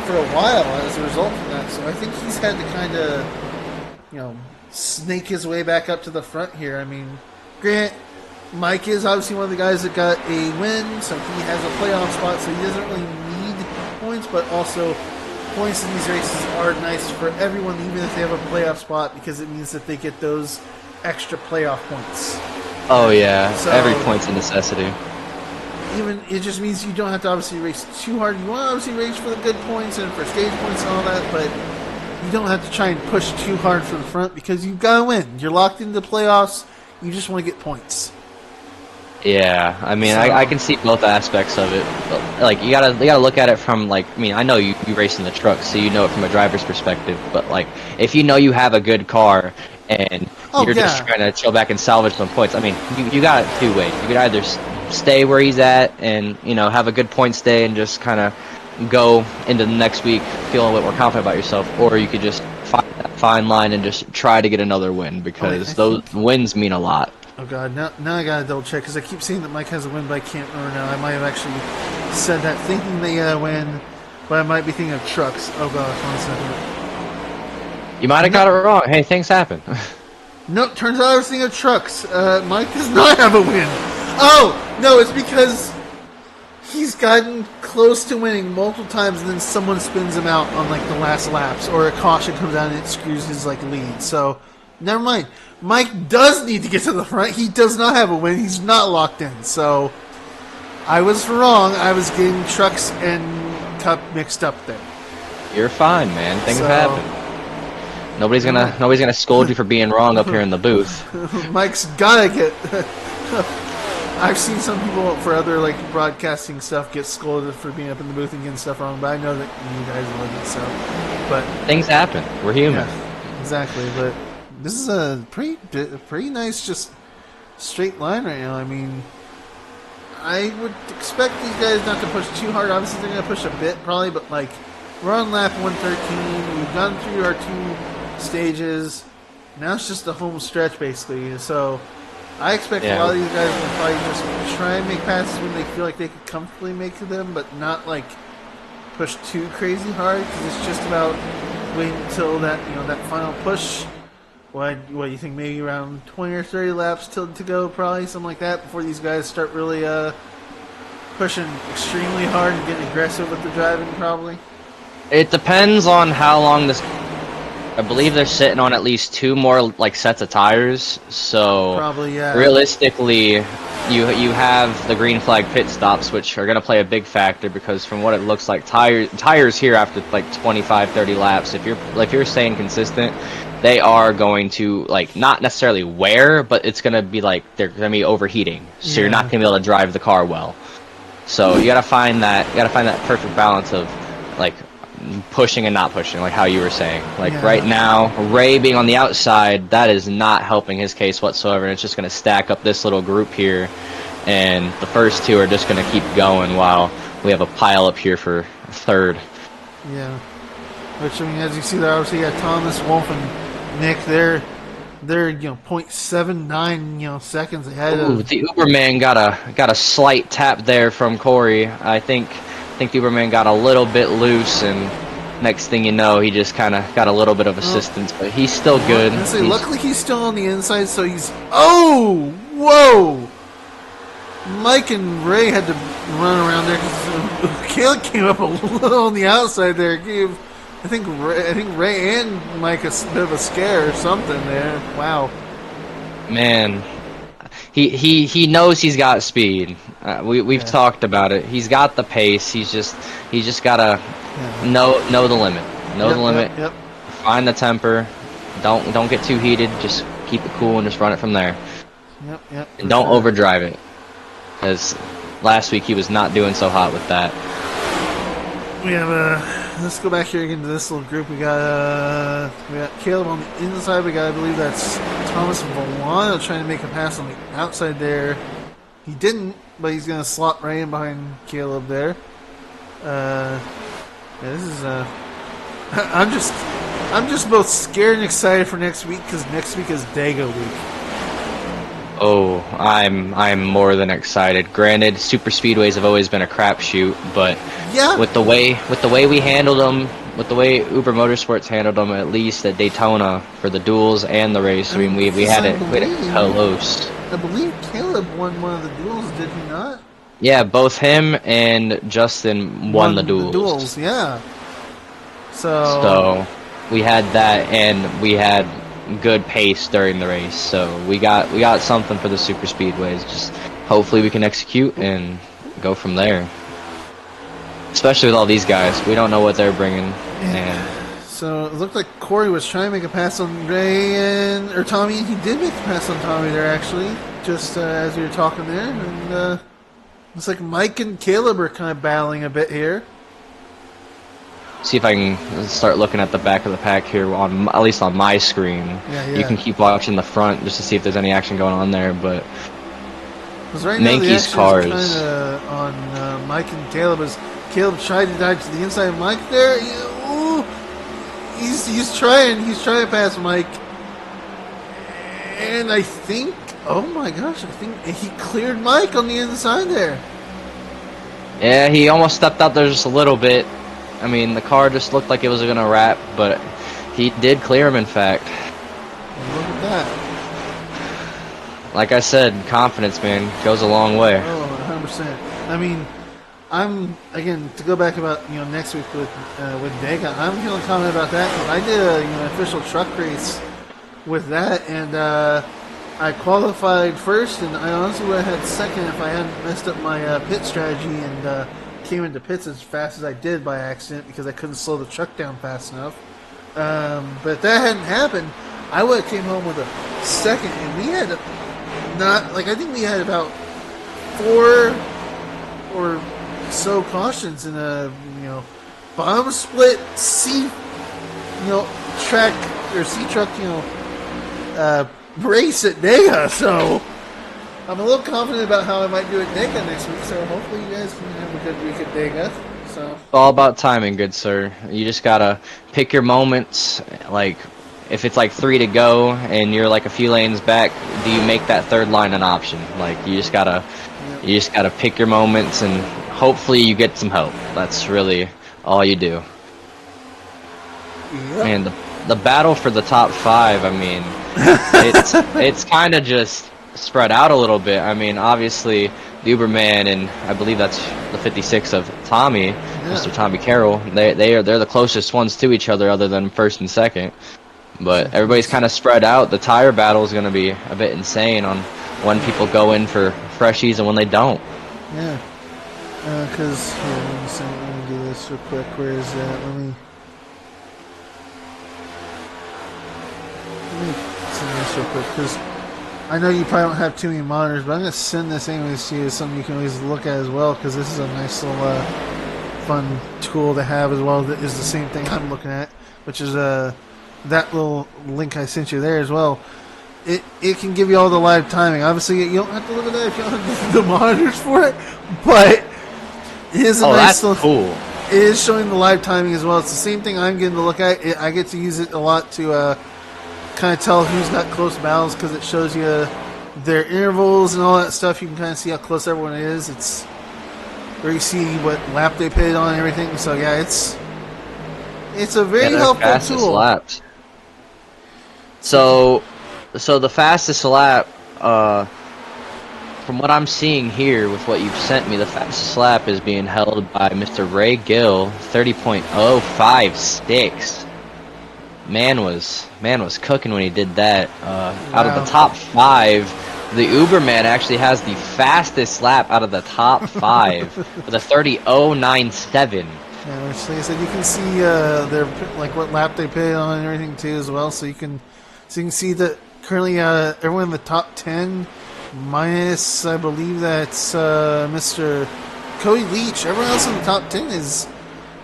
for a while as a result of that. So I think he's had to kind of, snake his way back up to the front here. I mean, Grant, Mike is obviously one of the guys that got a win, so he has a playoff spot, so he doesn't really need points, but also points in these races are nice for everyone, even if they have a playoff spot, because it means that they get those extra playoff points. Oh yeah, so, every point's a necessity. It just means you don't have to obviously race too hard. You want to obviously race for the good points and for stage points and all that, but you don't have to try and push too hard for the front, because you've got to win. You're locked into the playoffs. You just want to get points. Yeah, I mean, I can see both aspects of it. But, like, you gotta look at it from, like, I mean, I know you race in the truck, so you know it from a driver's perspective. But like, if you know you have a good car and you're just trying to chill back and salvage some points, I mean, you got it 2 ways. You could either stay where he's at and have a good points day and just kind of go into the next week feeling a little more confident about yourself, or you could just find that fine line and just try to get another win, because those wins mean a lot. Oh god, now I gotta double check, because I keep seeing that Mike has a win, but I can't remember now. I might have actually said that thinking they got a win, but I might be thinking of trucks. Oh gosh, 1 second. You might have got it wrong. Hey, things happen. Nope, turns out I was thinking of trucks. Mike does not have a win. Oh no, it's because he's gotten close to winning multiple times, and then someone spins him out on like the last laps, or a caution comes out and it screws his like lead. So never mind. Mike does need to get to the front. He does not have a win. He's not locked in. So I was wrong. I was getting trucks and Cup mixed up there. You're fine, man. Things happen. Nobody's gonna scold you for being wrong up here in the booth. Mike's gotta get. I've seen some people for other like broadcasting stuff get scolded for being up in the booth and getting stuff wrong, but I know that you guys wouldn't. So, but things happen. We're human. Yeah, exactly. But this is a pretty nice, just straight line right now. I mean, I would expect these guys not to push too hard. Obviously, they're gonna push a bit, probably, but like we're on lap 113. We've gone through our 2 stages. Now it's just the home stretch, basically. So I expect a lot of these guys will probably just try and make passes when they feel like they could comfortably make them, but not like push too crazy hard, because it's just about waiting until that that final push. What do you think? Maybe around 20 or 30 laps to go, probably something like that, before these guys start really pushing extremely hard and getting aggressive with the driving, probably. It depends on how long this. I believe they're sitting on at least 2 more like sets of tires, so probably, yeah. Realistically, you have the green flag pit stops, which are going to play a big factor, because from what it looks like, tires here after like 25-30 laps, if you're staying consistent, they are going to like not necessarily wear, but it's going to be like they're going to be overheating, so you're not going to be able to drive the car well. So you got to find that perfect balance of like pushing and not pushing, like how you were saying. Like right now, Ray being on the outside, that is not helping his case whatsoever, and it's just going to stack up this little group here, and the first 2 are just going to keep going while we have a pile up here for 3rd. Yeah. Which, I mean, as you see there, obviously you got Thomas, Wolfe, and Nick. They're 0.79 seconds ahead. Ooh, the Uberman got a slight tap there from Corey. I think Uberman got a little bit loose, and next thing you know, he just kind of got a little bit of assistance, but he's still good. Luckily, he's still on the inside, so he's... Oh! Whoa! Mike and Ray had to run around there because Caleb came up a little on the outside there. Gave, I think Ray and Mike a bit of a scare or something there. Wow. Man, he knows he's got speed. We've talked about it. He's got the pace. He's just gotta know the limit. Know the limit. Yep. Find the temper. Don't get too heated. Just keep it cool and just run it from there. Yep. And don't overdrive it, because last week he was not doing so hot with that. We have let's go back here again to this little group. We got Caleb on the inside. We got, I believe that's Thomas Volano trying to make a pass on the outside there. He didn't, but he's gonna slot right in behind Caleb there. This is I'm just both scared and excited for next week, because next week is Dago week. Oh, I'm more than excited. Granted, super speedways have always been a crapshoot, but with the way we handled them, with the way Uber Motorsports handled them, at least at Daytona for the duels and the race, I mean, we had it close. I believe Caleb won one of the duels, did he not? Yeah, both him and Justin won the duels. Yeah. So we had that, and we had good pace during the race. So we got something for the super speedways. Just hopefully we can execute and go from there. Especially with all these guys, we don't know what they're bringing. And so it looked like Corey was trying to make a pass on Ray or Tommy, and he did make a pass on Tommy there, actually, just as we were talking there. And looks like Mike and Caleb are kind of battling a bit here. See if I can start looking at the back of the pack here, at least on my screen. Yeah. You can keep watching the front just to see if there's any action going on there, but right Menke's cars kind of on Mike and Caleb, as Caleb tried to dive to the inside of Mike there. He's trying to pass Mike, and I think, oh my gosh, I think he cleared Mike on the inside there. Yeah, he almost stepped out there just a little bit. I mean, the car just looked like it was going to wrap, but he did clear him, in fact. Look at that. like I said, confidence, man, goes a long way. Oh, 100%. I mean, I'm again to go back about next week with Dega. I'm feeling confident about that because I did a official truck race with that, and I qualified first, and I honestly would have had second if I hadn't messed up my pit strategy and came into pits as fast as I did by accident because I couldn't slow the truck down fast enough. But if that hadn't happened, I would have came home with a second, and we had I think we had about 4 or so cautions in a bottom split C track or C truck race at Dega. So I'm a little confident about how I might do at Dega next week. So hopefully you guys can have a good week at Dega. So It's all about timing, good sir. You just gotta pick your moments. Like, if it's like 3 to go and you're like a few lanes back, do you make that third line an option? Like, you just gotta pick your moments, and hopefully you get some help. That's really all you do. yep. And the battle for the top 5, I mean, it's kind of just spread out a little bit. I mean, obviously, the Uberman, and I believe that's the 56 of Tommy, Mr. Tommy Carroll. They're the closest ones to each other, other than first and second. But everybody's kind of spread out. The tire battle is going to be a bit insane on when people go in for freshies and when they don't. Yeah. Because let me do this real quick. Where is that? Let me send this real quick because I know you probably don't have too many monitors, but I'm going to send this anyways to you. It's something you can always look at as well because this is a nice little fun tool to have as well. That is the same thing I'm looking at, which is that little link I sent you there as well. It can give you all the live timing. Obviously, you don't have to look at that if you don't have the monitors for it, but it is a nice that's cool. It is showing the live timing as well. It's the same thing I'm getting to look at. I get to use it a lot to kind of tell who's got close battles because it shows you their intervals and all that stuff. You can kind of see how close everyone is. It's where you see what lap they pitted on and everything. So yeah, it's a very helpful tool. Laps. So the fastest lap, from what I'm seeing here with what you've sent me, the fastest lap is being held by Mr. Ray Gill, 30.056. Man was cooking when he did that. Out of the top 5, the Uberman actually has the fastest lap out of the top 5 with a 30.097. Yeah, which, like I said, you can see their what lap they pitted on and everything too as well. So you can see that currently everyone in the top 10 minus I believe that's Mr. Cody Leach. Everyone else in the top 10 is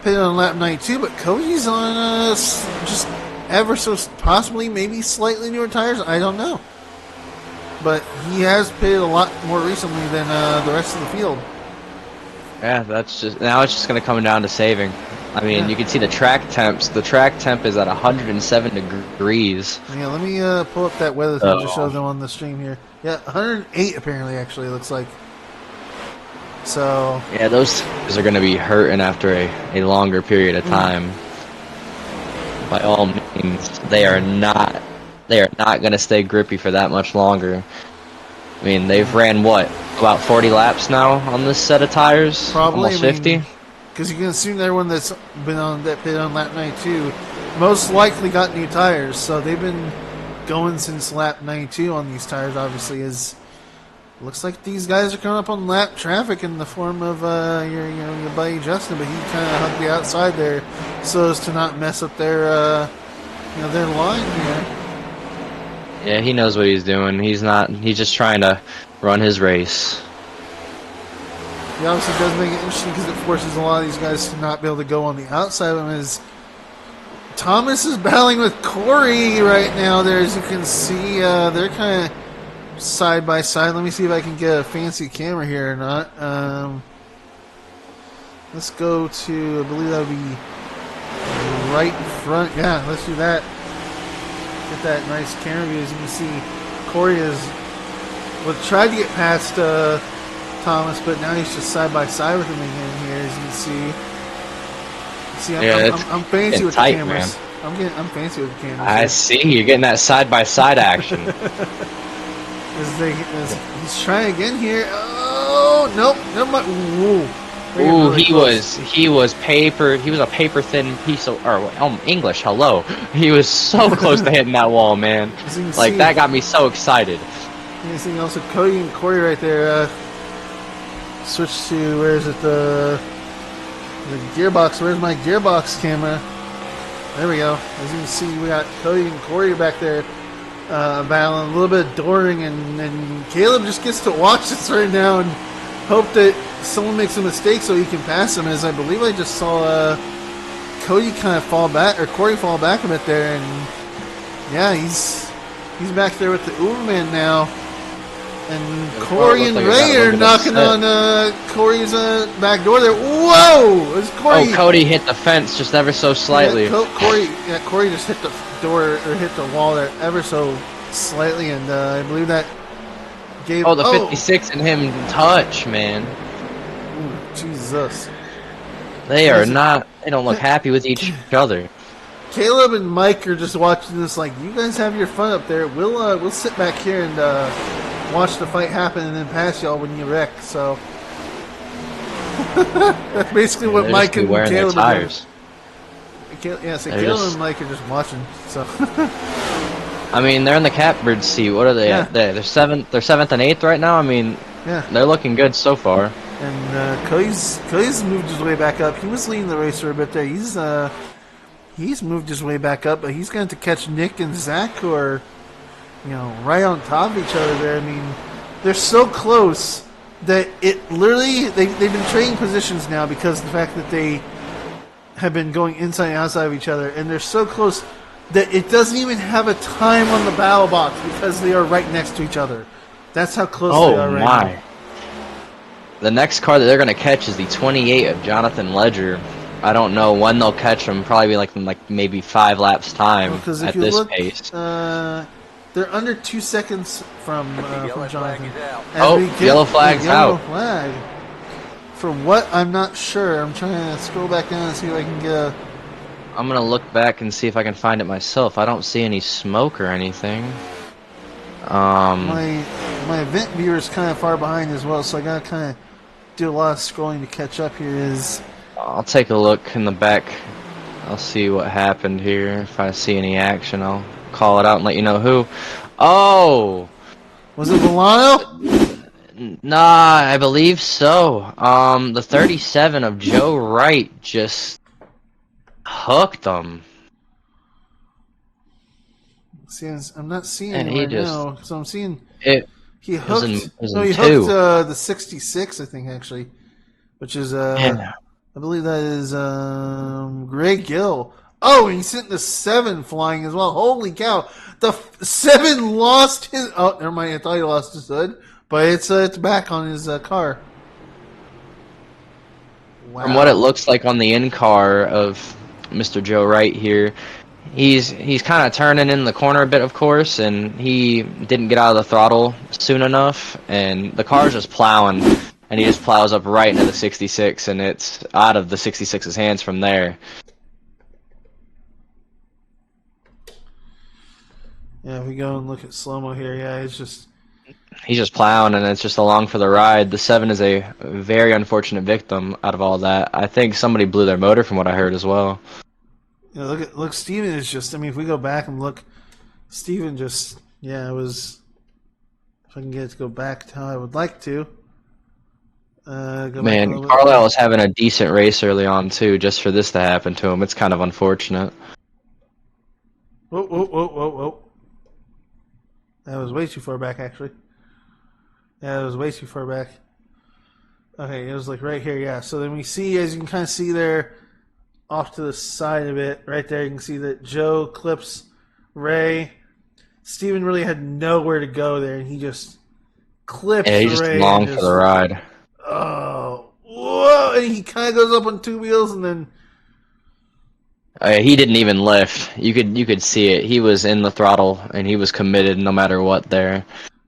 pitted on lap 92, but Cody's on just ever so possibly maybe slightly newer tires. I don't know, but he has pitted a lot more recently than the rest of the field. Yeah, it's just going to come down to saving. I mean, you can see the track temps. The track temp is at 107 degrees. Yeah, let me pull up that weather thing to show them on the stream here. Yeah, 108 apparently, actually, it looks like. So yeah, those are going to be hurting after a longer period of time. By all means, they are not going to stay grippy for that much longer. I mean, they've ran about 40 laps now on this set of tires? Probably almost 50. Because you can assume that everyone that's been on that pit on lap 92 most likely got new tires, so they've been going since lap 92 on these tires. Obviously, looks like these guys are coming up on lap traffic in the form of your buddy Justin, but he kind of hugged the outside there so as to not mess up their their line here. Yeah, he knows what he's doing. He's just trying to run his race. It obviously does make it interesting because it forces a lot of these guys to not be able to go on the outside of him. As Thomas is battling with Corey right now there, as you can see. They're kind of side by side. Let me see if I can get a fancy camera here or not. Let's go to, I believe that would be right front. Yeah, let's do that. Get that nice camera view. As you can see, Corey tried to get past Thomas, but now he's just side by side with him again here. As you can see, I'm fancy with the cameras. Man. I'm fancy with the cameras. I see you're getting that side by side action. He's trying again here. Oh nope, never mind. Ooh, Ooh, really he was paper. He was a paper thin piece of English. Hello, he was so close to hitting that wall, man. As you can Like see, that got me so excited. anything else with Cody and Corey right there? Switch to where is it the gearbox? Where's my gearbox camera? There we go. As you can see, we got Cody and Corey back there battling a little bit of Doring, and Caleb just gets to watch this right now and hope that someone makes a mistake so he can pass him. As I believe I just saw Cody kind of fall back, or Corey fall back a bit there, and yeah, he's back there with the Uberman now. And Corey and Ray are knocking on Corey's back door there. Whoa! It's Corey. Oh, Cody hit the fence just ever so slightly. Yeah, Corey just hit the door or hit the wall there ever so slightly, and I believe that gave. Oh, the 56 and him touch, man. Ooh, Jesus. They are not. They don't look happy with each other. Caleb and Mike are just watching this like, you guys have your fun up there. We'll sit back here and watch the fight happen and then pass y'all when you wreck. So that's basically what Mike and Caleb are doing. Caleb and Mike are just watching. So I mean, they're in the catbird seat. What are they at? They're seventh and eighth right now. I mean, they're looking good so far. And Cody's moved his way back up. He was leading the race for a bit there. He's moved his way back up, but he's going to catch Nick and Zach, who are, right on top of each other there. I mean, they're so close that it literally, they've been trading positions now because of the fact that they have been going inside and outside of each other, and they're so close that it doesn't even have a time on the battle box because they are right next to each other. That's how close they are right now. The next car that they're going to catch is the 28 of Jonathan Ledger. I don't know when they'll catch him. Probably be like maybe 5 laps time at this pace. They're under 2 seconds from Jonathan. Yellow flag's out. Flag. For what? I'm not sure. I'm trying to scroll back down and see if I can get I'm going to look back and see if I can find it myself. I don't see any smoke or anything. My event viewer is kind of far behind as well, so I got to kind of do a lot of scrolling to catch up here. I'll take a look in the back. I'll see what happened here. If I see any action, I'll call it out and let you know who. Oh! Was it Milano? Nah, I believe so. The 37 of Joe Wright just hooked him. See, I'm not seeing it right now, so I'm seeing it. He hooked. He hooked the 66, I think, actually, which is I believe that is Greg Gill. Oh, and he sent the 7 flying as well. Holy cow! The 7 lost his. Oh, never mind. I thought he lost his hood, but it's back on his car. Wow. From what it looks like on the in-car of Mr. Joe Wright here, he's kind of turning in the corner a bit, of course, and he didn't get out of the throttle soon enough, and the car's just plowing, and he just plows up right into the 66, and it's out of the 66's hands from there. Yeah, if we go and look at slow-mo here, yeah, he's just plowing, and it's just along for the ride. The 7 is a very unfortunate victim out of all that. I think somebody blew their motor from what I heard as well. Yeah, look, Steven is just, I mean, if we go back and look, Steven just, it was, if I can get it to go back to how I would like to. Man, Carlisle was having a decent race early on, too, just for this to happen to him. It's kind of unfortunate. Whoa. That was way too far back, actually. Yeah, it was way too far back. Okay, it was like right here, yeah. So then we see, as you can kind of see there, off to the side of it, right there, you can see that Joe clips Ray. Steven really had nowhere to go there, and he just clips Ray. Yeah, he's just long for the ride. Oh, whoa! And he kind of goes up on 2 wheels, and then he didn't even lift. You could see it. He was in the throttle, and he was committed no matter what there.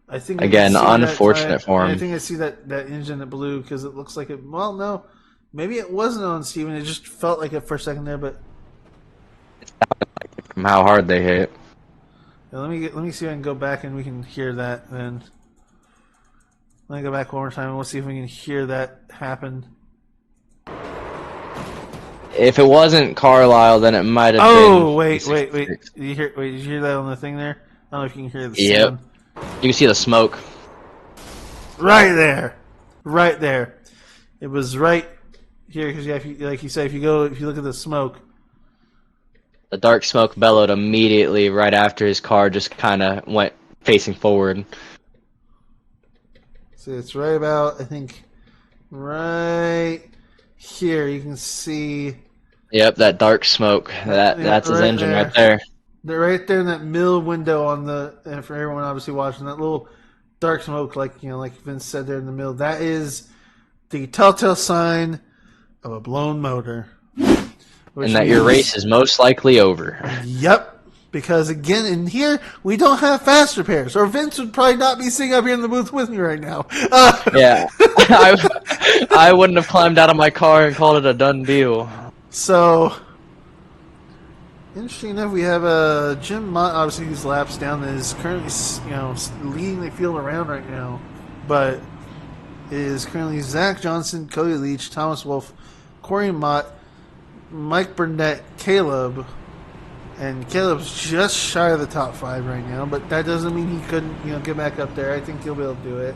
I think again, unfortunate for him. I think I see that engine that blew because it looks like it. Well, no, maybe it wasn't on Steven. It just felt like it for a second there, but it sounded like it from how hard they hit. Yeah, let me see if I can go back and we can hear that then. Let me go back one more time and we'll see if we can hear that happen. If it wasn't Carlisle, then it might have been. Oh, wait. Did you hear that on the thing there? I don't know if you can hear the sound. You can see the smoke. Right there. It was right here because, like you said, if you look at the smoke. The dark smoke bellowed immediately right after his car just kind of went facing forward. So it's right about, I think, right here. You can see. Yep, that dark smoke. That's his engine right there. They're right there in that middle window on the. And for everyone obviously watching, that little dark smoke, like Vince said there in the middle, that is the telltale sign of a blown motor. And that your race is most likely over. Yep. Because again, in here, we don't have fast repairs. Or Vince would probably not be sitting up here in the booth with me right now. Yeah. I wouldn't have climbed out of my car and called it a done deal. So, interesting enough, we have Jim Mott, obviously, whose laps down, that is currently, leading the field around right now. But it is currently Zach Johnson, Cody Leach, Thomas Wolfe, Corey Mott, Mike Burnett, Caleb, and Caleb's just shy of the top 5 right now, but that doesn't mean he couldn't, get back up there. I think he'll be able to do it,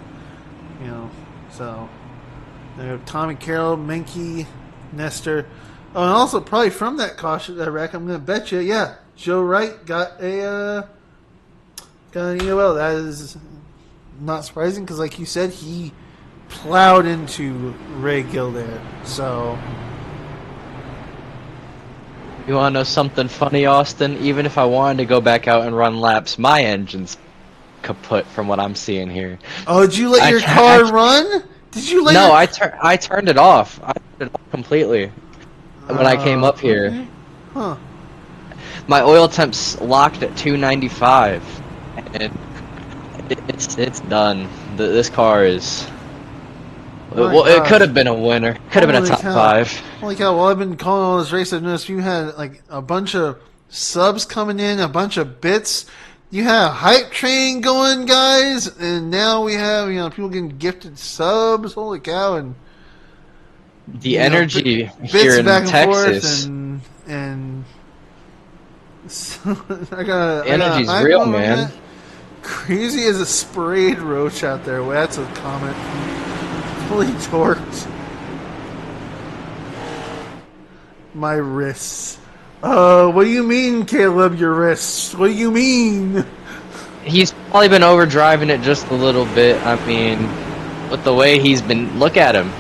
so we have Tommy Carroll, Menke, Nestor. Oh, and also probably from that caution, that wreck, I'm going to bet you, yeah, Joe Wright got an EOL. That is not surprising because, like you said, he plowed into Ray Gill there, so... You want to know something funny, Austin? Even if I wanted to go back out and run laps, my engine's kaput from what I'm seeing here. Oh, did you let your car run? Did you let? No, I turned it off. I turned it off completely when I came up here. Okay. Huh. My oil temp's locked at 295, and it's done. This car is. Well, it could have been a winner. Could have been a top 5. Holy cow! Well, I've been calling all this race. I've noticed you had like a bunch of subs coming in, a bunch of bits. You had a hype train going, guys, and now we have people getting gifted subs. Holy cow! And the energy bits here in back and Texas, forth and so I got energy's real, man. Crazy as a sprayed roach out there. Well, that's a comment. Fully torqued. My wrists. What do you mean, Caleb, your wrists? What do you mean? He's probably been overdriving it just a little bit. I mean, with the way he's been... Look at him.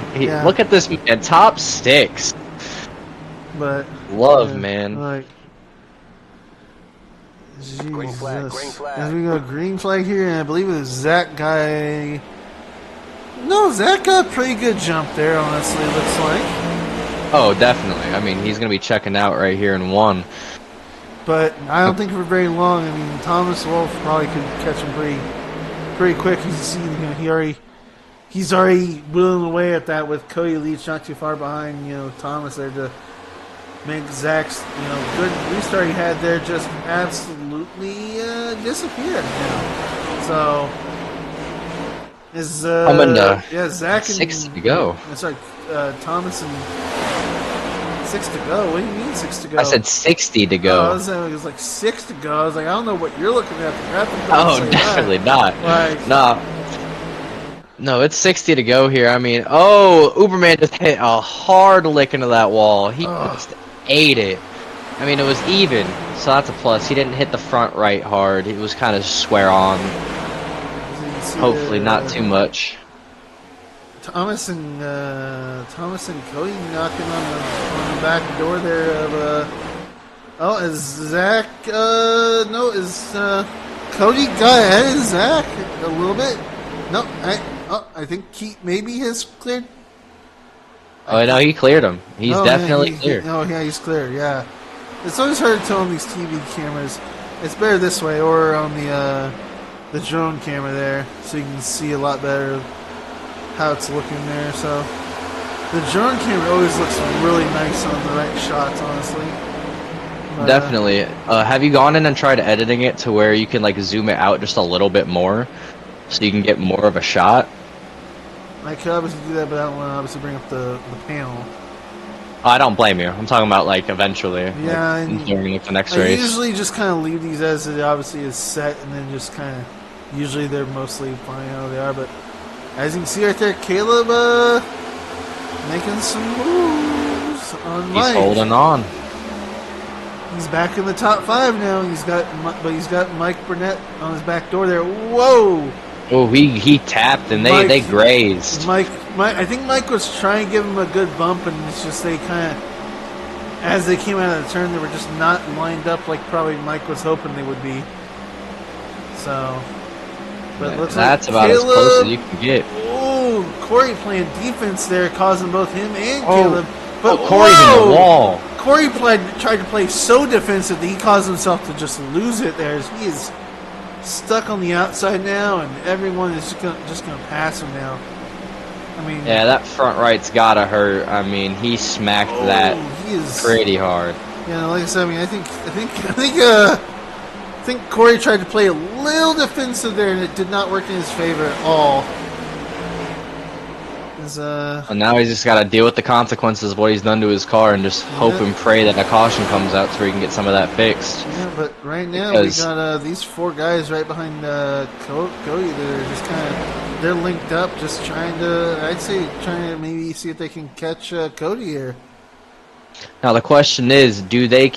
Look at this man. Top 6. But... man. Like... Jesus. Green flag. As we go green flag here, and I believe it was Zach guy... No, Zach got a pretty good jump there, honestly, looks like. Oh, definitely. I mean, he's going to be checking out right here in 1. But I don't think for very long. I mean, Thomas Wolfe probably could catch him pretty quick. You see, he's already whittling away at that with Cody Leach not too far behind, Thomas there to make Zach's, good restart he had there just absolutely disappear. So... Zach and 6 to go. Sorry, Thomas and 6 to go. What do you mean 6 to go? I said 60 to go. I was saying it was like 6 to go. I was like, I don't know what you're looking at. Oh, definitely not. No, it's 60 to go here. I mean, Uberman just hit a hard lick into that wall. He just ate it. I mean, it was even, so that's a plus. He didn't hit the front right hard. It was kind of square on. Hopefully not too much. Thomas and Cody knocking on the back door there of is Zach is Cody got ahead of Zach a little bit? No, I think he maybe has cleared. Oh no, he cleared him. He's definitely clear. He's clear. Yeah, it's always hard to tell on these TV cameras. It's better this way or on the drone camera there, so you can see a lot better how it's looking there. So the drone camera always looks really nice on the right shots, honestly. But, definitely. Have you gone in and tried editing it to where you can like zoom it out just a little bit more, so you can get more of a shot? I could obviously do that, but I don't want to obviously bring up the panel. I don't blame you. I'm talking about like eventually, Yeah, like, and during the next I race. usually just kind of leave these as it obviously is set, and then just kind of. Usually they're mostly fine how they are, but as you can see right there, Caleb making some moves on Mike. He's holding on. He's back in the top 5 now. He's got Mike Burnett on his back door there. Whoa! Oh, he tapped and they grazed. Mike, I think Mike was trying to give him a good bump, and it's just they kind of, as they came out of the turn, they were just not lined up like probably Mike was hoping they would be. So, but it looks that's like about as close as you can get. Oh, Corey playing defense there, causing both him and Caleb. But Corey's in the wall. Corey tried to play so defensive that he caused himself to just lose it there. He is stuck on the outside now, and everyone is just gonna pass him now. I mean, yeah, that front right's gotta hurt. I mean, he smacked that pretty hard. Yeah, like I said, I mean, I think Corey tried to play a little defensive there, and it did not work in his favor at all. And now he's just got to deal with the consequences of what he's done to his car and just hope and pray that a caution comes out so he can get some of that fixed. Yeah, but right now we got these 4 guys right behind Cody that are just kind of, they're linked up, just trying to maybe see if they can catch Cody here. Now the question is, do they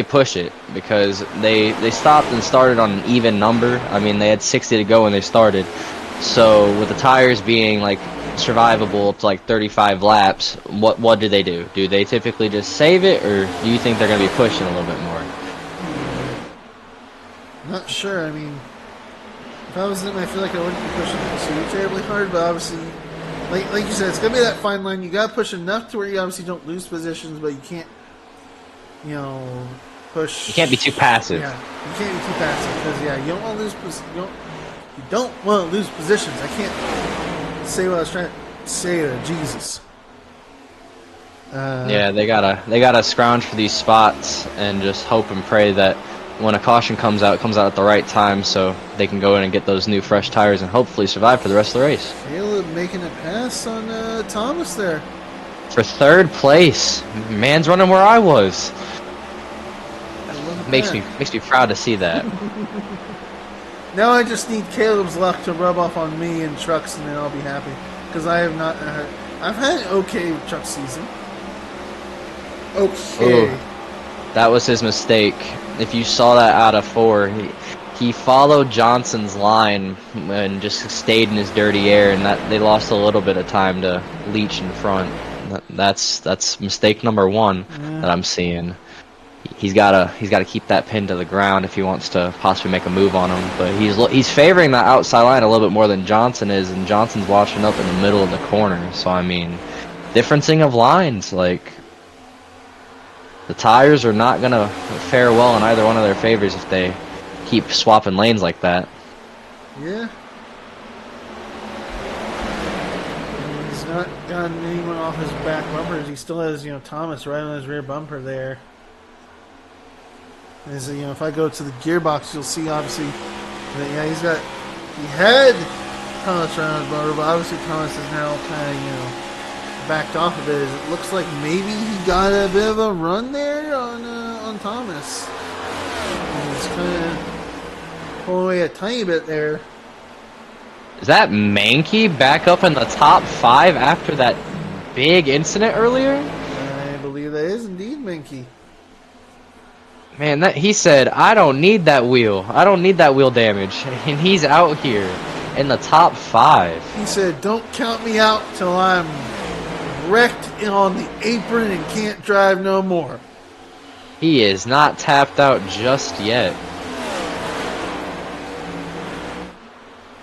push it? Because they stopped and started on an even number. I mean, they had 60 to go when they started. So with the tires being like survivable up to like 35 laps, what do they do? Do they typically just save it, or do you think they're going to be pushing a little bit more? Not sure. I mean, if I was them, I feel like I wouldn't be pushing too terribly hard, but obviously, like you said, it's going to be that fine line. You got to push enough to where you obviously don't lose positions, but you can't, push. You can't be too passive. Yeah, you can't be too passive because you don't want to lose. You don't want to lose positions. I can't say what I was trying to say to Jesus. Yeah, they gotta scrounge for these spots and just hope and pray that when a caution comes out, it comes out at the right time so they can go in and get those new fresh tires and hopefully survive for the rest of the race. Caleb making a pass on Thomas there. For 3rd place. Man's running where I was. Makes me proud to see that. Now I just need Caleb's luck to rub off on me in trucks, and then I'll be happy. Because I have not. I've had an okay truck season. Okay. Ooh, that was his mistake. If you saw that out of 4, he followed Johnson's line and just stayed in his dirty air, and that they lost a little bit of time to Leach in front. That's mistake number 1 that I'm seeing. He's gotta keep that pin to the ground if he wants to possibly make a move on him. But he's favoring that outside line a little bit more than Johnson is, and Johnson's watching up in the middle of the corner. So I mean, differencing of lines, like the tires are not gonna fare well in either one of their favors if they keep swapping lanes like that. Yeah. He's not gotten anyone off his back bumpers. He still has, Thomas right on his rear bumper there. As if I go to the gearbox, you'll see obviously that he had Thomas right on his bumper, but obviously Thomas is now kind of backed off a bit. It looks like maybe he got a bit of a run there on Thomas. He's kind of pulling away a tiny bit there. Is that Menke back up in the top 5 after that big incident earlier? I believe that is indeed Menke. Man, he said, I don't need that wheel. I don't need that wheel damage. And he's out here in the top 5. He said, don't count me out till I'm wrecked on the apron and can't drive no more. He is not tapped out just yet.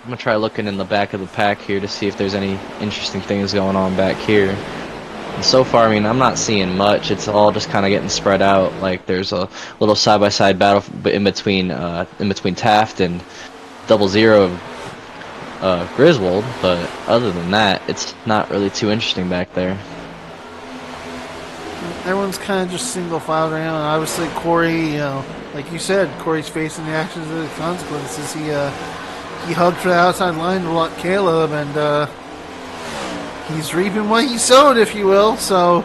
I'm going to try looking in the back of the pack here to see if there's any interesting things going on back here. And so far, I mean, I'm not seeing much. It's all just kind of getting spread out. Like there's a little side-by-side battle in between Taft and 00 Griswold, but other than that, it's not really too interesting back there. Everyone's kind of just single filed around. Obviously, Corey, like you said, Corey's facing the actions of the consequences. He hugged for the outside line to block Caleb, and he's reaping what he sowed, if you will. So,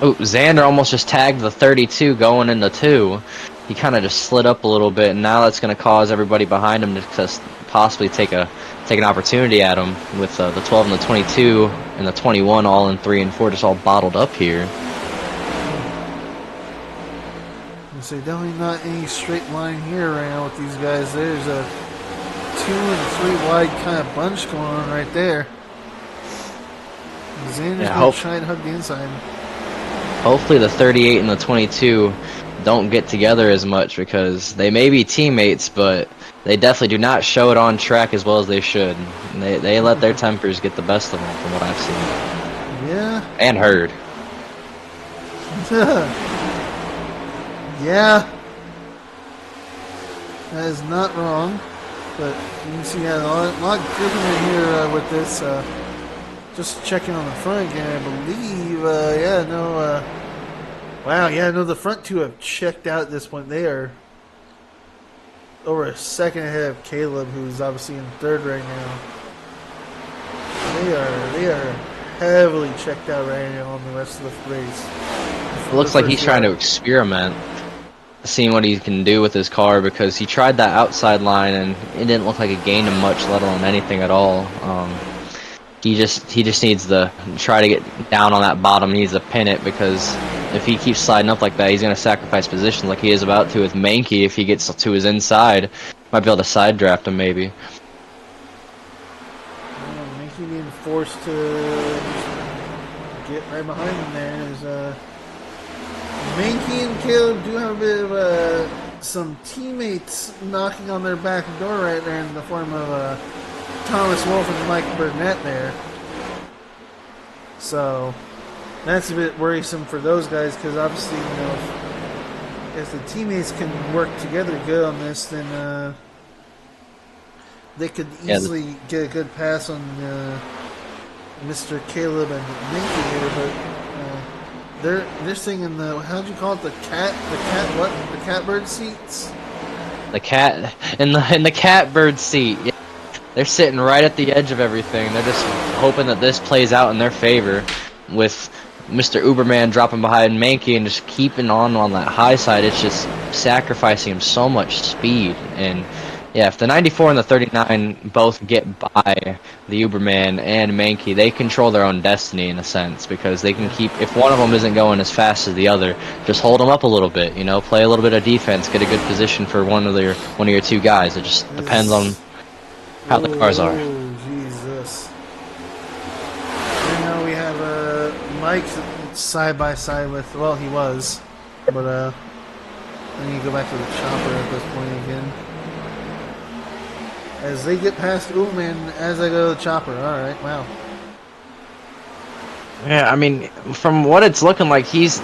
Oh, Zander almost just tagged the 32 going into 2. He kind of just slid up a little bit, and now that's going to cause everybody behind him to just possibly take an opportunity at him with the 12 and the 22 and the 21 all in 3 and 4 just all bottled up here. so definitely not any straight line here right now with these guys. There's a 2 and 3 wide kind of bunch going on right there. Xander's going to try to hug the inside. Hopefully the 38 and the 22 don't get together as much because they may be teammates, but they definitely do not show it on track as well as they should. They let their tempers get the best of them from what I've seen. Yeah. And heard. Yeah. That is not wrong. But you can see a lot driven in here with this. Just checking on the front again, I believe. Wow, the front two have checked out at this point. They are over a second ahead of Caleb, who's obviously in third right now. They are heavily checked out right now on the rest of the race. It looks like he's trying to experiment, seeing what he can do with his car, because he tried that outside line and it didn't look like it gained him much, let alone anything at all. He just needs to try to get down on that bottom. He needs to pin it, because if he keeps sliding up like that, he's going to sacrifice positions like he is about to with Menke. If he gets to his inside, might be able to side draft him maybe. Menke being forced to get right behind him there is Menke and Caleb do have a bit of some teammates knocking on their back door right there in the form of Thomas Wolfe and Mike Burnett there. So that's a bit worrisome for those guys, because obviously, if the teammates can work together good on this, then they could easily get a good pass on Mr. Caleb and Menke here. But they're sitting in the, how'd you call it, the catbird seats? The cat in the catbird seat. Yeah. They're sitting right at the edge of everything. They're just hoping that this plays out in their favor, with Mr. Uberman dropping behind Menke and just keeping on that high side. It's just sacrificing him so much speed. And yeah, if the 94 and the 39 both get by the Uberman and Menke, they control their own destiny in a sense, because they can keep, if one of them isn't going as fast as the other, just hold them up a little bit, play a little bit of defense, get a good position for one of your two guys. It just depends on how the cars are. Oh, Jesus. Right now we have Mike side by side with, well, he was, but I need to go back to the chopper at this point again. As they get past Ullman, as I go to the chopper. Alright, wow. Yeah, I mean, from what it's looking like, he's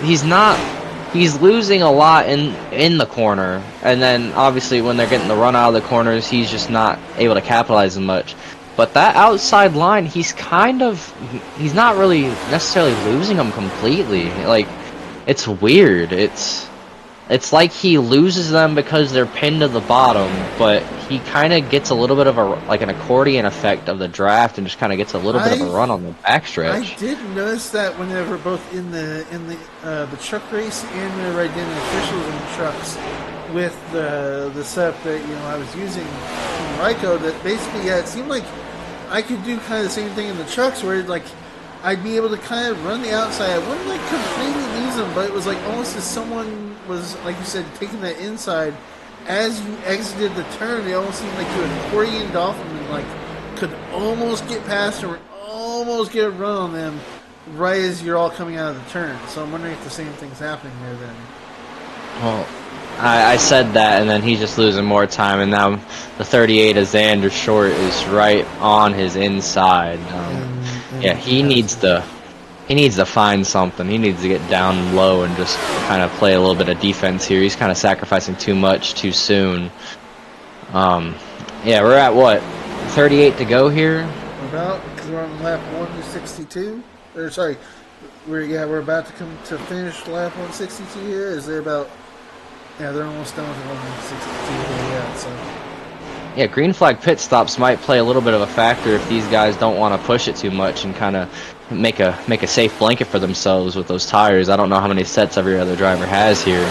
losing a lot in the corner, and then obviously when they're getting the run out of the corners, he's just not able to capitalize as much. But that outside line, he's not really necessarily losing them completely. Like, it's weird. It's like he loses them because they're pinned to the bottom, but he kind of gets a little bit of an accordion effect of the draft and just kind of gets a little bit of a run on the backstretch. I did notice that when they were both in the truck race, and they were right in the officials in the trucks with the setup that I was using in Ryko, that basically it seemed like I could do kind of the same thing in the trucks, where I'd be able to kind of run the outside. I wouldn't completely lose them, but it was almost as someone was, like you said, taking that inside. As you exited the turn, it almost seemed like you had accordioned off them and could almost get past them or almost get a run on them right as you're all coming out of the turn. So I'm wondering if the same thing's happening there then. Well, I said that, and then he's just losing more time, and now the 38 of Zander Short is right on his inside. He needs to find something. He needs to get down low and just kind of play a little bit of defense here. He's kind of sacrificing too much too soon. We're at what, 38 to go here? Because we're on lap 162. Or sorry, we're about to come to finish lap 162 here. Is there about? Yeah, they're almost done with 162 here. Yeah, so yeah, green flag pit stops might play a little bit of a factor if these guys don't want to push it too much and kind of make a safe blanket for themselves with those tires. I don't know how many sets every other driver has here,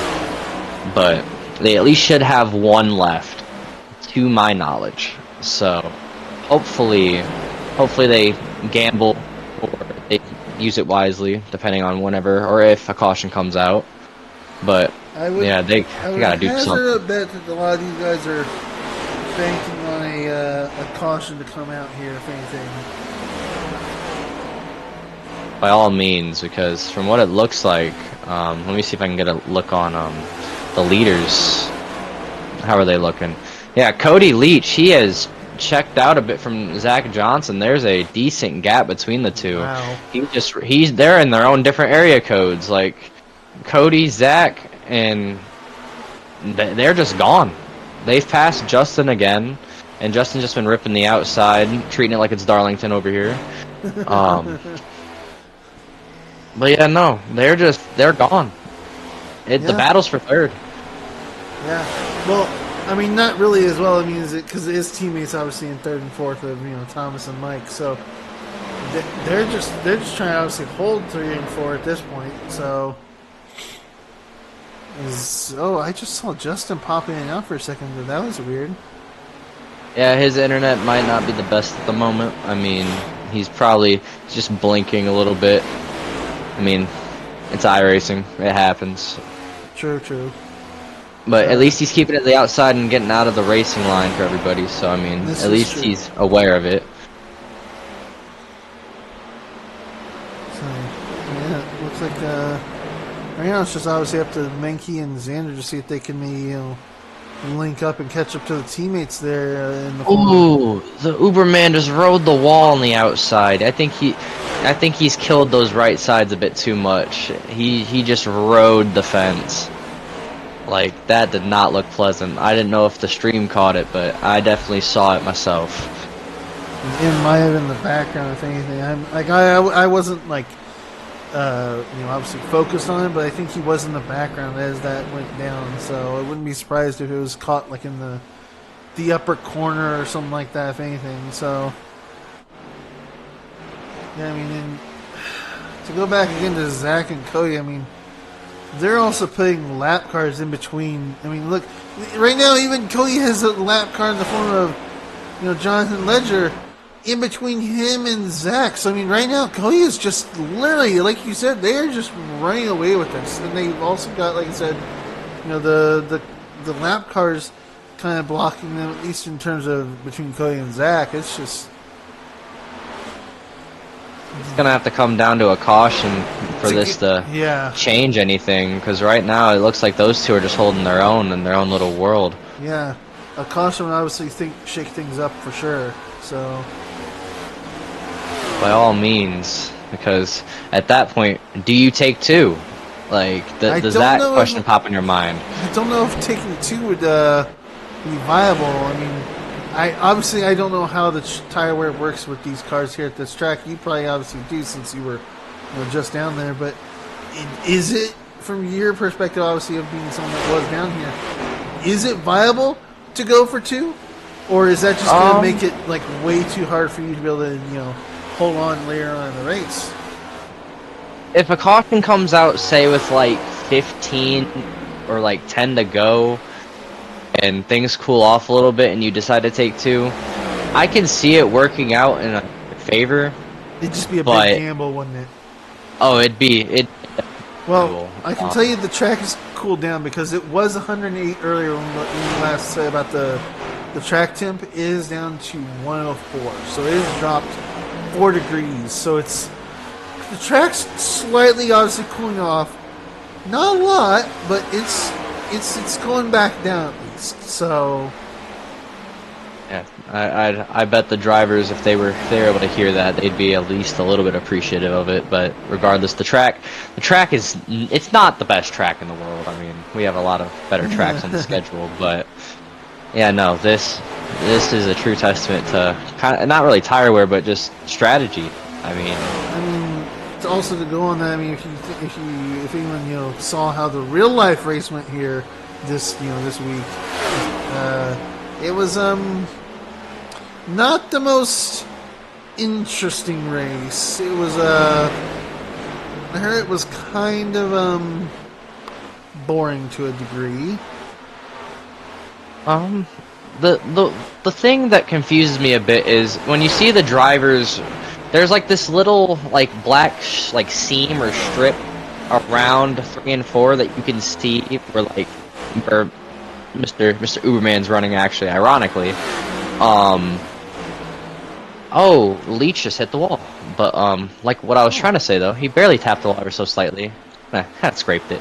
but they at least should have one left, to my knowledge. So hopefully they gamble or they use it wisely, depending on whenever or if a caution comes out. But yeah, they gotta do something. I would hazard a bet that a lot of these guys are banking on a caution to come out here, if anything. By all means, because from what it looks like, let me see if I can get a look on the leaders. How are they looking? Yeah, Cody Leach, he has checked out a bit from Zach Johnson. There's a decent gap between the two. Wow. They're in their own different area codes. Like Cody, Zach, and they're just gone. They've passed Justin again, and Justin's just been ripping the outside, treating it like it's Darlington over here. But yeah, no, they're gone. The battle's for third. Yeah. Well, I mean, not really as well. I mean, because his teammates obviously in third and fourth of Thomas and Mike. So they're just trying to obviously hold 3 and 4 at this point. So I just saw Justin pop in and out for a second, but that was weird. Yeah, his internet might not be the best at the moment. I mean, he's probably just blinking a little bit. I mean, it's iRacing. It happens. True. But at least he's keeping it to the outside and getting out of the racing line for everybody. So, I mean, at least he's aware of it. So, yeah, it looks like right now it's just obviously up to Menke and Zander to see if they can maybe, link up and catch up to the teammates there in the Ooh, the Uberman just rode the wall on the outside. I think he's killed those right sides a bit too much. He just rode the fence. Like, that did not look pleasant. I didn't know if the stream caught it, but I definitely saw it myself. It might have been the background, if anything. I wasn't like, obviously focused on it, but I think he was in the background as that went down. So I wouldn't be surprised if it was caught like in the upper corner or something like that, if anything. So yeah, I mean, and to go back again to Zach and Cody, I mean, they're also putting lap cars in between. I mean, look, right now even Cody has a lap car in the form of, Jonathan Ledger in between him and Zach. So, I mean, right now Cody is just literally, like you said, they are just running away with this. And they've also got, like I said, the lap cars kind of blocking them, at least in terms of between Cody and Zach. It's just... It's going to have to come down to a caution for this to change anything, because right now it looks like those two are just holding their own in their own little world. Yeah, a caution would obviously shake things up for sure. So, by all means, because at that point, do you take 2? Like, does that question pop in your mind? I don't know if taking 2 would be viable. I mean, I don't know how the tire wear works with these cars here at this track. You probably obviously do, since you were just down there. But is it, from your perspective, obviously, of being someone that was down here, is it viable to go for 2, or is that just going to make it like way too hard for you to be able to hold on later on in the race? If a caution comes out, say with like 15 or like 10 to go, and things cool off a little bit and you decide to take 2, I can see it working out in a favor. It'd just be a big gamble, wouldn't it? Oh, it'd be. Well, I can tell you the track has cooled down, because it was 108 earlier when we last said about the track temp is down to 104. So it has dropped 4 degrees. So the track's slightly obviously cooling off. Not a lot, but it's going back down at least. So yeah, I bet the drivers, if they were able to hear that, they'd be at least a little bit appreciative of it. But regardless, the track it's not the best track in the world. I mean, we have a lot of better tracks on the schedule, but yeah, no, this is a true testament to kind of, not really tire wear, but just strategy. I mean, also to go on that, I mean, if anyone saw how the real life race went here this week, It was not the most interesting race. It was I heard it was kind of boring to a degree. The thing that confuses me a bit is when you see the drivers, there's like this little like black like seam or strip around 3 and 4 that you can see where Mr. Uberman's running, actually, ironically. Oh, Leach just hit the wall. But like what I was trying to say though, he barely tapped the wall ever so slightly. Scraped it.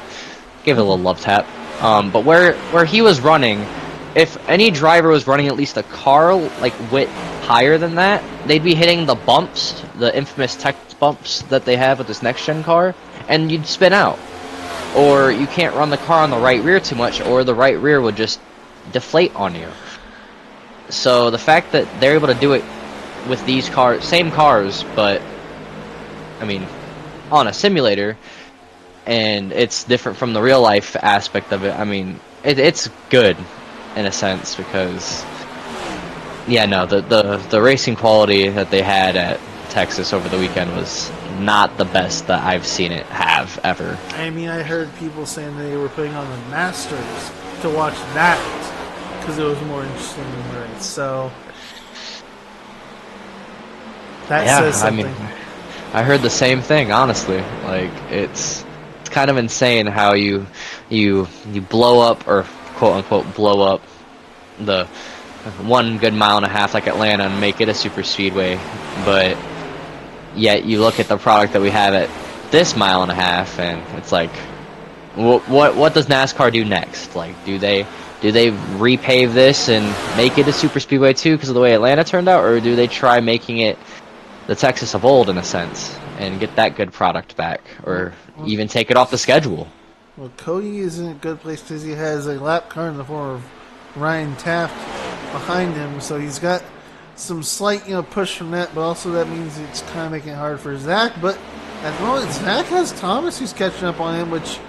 Gave it a little love tap. But where he was running, if any driver was running at least a car like width higher than that, they'd be hitting the bumps, the infamous tech bumps that they have with this next gen car, and you'd spin out. Or you can't run the car on the right rear too much, or the right rear would just deflate on you. So the fact that they're able to do it with these cars, same cars, but I mean, on a simulator, and it's different from the real life aspect of it. I mean, it's good in a sense because, yeah, no, the racing quality that they had at Texas over the weekend was not the best that I've seen it have ever. I mean, I heard people saying they were putting on the Masters to watch that because it was more interesting than the race. So that says something. I mean, I heard the same thing, honestly. Like, it's kind of insane how you blow up, or quote unquote blow up, the 1 good mile and a half like Atlanta and make it a super speedway, but yet you look at the product that we have at this mile and a half, and it's like, what does NASCAR do next? Like, do they repave this and make it a super speedway too because of the way Atlanta turned out, or do they try making it the Texas of old in a sense and get that good product back, or even take it off the schedule? Well, Cody is in a good place because he has a lap car in the form of Ryan Taft behind him, so he's got some slight, push from that, but also that means it's kind of making it hard for Zach. But at the moment, Zach has Thomas who's catching up on him, which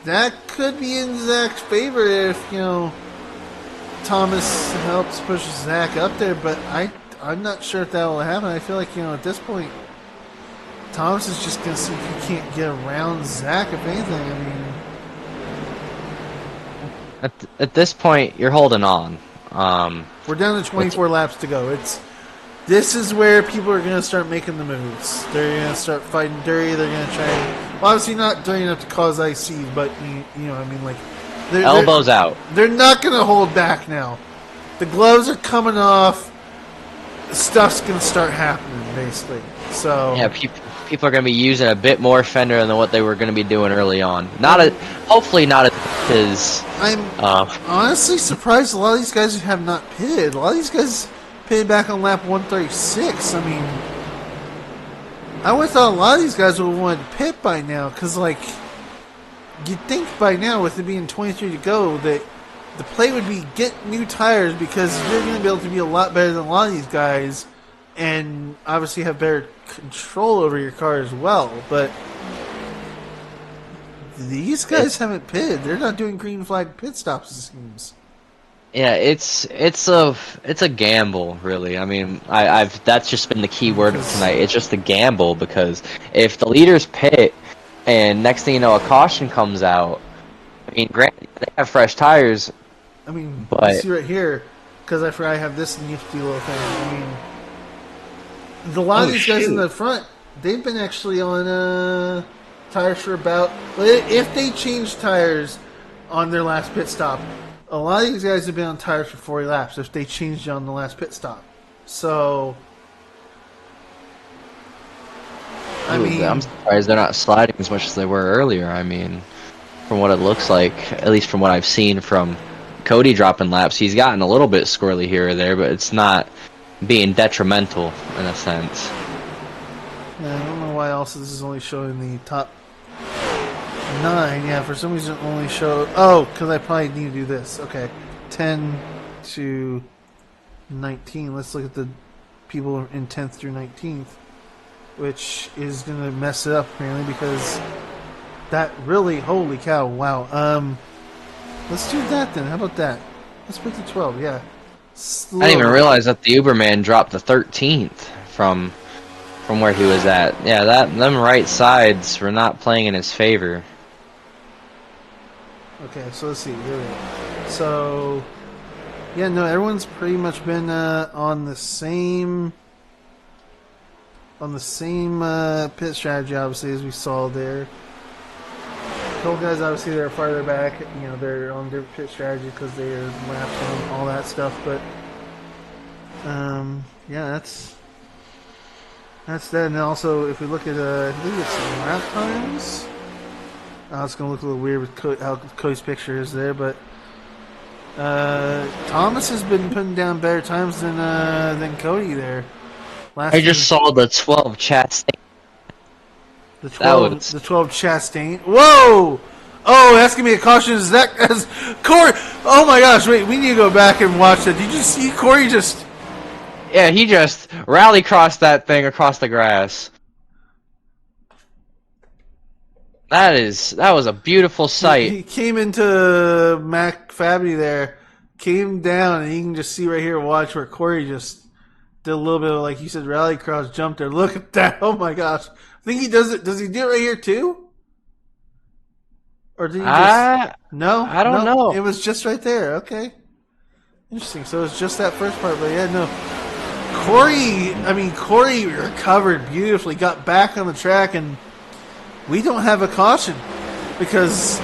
that could be in Zach's favor if, Thomas helps push Zach up there, but I'm not sure if that will happen. I feel like, at this point, Thomas is just going to see if he can't get around Zach, if anything. I mean, at this point, you're holding on. We're down to 24 laps to go. This is where people are going to start making the moves. They're going to start fighting dirty. They're going to try. Well, obviously not dirty enough to cause IC, but elbows out. They're not going to hold back now. The gloves are coming off. Stuff's going to start happening, basically. So yeah, people are going to be using a bit more fender than what they were going to be doing early on. Hopefully not as. I'm honestly surprised a lot of these guys have not pitted. A lot of these guys pitted back on lap 136. I mean, I would have thought a lot of these guys would have wanted to pit by now, because, you'd think by now, with it being 23 to go, that the play would be get new tires, because you're going to be able to be a lot better than a lot of these guys, and obviously have better control over your car as well. But these guys haven't pitted. They're not doing green flag pit stops, it seems. Yeah, it's a gamble, really. I mean, that's just been the key word of tonight. It's just a gamble, because if the leaders pit and next thing you know a caution comes out, I mean, granted they have fresh tires. I mean, but you see right here, because I forgot I have this nifty little thing. I mean, a lot of these guys in the front, they've been actually on tires for about. If they change tires on their last pit stop, a lot of these guys have been on tires for 40 laps if they changed on the last pit stop. So, I mean, I'm surprised they're not sliding as much as they were earlier. I mean, from what it looks like, at least from what I've seen from Cody dropping laps, he's gotten a little bit squirrely here or there, but it's not being detrimental in a sense. Yeah, I don't know why also this is only showing the top 9. Yeah, for some reason it only showed. Oh, because I probably need to do this. Okay, 10 to 19. Let's look at the people in 10th through 19th, which is going to mess it up apparently, because that really, holy cow, wow. Let's do that then. How about that? Let's put the 12. Yeah, I didn't even realize that the Uberman dropped to 13th from where he was at. Yeah, them right sides were not playing in his favor. Okay, so let's see. Here we go. So, yeah, no, everyone's pretty much been on the same pit strategy, obviously, as we saw there. A couple guys, obviously, they're farther back. You know, they're on different pit strategy because they're lapped and all that stuff. But, yeah, that's that. And also, if we look at, I think it's lap times. It's going to look a little weird with how Cody's picture is there, but Thomas has been putting down better times than Cody there. I just saw the 12 Chastain. The 12 Chastain. Whoa! Oh, that's gonna be a caution. Is that as Corey? Oh my gosh! Wait, we need to go back and watch that. Did you see Corey just? Yeah, he just rally crossed that thing across the grass. That was a beautiful sight. He came into Mac Fabi there, came down, and you can just see right here. Watch where Corey just did a little bit of, like you said, rally cross, jumped there. Look at that! Oh my gosh! I think he does it. Does he do it right here too? Or did he just? No, I don't know. It was just right there. Okay, interesting. So it's just that first part, but yeah, no. Corey recovered beautifully, got back on the track, and we don't have a caution because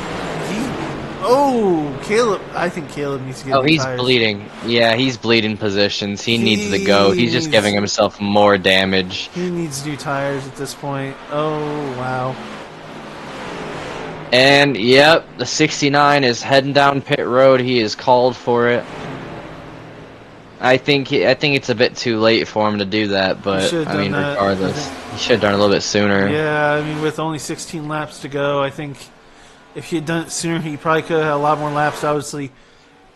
Caleb. I think Caleb needs to get. He's tires. bleeding. Yeah, he's bleeding positions. He needs to go. He's just giving himself more damage. He needs new tires at this point. Oh wow. And yep, the 69 is heading down pit road. He is called for it. I think it's a bit too late for him to do that, but I mean, regardless, he should have done it a little bit sooner. Yeah, I mean, with only 16 laps to go, I think if he had done it sooner, he probably could have had a lot more laps. Obviously,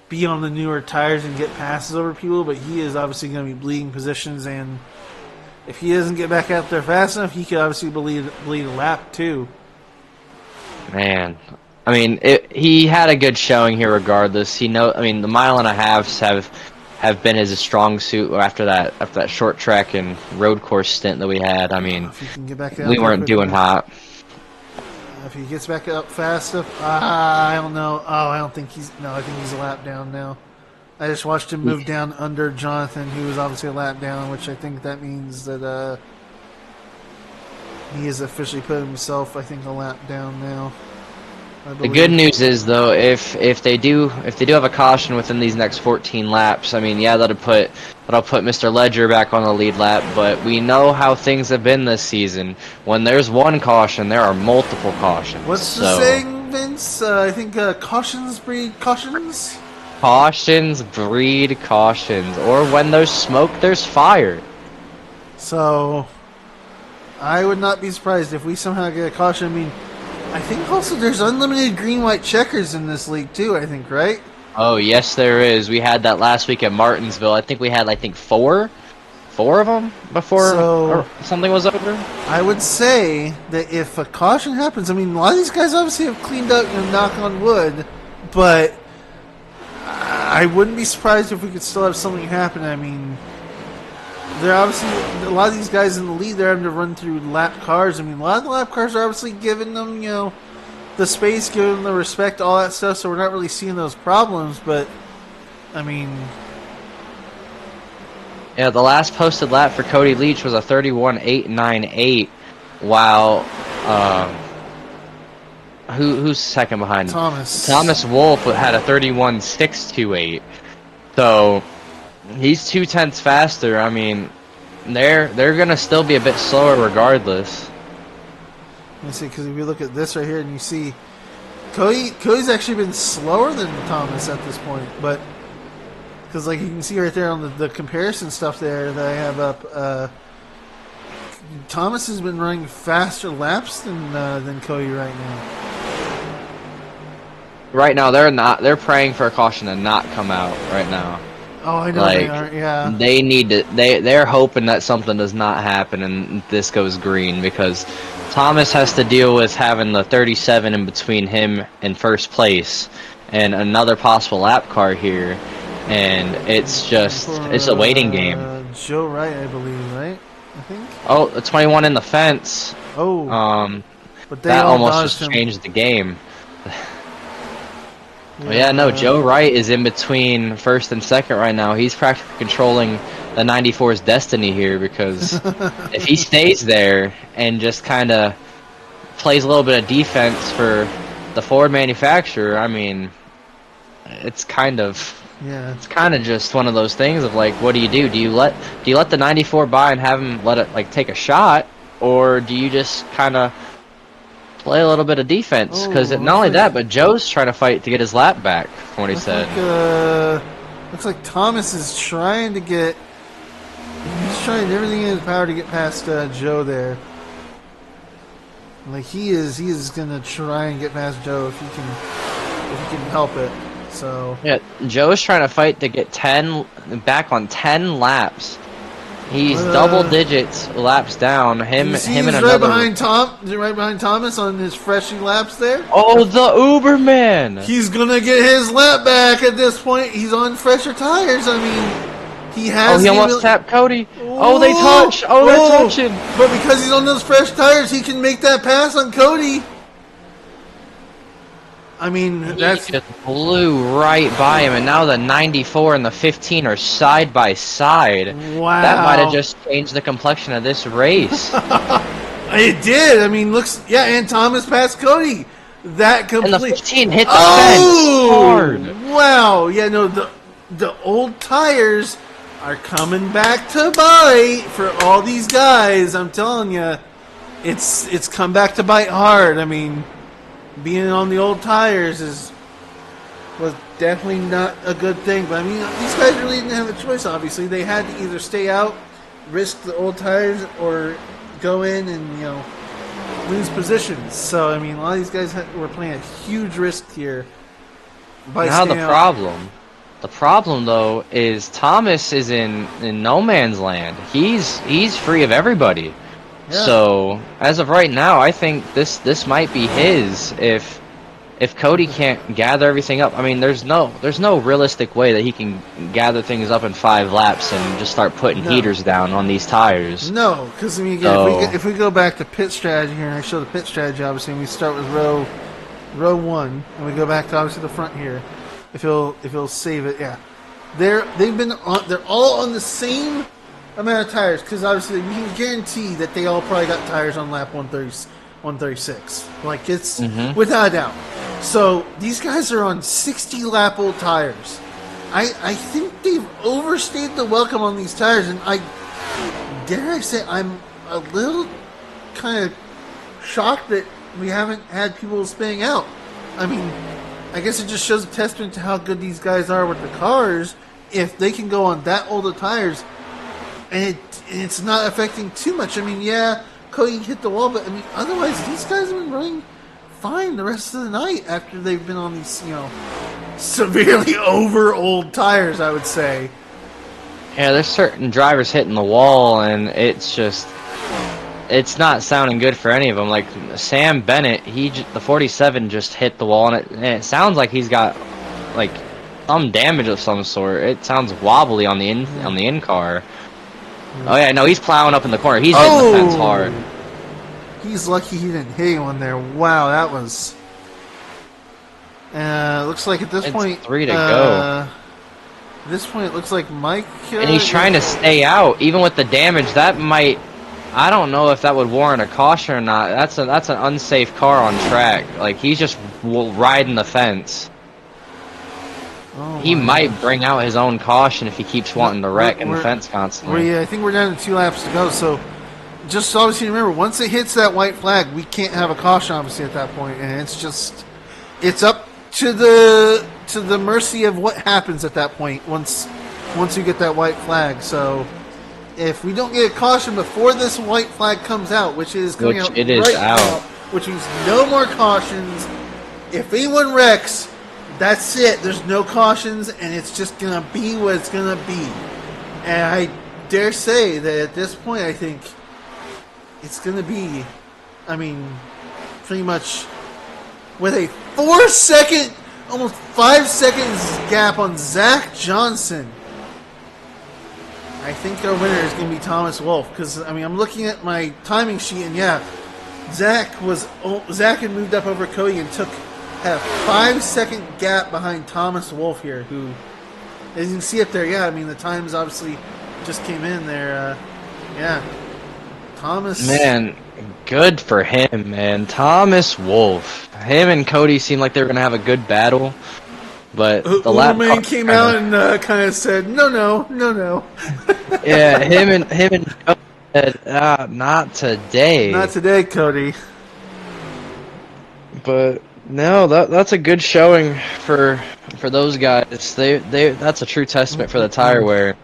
be on the newer tires and get passes over people, but he is obviously going to be bleeding positions, and if he doesn't get back out there fast enough, he could obviously bleed a lap too. Man, I mean, he had a good showing here regardless. The mile and a halves have been his strong suit after that short track and road course stint that we had. I mean, if he can get back out we weren't doing hot. If he gets back up fast enough, I don't know. Oh, I think he's a lap down now. I just watched him move down under Jonathan, who was obviously a lap down, which I think that means that he has officially put himself, I think, a lap down now. The good news is, though, if they do have a caution within these next 14 laps, I mean, yeah, that'll put Mr. Ledger back on the lead lap. But we know how things have been this season. When there's one caution, there are multiple cautions. What's the saying, Vince? I think cautions breed cautions. Cautions breed cautions, or when there's smoke, there's fire. So, I would not be surprised if we somehow get a caution. I mean, I think also there's unlimited green-white checkers in this league too, I think, right? Oh, yes, there is. We had that last week at Martinsville. I think we had, four of them before something was over. I would say that if a caution happens, I mean, a lot of these guys obviously have cleaned up, knock on wood, but I wouldn't be surprised if we could still have something happen. I mean, they're obviously, a lot of these guys in the lead, they're having to run through lap cars. I mean, a lot of the lap cars are obviously giving them, the space, giving them the respect, all that stuff, so we're not really seeing those problems, but, I mean... Yeah, the last posted lap for Cody Leach was a 31.898, while, who's second behind him? Thomas Wolfe had a 31.628, so... He's 0.2 faster. I mean, they're gonna still be a bit slower regardless. Let me see, because if you look at this right here and you see Cody's actually been slower than Thomas at this point, but because you can see right there on the comparison stuff there that I have up, Thomas has been running faster laps than Cody right now. Right now, they're praying for a caution to not come out right now. Oh, I know they aren't. Yeah, they need to. They're hoping that something does not happen and this goes green, because Thomas has to deal with having the 37 in between him and first place and another possible lap car here. and it's a waiting game. Joe Wright, I believe, right? I think. Oh, the 21 in the fence. Oh, but they That all almost dodged just him. changed the game. Yeah, no, Joe Wright is in between first and second right now. He's practically controlling the 94's destiny here because if he stays there and just kind of plays a little bit of defense for the Ford manufacturer, I mean, it's kind of just one of those things of like, what do you do? Do you let the 94 by and have him let it like take a shot, or do you just kind of play a little bit of defense? Because not only that, but Joe's trying to fight to get his lap back, from what he said. Looks like Thomas is trying to get. He's trying everything in his power to get past Joe there. Like he is gonna try and get past Joe if he can help it. So yeah, Joe's trying to fight to get back on 10 laps. He's double digits laps down. Him and another. Right behind Thomas on his freshie laps there. Oh, the Uberman! He's gonna get his lap back at this point. He's on fresher tires. I mean, he has. Oh, he almost tapped Cody. Oh, they touch. Oh, they're touching. But because he's on those fresh tires, he can make that pass on Cody. I mean, that's He just blew right by him, and now the 94 and the 15 are side by side. Wow. That might have just changed the complexion of this race. It did. I mean, and Thomas passed Cody. That And complete. the 15 hit the fence hard. Wow. Yeah, no, the old tires are coming back to bite for all these guys. I'm telling you, it's come back to bite hard. I mean, being on the old tires was definitely not a good thing. But I mean, these guys really didn't have a choice. Obviously, they had to either stay out, risk the old tires, or go in and lose positions. So I mean, a lot of these guys were playing a huge risk here. Now the problem though is Thomas is in no man's land. He's free of everybody. Yeah. So as of right now, I think this might be his if Cody can't gather everything up. I mean, there's no realistic way that he can gather things up in 5 laps and just start putting heaters down on these tires. No, because I mean, again, if we go back to pit strategy here, and I show the pit strategy, obviously, and we start with row 1, and we go back to obviously the front here. If he'll save it, yeah, they're all on the same amount of tires, because obviously we can guarantee that they all probably got tires on lap 136. Like, it's without a doubt. So these guys are on 60 lap old tires. I think they've overstayed the welcome on these tires, and dare I say I'm a little kind of shocked that we haven't had people spinning out. I mean, I guess it just shows a testament to how good these guys are with the cars. If they can go on that old of tires, and it's not affecting too much. I mean, yeah, Cody hit the wall, but I mean, otherwise these guys have been running fine the rest of the night after they've been on these, severely over old tires, I would say. Yeah, there's certain drivers hitting the wall, and it's not sounding good for any of them. Like Sam Bennett, the 47 just hit the wall, and it sounds like he's got like some damage of some sort. It sounds wobbly on the in car. Oh yeah, no, he's plowing up in the corner. He's hitting the fence hard. He's lucky he didn't hit anyone there. Wow, that was. Looks like at this point, 3 to go. At this point, it looks like Mike. And he's trying to stay out, even with the damage. That might. I don't know if that would warrant a caution or not. That's an unsafe car on track. Like, he's just riding the fence. He might bring out his own caution if he keeps wanting to wreck in the fence constantly. I think we're down to 2 laps to go. So, just obviously remember, once it hits that white flag, we can't have a caution obviously at that point, and it's up to the mercy of what happens at that point. Once you get that white flag, so. If we don't get a caution before this white flag comes out, which is coming out right now, which means no more cautions. If anyone wrecks, that's it. There's no cautions, and it's just going to be what it's going to be. And I dare say that at this point, I think it's going to be, I mean, pretty much with a 4-second almost 5 seconds gap on Zach Johnson. I think our winner is going to be Thomas Wolfe because I mean I'm looking at my timing sheet and yeah, Zach had moved up over Cody and had a 5-second gap behind Thomas Wolfe here. Who, as you can see up there, yeah, I mean the times obviously just came in there. Yeah, Thomas. Man, good for him, man. Thomas Wolfe. Him and Cody seemed like they were gonna have a good battle, but the lap Uberman came out and kind of said, no. yeah, him and Cody said, not today. Not today, Cody. But no, that's a good showing for those guys. They that's a true testament for the tire wear.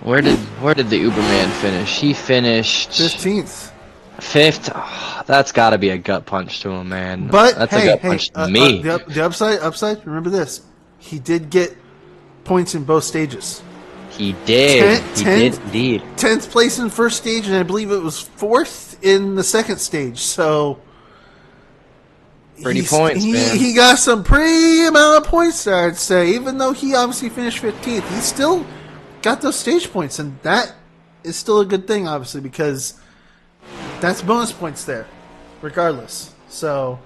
Where did the Uberman finish? He finished 15th. 5th. Oh, that's got to be a gut punch to him, man. But that's a gut punch to me. The upside. Remember this: he did get points in both stages. He did. He did indeed. 10th place in first stage, and I believe it was 4th in the second stage. So pretty points, man. He got some pretty amount of points there, I'd say. Even though he obviously finished 15th, he still got those stage points, and that is still a good thing, obviously, because that's bonus points there, regardless. So,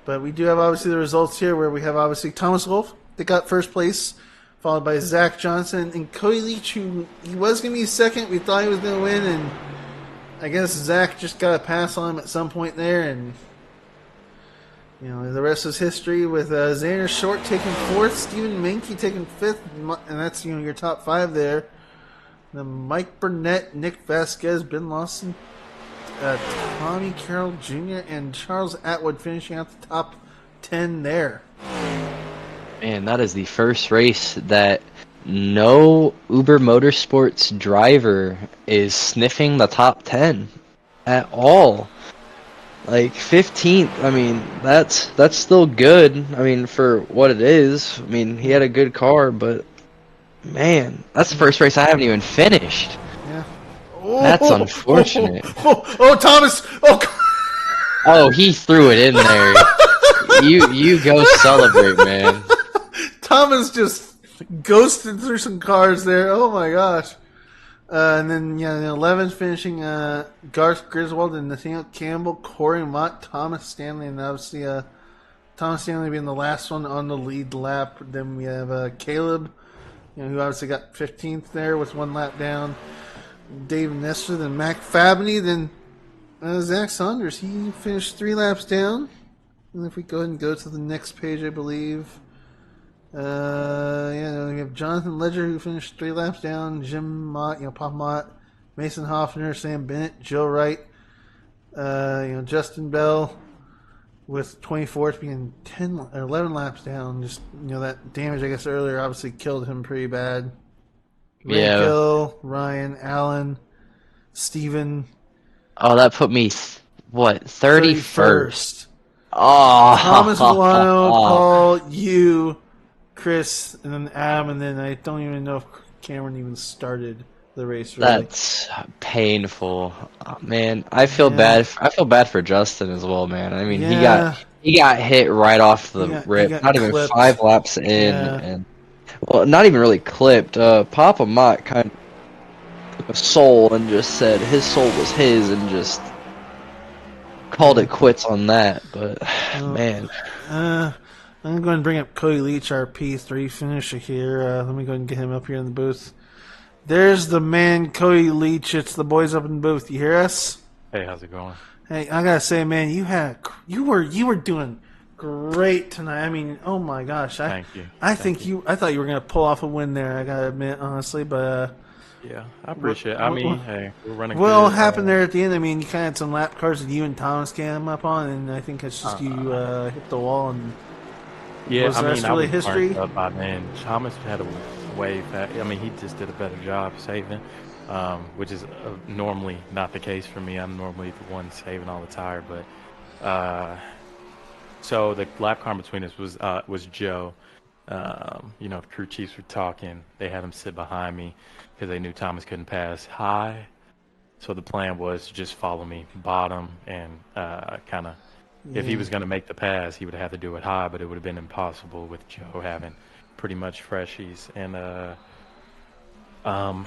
but we do have obviously the results here, where we have obviously Thomas Wolfe that got first place, followed by Zach Johnson and Cody Leach, who he was going to be second. We thought he was going to win, and I guess Zach just got a pass on him at some point there, and you know, the rest is history with Zander Short taking 4th, Stephen Menke taking 5th, and that's, you know, your top 5 there. Then Mike Burnett, Nick Vasquez, Ben Lawson, Tommy Carroll Jr., and Charles Atwood finishing out the top 10 there. Man, that is the first race that no Uber Motorsports driver is sniffing the top 10 at all. Like 15th, I mean, that's still good. I mean, for what it is. I mean, he had a good car, but man, that's the first race I haven't even finished. Yeah. That's unfortunate. Thomas! Oh, he threw it in there. You go celebrate, man. Thomas just ghosted through some cars there. Oh my gosh. And then, yeah, the 11th finishing Garth Griswold and Nathaniel Campbell, Corey Mott, Thomas Stanley, and obviously Thomas Stanley being the last one on the lead lap. Then we have Caleb, you know, who obviously got 15th there with 1 lap down. Dave Nestor, then Mac Fabney, then Zach Saunders. He finished 3 laps down. And if we go ahead and go to the next page, I believe. We have Jonathan Ledger, who finished 3 laps down. Jim Mott, Pop Mott, Mason Hoffner, Sam Bennett, Joe Wright, Justin Bell with 24th being 11 laps down. Just, that damage, I guess, earlier obviously killed him pretty bad. Yeah. Gill, Ryan, Allen, Steven. Oh, that put me, 31st? Oh. Thomas Milano, Paul, you, Chris, and then Adam, and then I don't even know if Cameron even started the race. Really. That's painful, man. I feel bad. I feel bad for Justin as well, man. I mean, he got hit right off the rip. Not even 5 laps in, and well, not even really clipped. Papa Mott kind of took a soul and just said his soul was his, and just called it quits on that. But man. I'm going to bring up Cody Leach, our P3 finisher here. Let me go ahead and get him up here in the booth. There's the man, Cody Leach. It's the boys up in the booth. You hear us? Hey, how's it going? Hey, I gotta say, man, you were doing great tonight. I mean, oh my gosh, Thank you. I thought you were gonna pull off a win there. I gotta admit, honestly, but yeah, I appreciate it. I mean, hey, we're running. What all good. happened there at the end? I mean, you kind of had some lap cars that you and Thomas came up on, and I think it's just you hit the wall and. Yeah, Was I that mean, really I was history? burnt up by then. Thomas had a way fast. I mean, he just did a better job saving, which is normally not the case for me. I'm normally the one saving all the tire, but so the lap car between us was Joe. The crew chiefs were talking. They had him sit behind me because they knew Thomas couldn't pass high. So the plan was to just follow me bottom and kind of if he Yeah. was going to make the pass, he would have to do it high, but it would have been impossible with Joe having pretty much freshies. And um,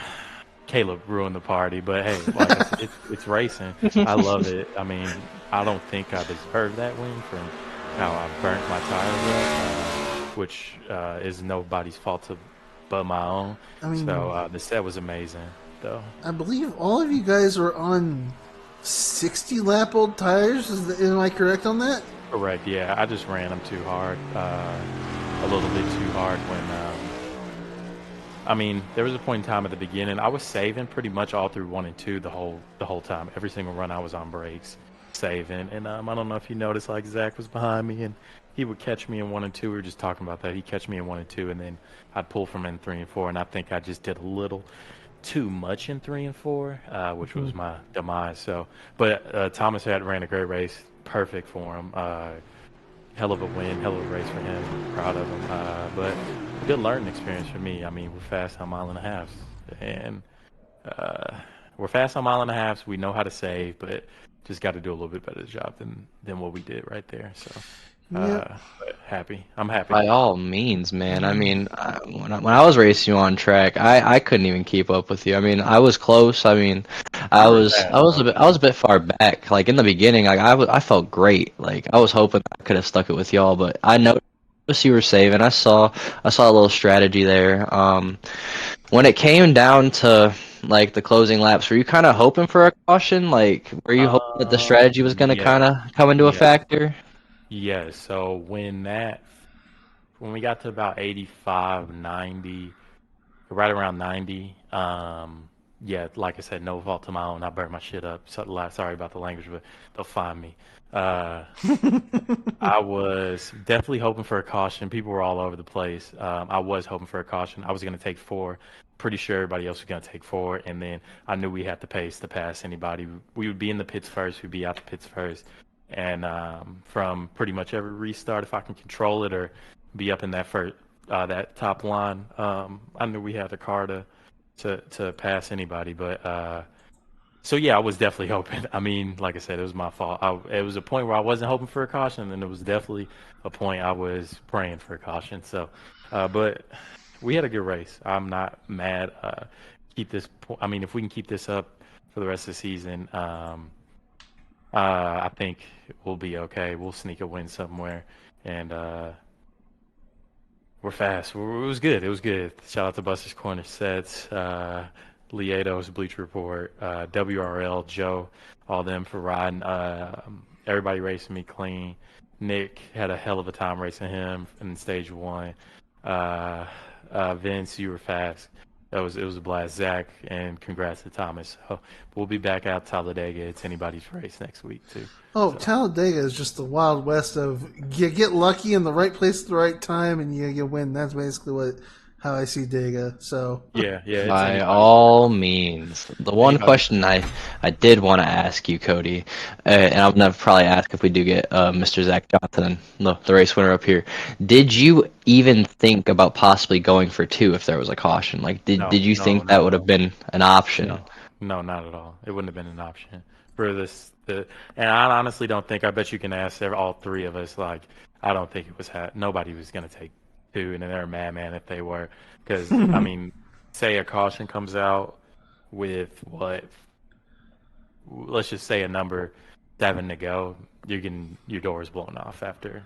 Caleb ruined the party. But hey, like I said, it's racing. I love it. I mean, I don't think I deserve that win from how I burnt my tires up, which is nobody's fault but my own. I mean, So the set was amazing, though. I believe all of you guys were on 60 lap old tires. Am I correct on that? Correct. Yeah, I just ran them too hard, a little bit too hard when. I mean, there was a point in time at the beginning. I was saving pretty much all through 1 and 2 the whole time. Every single run I was on brakes, saving. And I don't know if you noticed, like Zach was behind me and he would catch me in 1 and 2. We were just talking about that. He'd catch me in 1 and 2, and then I'd pull from in 3 and 4. And I think I just did a little too much in 3 and 4, which was my demise. So, but Thomas had ran a great race, perfect for him. Hell of a win, hell of a race for him. Proud of him. But good learning experience for me. I mean, we're fast on 1.5 miles, and we're fast on 1.5 miles. We know how to save, but just got to do a little bit better job than what we did right there. So, Yep. but happy. I'm happy. By all means, man. I mean, when I was racing you on track, I couldn't even keep up with you. I mean, I was close. I mean, You were fast, though. I was a bit far back. Like in the beginning, like I felt great. Like I was hoping I could have stuck it with y'all, but I noticed you were saving. I saw a little strategy there. When it came down to like the closing laps, were you kind of hoping for a caution? Like, were you hoping that the strategy was going to Yes, kind of come into a yes, factor? yes. So when we got to about 85, 90, right around 90, yeah, like I said, no fault to my own. I burned my shit up. So, sorry about the language, but they'll find me. Uh, I was definitely hoping for a caution. People were all over the place. I was hoping for a caution. I was going to take 4. Pretty sure everybody else was going to take 4. And then I knew we had the pace to pass anybody. We would be in the pits first. We'd be out the pits first. And from pretty much every restart, if I can control it or be up in that first, that top line, I knew we had the car to pass anybody. But so yeah, I was definitely hoping. I mean, like I said, it was my fault. It was a point where I wasn't hoping for a caution, and it was definitely a point I was praying for a caution. So, but we had a good race. I'm not mad. Keep this. I mean, if we can keep this up for the rest of the season, I think we'll be okay. We'll sneak a win somewhere, and we're fast. It was good. It was good. Shout out to Buster's Corner Sets, Liedo's Bleach Report, WRL, Joe, all them for riding. Everybody racing me clean. Nick had a hell of a time racing him in stage 1. Vince, you were fast. It was a blast. Zach, and congrats to Thomas. So we'll be back out Talladega. It's anybody's race next week too. Oh, So. Talladega is just the Wild West of you get lucky in the right place at the right time and you win. That's basically how I see Dega. So Yeah, it's By anybody's all means. The one anybody's question I did want to ask you, Cody, and I'm gonna probably ask if we do get Mr. Zach Johnson, the race winner up here. Did you even think about possibly going for 2 if there was a caution? Like, did you no, think that not would at have all. been an option? No, not at all. It wouldn't have been an option for this. And I honestly don't think. I bet you can ask all 3 of us. Like, I don't think it was. Nobody was gonna take 2, and they're a madman if they were. Because I mean, say a caution comes out with what? Let's just say a number 7 to go. Your door is blown off after.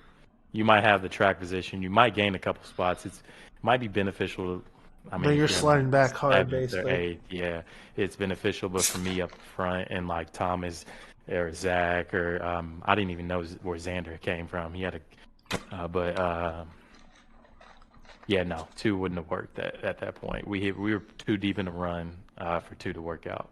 You might have the track position. You might gain a couple spots. It might be beneficial. I mean, but you're if you're in sliding like back hard, 7th or basically. 8th, yeah, it's beneficial. But for me up front and like Thomas or Zach or I didn't even know where Zander came from. He had a, yeah, no, 2 wouldn't have worked at that point. We were too deep in the run for 2 to work out.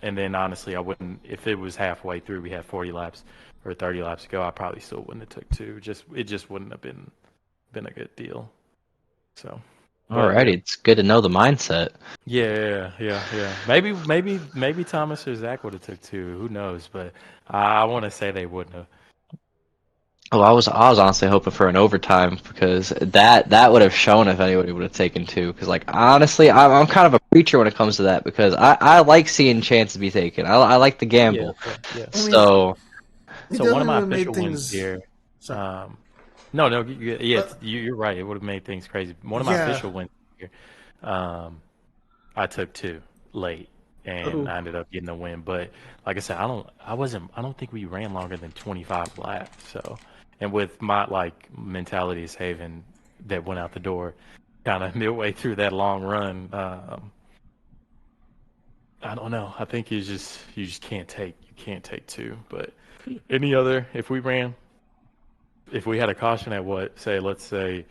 And then honestly, I wouldn't if it was halfway through. We had 40 laps or 30 laps to go. I probably still wouldn't have took 2. It just wouldn't have been a good deal. So, but Alrighty, it's good to know the mindset. yeah. Maybe Thomas or Zach would have took 2. Who knows? But I want to say they wouldn't have. Oh, I was honestly hoping for an overtime because that would have shown if anybody would have taken 2. Because like honestly, I'm kind of a preacher when it comes to that because I like seeing chances be taken. I like the Oh yeah, gamble. yeah. I mean, So So one of definitely my would have made official wins things. here. Sorry. No, yeah, Uh, you're right. It would have made things crazy. One of my yeah. official wins here. Um, I took two late, and Oh. I ended up getting the win. But like I said, I don't think we ran longer than 25 laps. So, and with my like mentality of saving that went out the door, kind of midway through that long run, I don't know. I think you just can't take two. But any other, if we had a caution at let's say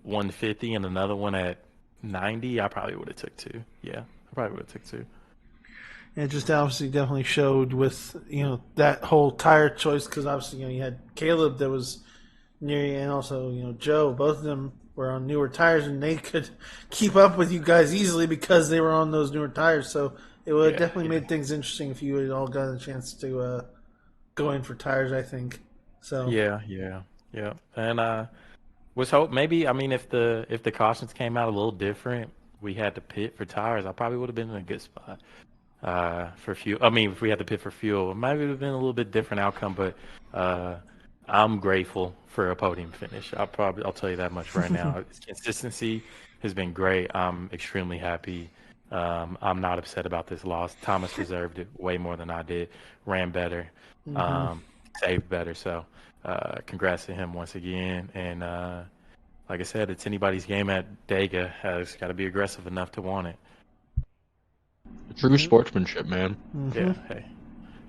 150 and another one at 90, I probably would have took two. Yeah, I probably would have took two. It just obviously definitely showed with that whole tire choice because obviously you had Caleb that was near you and also Joe. Both of them were on newer tires and they could keep up with you guys easily because they were on those newer tires. So it would have Yeah, definitely made things interesting if you had all gotten a chance to go in for tires. I think so. yeah. And was hope maybe, I mean, if the cautions came out a little different, we had to pit for tires, I probably would have been in a good spot. For fuel. I mean, if we had to pit for fuel, it might have been a little bit different outcome. But I'm grateful for a podium finish. I'll tell you that much right now. Consistency has been great. I'm extremely happy. I'm not upset about this loss. Thomas deserved it way more than I did. Ran better, saved better. So, congrats to him once again. And like I said, it's anybody's game at Dega. Has got to be aggressive enough to want it. True sportsmanship, man. Yeah.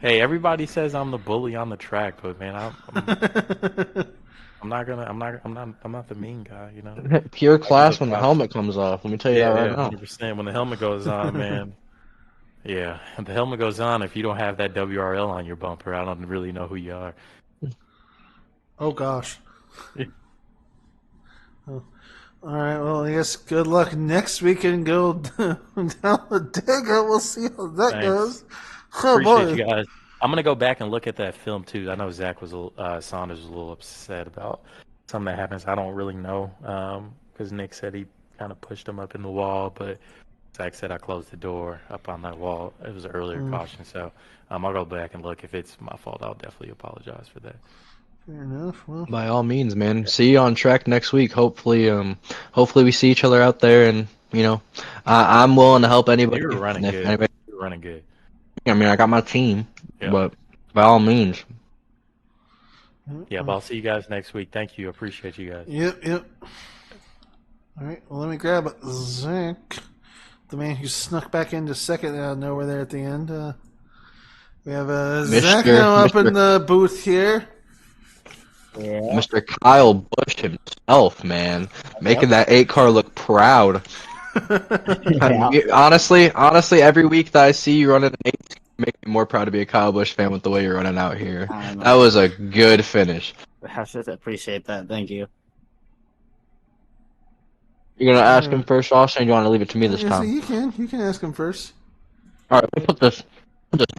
Hey, everybody says I'm the bully on the track, but man, I'm not the mean guy, you know. Pure I give the class when the props. helmet comes off. Let me tell you that Yeah, right yeah, now. 100%. When the helmet goes on, man. Yeah, if the helmet goes on, if you don't have that WRL on your bumper, I don't really know who you are. Oh gosh. Oh. All right. Well, I guess good luck next week and go down the digger. We'll see how that Thanks. goes. Oh Appreciate boy. you guys. I'm gonna go back and look at that film too. I know Zach was Saunders was a little upset about something that happens. I don't really know because Nick said he kind of pushed him up in the wall, but Zach said I closed the door up on that wall. It was an earlier caution, so I'll go back and look. If it's my fault, I'll definitely apologize for that. Fair enough. Well, By all means, man. See you on track next week. Hopefully we see each other out there, and I'm willing to help anybody. You were running And if good. anybody, You were running good. I mean, I got my team, Yeah. but by all means, Yeah, but I'll see you guys next week. Thank you. Appreciate you guys. Yep. All right. Well, let me grab Zach, the man who snuck back into second out of nowhere there at the end. We have Zach now up in the booth here. Yeah. Mr. Kyle Busch himself, man, making that 8 car look proud. Yeah. Honestly, every week that I see you running an 8, it's make me more proud to be a Kyle Busch fan with the way you're running out here. I know. That was a good finish. I should appreciate that. Thank you. You're gonna ask him first, Austin, or do you want to leave it to me this Yeah, so time? you can ask him first. All right, let me put this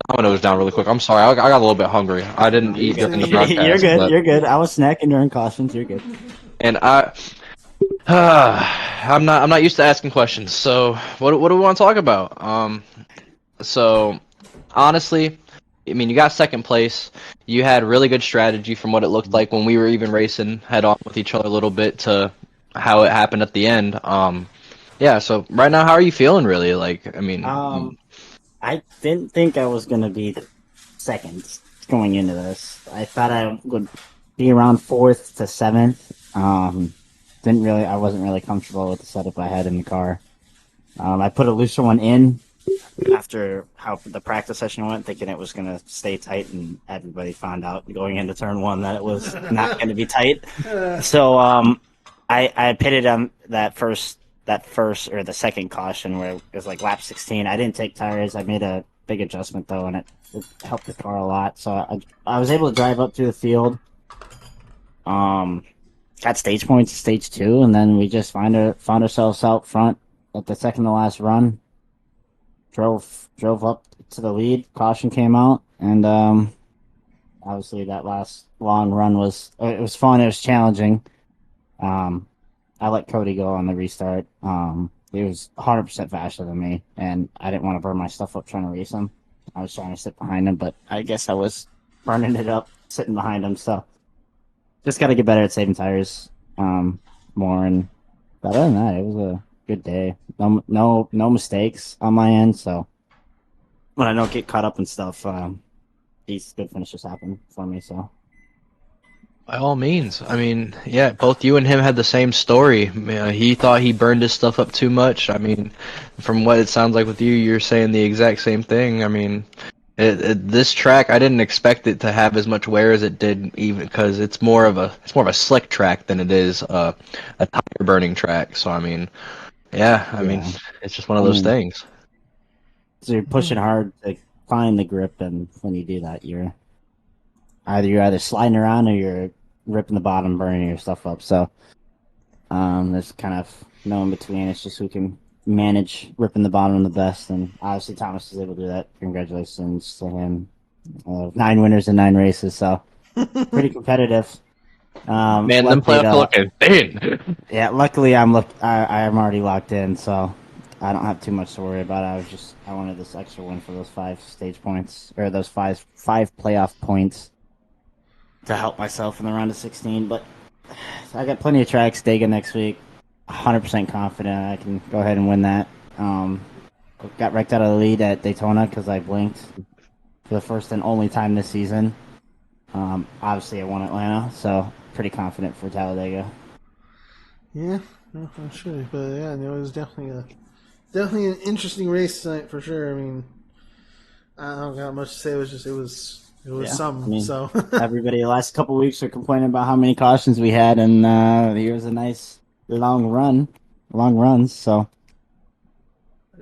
dominoes down really quick. I'm sorry, I got a little bit hungry. I didn't eat during the broadcast. You're good. but- You're good. I was snacking during cautions. You're good. And I'm not used to asking questions. So what do we want to talk about? So honestly, I mean, you got second place. You had really good strategy from what it looked like when we were even racing head on with each other a little bit to how it happened at the end. Yeah. So right now, how are you feeling? Really? Like, I mean, I didn't think I was gonna be second going into this. I thought I would be around 4th to 7th. I wasn't really comfortable with the setup I had in the car. I put a looser one in after how the practice session went, thinking it was going to stay tight, and everybody found out going into turn 1 that it was not going to be tight. So I pitted on that first or the second caution where it was like lap 16. I didn't take tires. I made a big adjustment though, and it helped the car a lot. So I was able to drive up through the field. Got stage points, stage 2, and then we just found ourselves out front at the second to last run. Drove up to the lead. Caution came out, and obviously that last long run was fun. It was challenging. I let Cody go on the restart. He was 100% faster than me, and I didn't want to burn my stuff up trying to race him. I was trying to sit behind him, but I guess I was burning it up sitting behind him. So just got to get better at saving tires more. And but other than that, it was a good day. No mistakes on my end. So when I don't get caught up in stuff, these good finishes happen for me. So. By all means. I mean, yeah, both you and him had the same story. He thought he burned his stuff up too much. I mean, from what it sounds like with you, you're saying the exact same thing. I mean, this track, I didn't expect it to have as much wear as it did, even because it's more of a slick track than it is a tire burning track. So I mean, yeah, I mean, Yeah. it's just one of those things. So you're pushing hard to find the grip, and when you do that, you're either sliding around or you're ripping the bottom, burning your stuff up. So there's kind of no in between. It's just who can manage ripping the bottom the best, and obviously Thomas was able to do that. Congratulations to him. 9 winners in 9 races, so pretty competitive. Man, them luckily, playoffs though, look insane. yeah, luckily I'm already locked in, so I don't have too much to worry about. I wanted this extra win for those 5 stage points, or those five playoff points to help myself in the round of 16. But I got plenty of tracks. Dega next week. 100% confident I can go ahead and win that. Got wrecked out of the lead at Daytona because I blinked for the first and only time this season. Obviously, I won Atlanta, so pretty confident for Talladega. Yeah, no, I'm sure. But yeah, no, it was definitely an interesting race tonight for sure. I mean, I don't got much to say. It was some. I mean, so everybody the last couple of weeks are complaining about how many cautions we had, and here was a nice long runs. So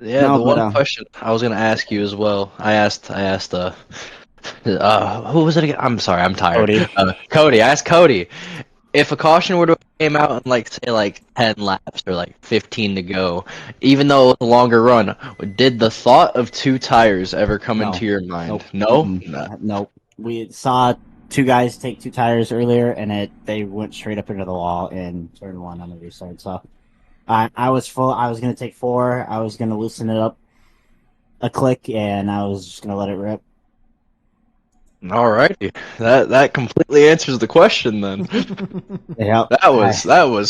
Yeah, no, the but one question I was gonna ask you as well. I asked who was it again? I'm sorry, I'm tired. Cody. Cody. I asked Cody if a caution were to have came out in like 10 laps or like 15 to go, even though it was a longer run, did the thought of 2 tires ever come No. into your mind? Nope. No? No. Nope. We saw 2 guys take 2 tires earlier, and they went straight up into the wall in turn 1 on the restart. So I was full. I was gonna take 4. I was gonna loosen it up a click, and I was just gonna let it rip. Alrighty. That completely answers the question then. Yep. That was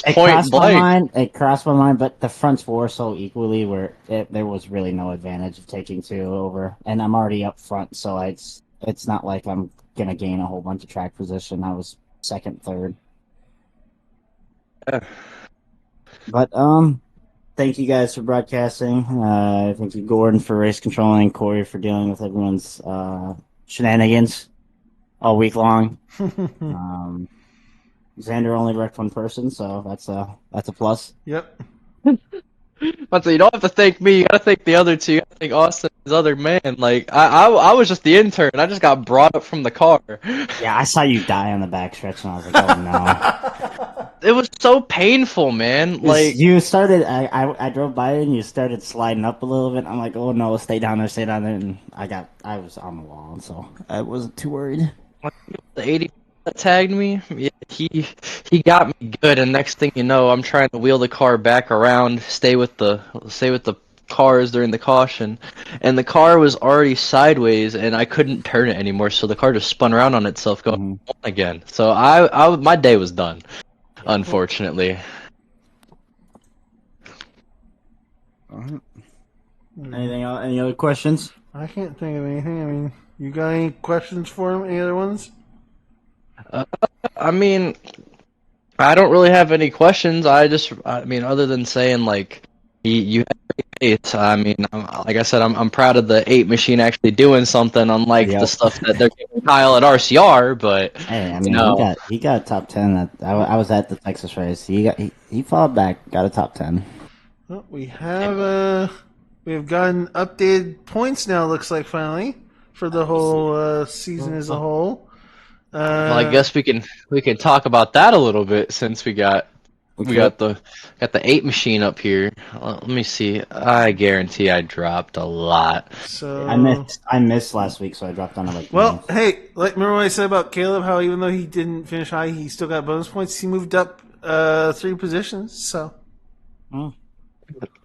It point crossed my blank. mind. It crossed my mind, but the fronts were so equally where there was really no advantage of taking 2 over, and I'm already up front, so it's not like I'm gonna gain a whole bunch of track position. I was second, third. Yeah. But thank you guys for broadcasting. Thank you, Gordon, for race controlling, Corey for dealing with everyone's shenanigans all week long. Zander only wrecked 1 person, so that's a plus. yep. But so you don't have to thank me. You gotta thank the other 2. You gotta thank Austin, his other man. Like I was just the intern. I just got brought up from the car. Yeah, I saw you die on the backstretch, and I was like, oh no. It was so painful, man. Like You started. I drove by and you started sliding up a little bit. I'm like, oh no, stay down there, and I was on the wall, so I wasn't too worried. the 80 that tagged me. Yeah, he got me good. And next thing you know, I'm trying to wheel the car back around, stay with the cars during the caution, and the car was already sideways, and I couldn't turn it anymore. So the car just spun around on itself, going again. So my day was done. Unfortunately. Anything else? Any other questions? I can't think of anything. I mean, you got any questions for him? Any other ones? I mean, I don't really have any questions. I mean, other than saying like, you had great faith. I mean, like I said, I'm proud of the 8 machine actually doing something, unlike the Yep. stuff that they're giving Kyle at RCR. But Hey, I mean, no, he got a top 10. I was at the Texas race. He fought back, got a top 10. Well, we've gotten updated points now. Looks like finally for the whole season as a whole. well, I guess we can talk about that a little bit since we got the 8 machine up here. Let me see. I guarantee I dropped a lot. So I missed last week, so I dropped down to like. well, 9th. hey, like remember what I said about Caleb? How even though he didn't finish high, he still got bonus points. He moved up 3 positions. So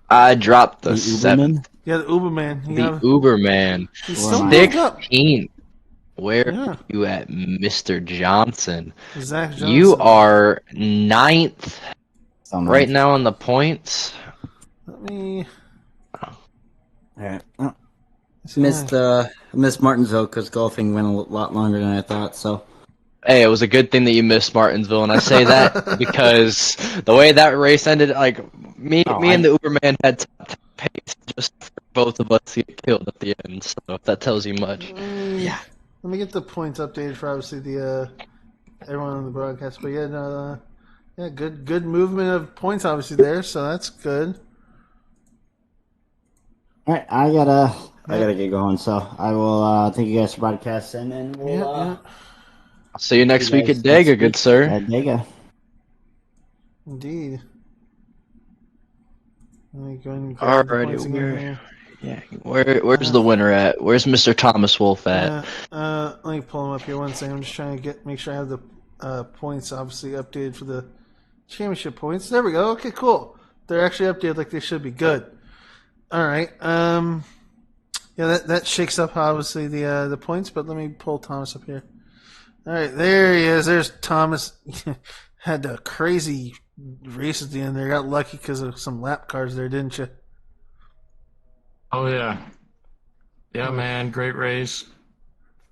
I dropped the The 7th. Uberman? yeah, the Uberman. The Uberman. He still Uberman. moved up. 16. Where Yeah. are you at, Mr. Johnson? Zach Johnson. You are 9th So right nice. now on the points. Let me. All right. Oh, See, missed Martinsville because golfing went a lot longer than I thought. So Hey, it was a good thing that you missed Martinsville, and I say that because the way that race ended, like me and the Uberman had top pace just for both of us to get killed at the end. So if that tells you much. yeah. Let me get the points updated for obviously the everyone on the broadcast. But yeah, no, yeah, good movement of points obviously there. So that's good. All right, I gotta get going. So I will thank you guys for broadcasting, and we'll Yeah. I'll see you next see you week guys at next Dega, good week sir. at Dega. Indeed. Let me go and grab the points again here. Where's the winner at? Where's Mr. Thomas Wolfe at? Let me pull them up here one second. I'm just trying to make sure I have the points obviously updated for the championship points. There we go. Okay, cool. They're actually updated like they should be. Good. All right. Yeah, that shakes up obviously the points, but let me pull Thomas up here. All right, there he is. There's Thomas. Had a crazy race at the end there. Got lucky because of some lap cars there, didn't you? Oh yeah, yeah, man, great race.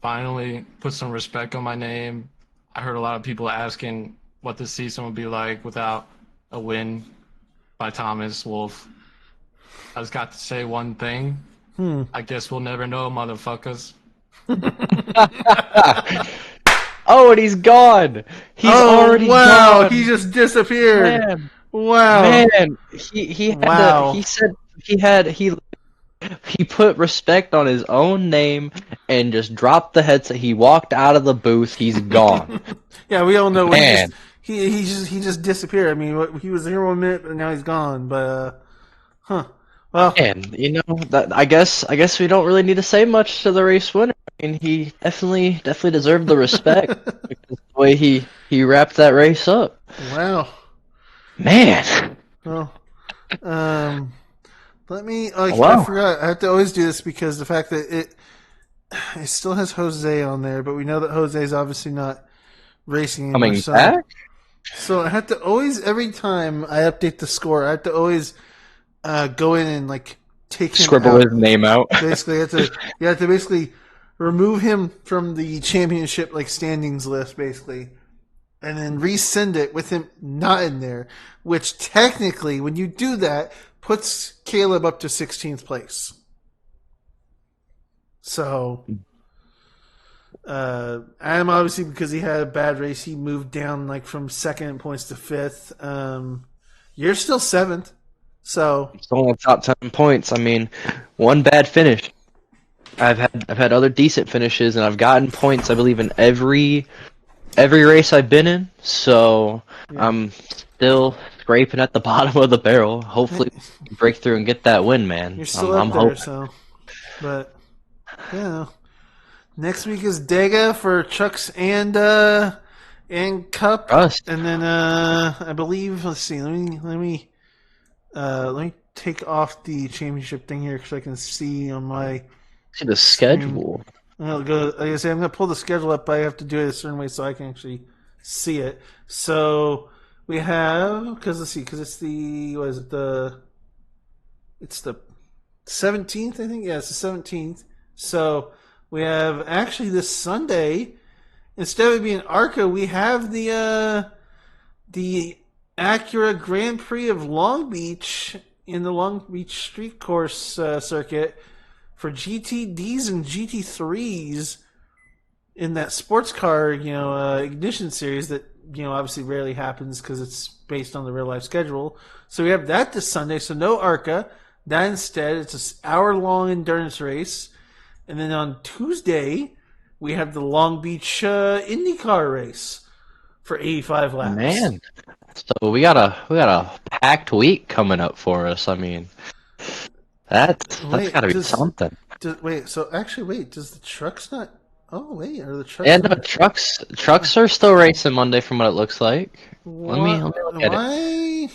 Finally put some respect on my name. I heard a lot of people asking what the season would be like without a win by Thomas Wolfe. I just got to say one thing. I guess we'll never know, motherfuckers. Oh, and he's gone. He's already wow, gone. he just disappeared. Man, Wow. man, he had Wow. he said he put respect on his own name and just dropped the headset. He walked out of the booth. He's gone. Yeah, we all know Man. he just disappeared. I mean, he was here 1 minute, but now he's gone. But well, And you know that I guess we don't really need to say much to the race winner. I mean, he definitely deserved the respect because the way he wrapped that race up. wow. Man, Well, let me. I Wow. forgot. I have to always do this because the fact that it still has Jose on there, but we know that Jose is obviously not racing anymore. coming back. So I have to always, every time I update the score, I have to always go in and like take him Scribble out. his name out. Basically, you have to basically remove him from the championship like standings list, basically, and then resend it with him not in there. Which technically, when you do that, puts Caleb up to 16th place. So, Adam obviously because he had a bad race, he moved down like from second in points to fifth. You're still 7th. So It's only top 10 points. I mean, one bad finish. I've had other decent finishes, and I've gotten points. I believe in every race I've been in. So I'm still scraping at the bottom of the barrel. Hopefully, break through and get that win, man. you're still I'm up there. hoping. So, but yeah, next week is Dega for Chucks and Cup, Rust. and then I believe let's see. Let me take off the championship thing here because I can see on my. See the schedule. I'll go. Like I say, I'm gonna pull the schedule up, but I have to do it a certain way so I can actually see it. So we have because it's the what is it it's the 17th I think, yeah, it's the 17th. So we have actually this Sunday instead of being ARCA, we have the Acura Grand Prix of Long Beach in the Long Beach Street Course circuit for GTDs and GT3s in that sports car, ignition series that, obviously rarely happens because it's based on the real life schedule. So we have that this Sunday. So no ARCA. That instead, it's an hour-long endurance race. And then on Tuesday, we have the Long Beach IndyCar race for 85 laps. Man, so we got a packed week coming up for us. I mean, that's got to be something. Does the trucks not? Oh wait, are the trucks? Yeah, no, trucks are still racing Monday from what it looks like. Let me look at it.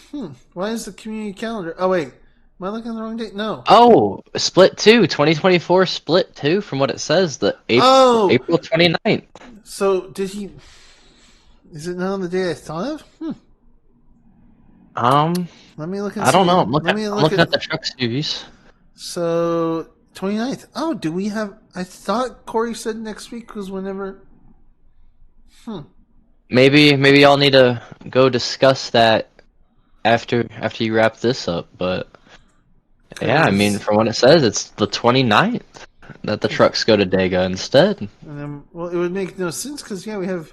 Why is the community calendar? Oh wait, Am I looking at the wrong date? No. Oh, Split 2, 2024 Split 2, from what it says, the Oh! April 29th. So, did he... Is it not on the day I thought of? Let me look and I see. don't know. Let me I'm look looking at... at the truck series. So, 29th. Oh, do we have... I thought Corey said next week was whenever... Maybe y'all need to go discuss that after you wrap this up, but yeah, I mean, 'Cause- from what it says, it's the 29th that the trucks go to Dega instead. And then, well, it would make no sense because, yeah, we have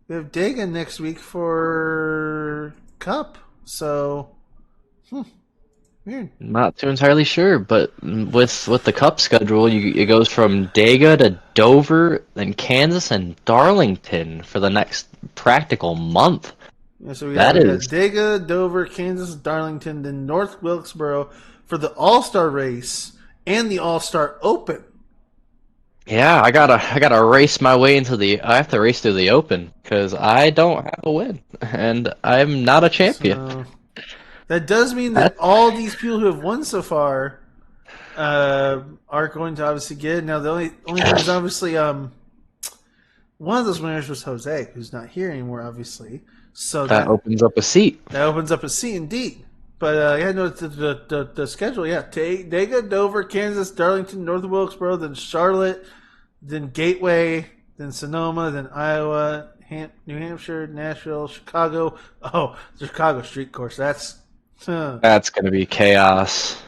Dega next week for Cup. So, weird. Not too entirely sure, but with the Cup schedule, it goes from Dega to Dover, then Kansas and Darlington for the next practical month. Yeah, so we That got is Dega, Dover, Kansas, Darlington, then North Wilkesboro for the All-Star race and the All-Star Open. Yeah, I gotta race my way into I have to race through the Open because I don't have a win and I'm not a champion. So, that does mean that all these people who have won so far are going to obviously get it. Now, the only thing is obviously one of those winners was Jose, who's not here anymore, obviously. So That opens up a seat. that opens up a seat indeed. But yeah, no, the schedule, yeah. Dega, Dover, Kansas, Darlington, North Wilkesboro, then Charlotte, then Gateway, then Sonoma, then Iowa, New Hampshire, Nashville, Chicago. Oh, the Chicago Street Course. That's Gonna be chaos.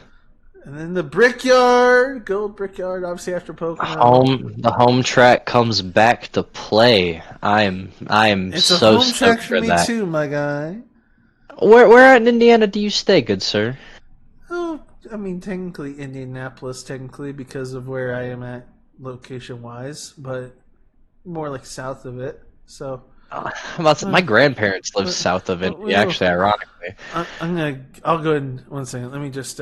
and then the Brickyard, Gold Brickyard, obviously after Pocono. The home track comes back to play. I am It's a so home track stoked for for me that. too, my guy. Where in Indiana do you stay, good sir? Oh, I mean, technically Indianapolis, because of where I am at location-wise, but more like south of it. So My grandparents live south of well, Indy, actually, ironically. I'll go ahead and one second. Let me just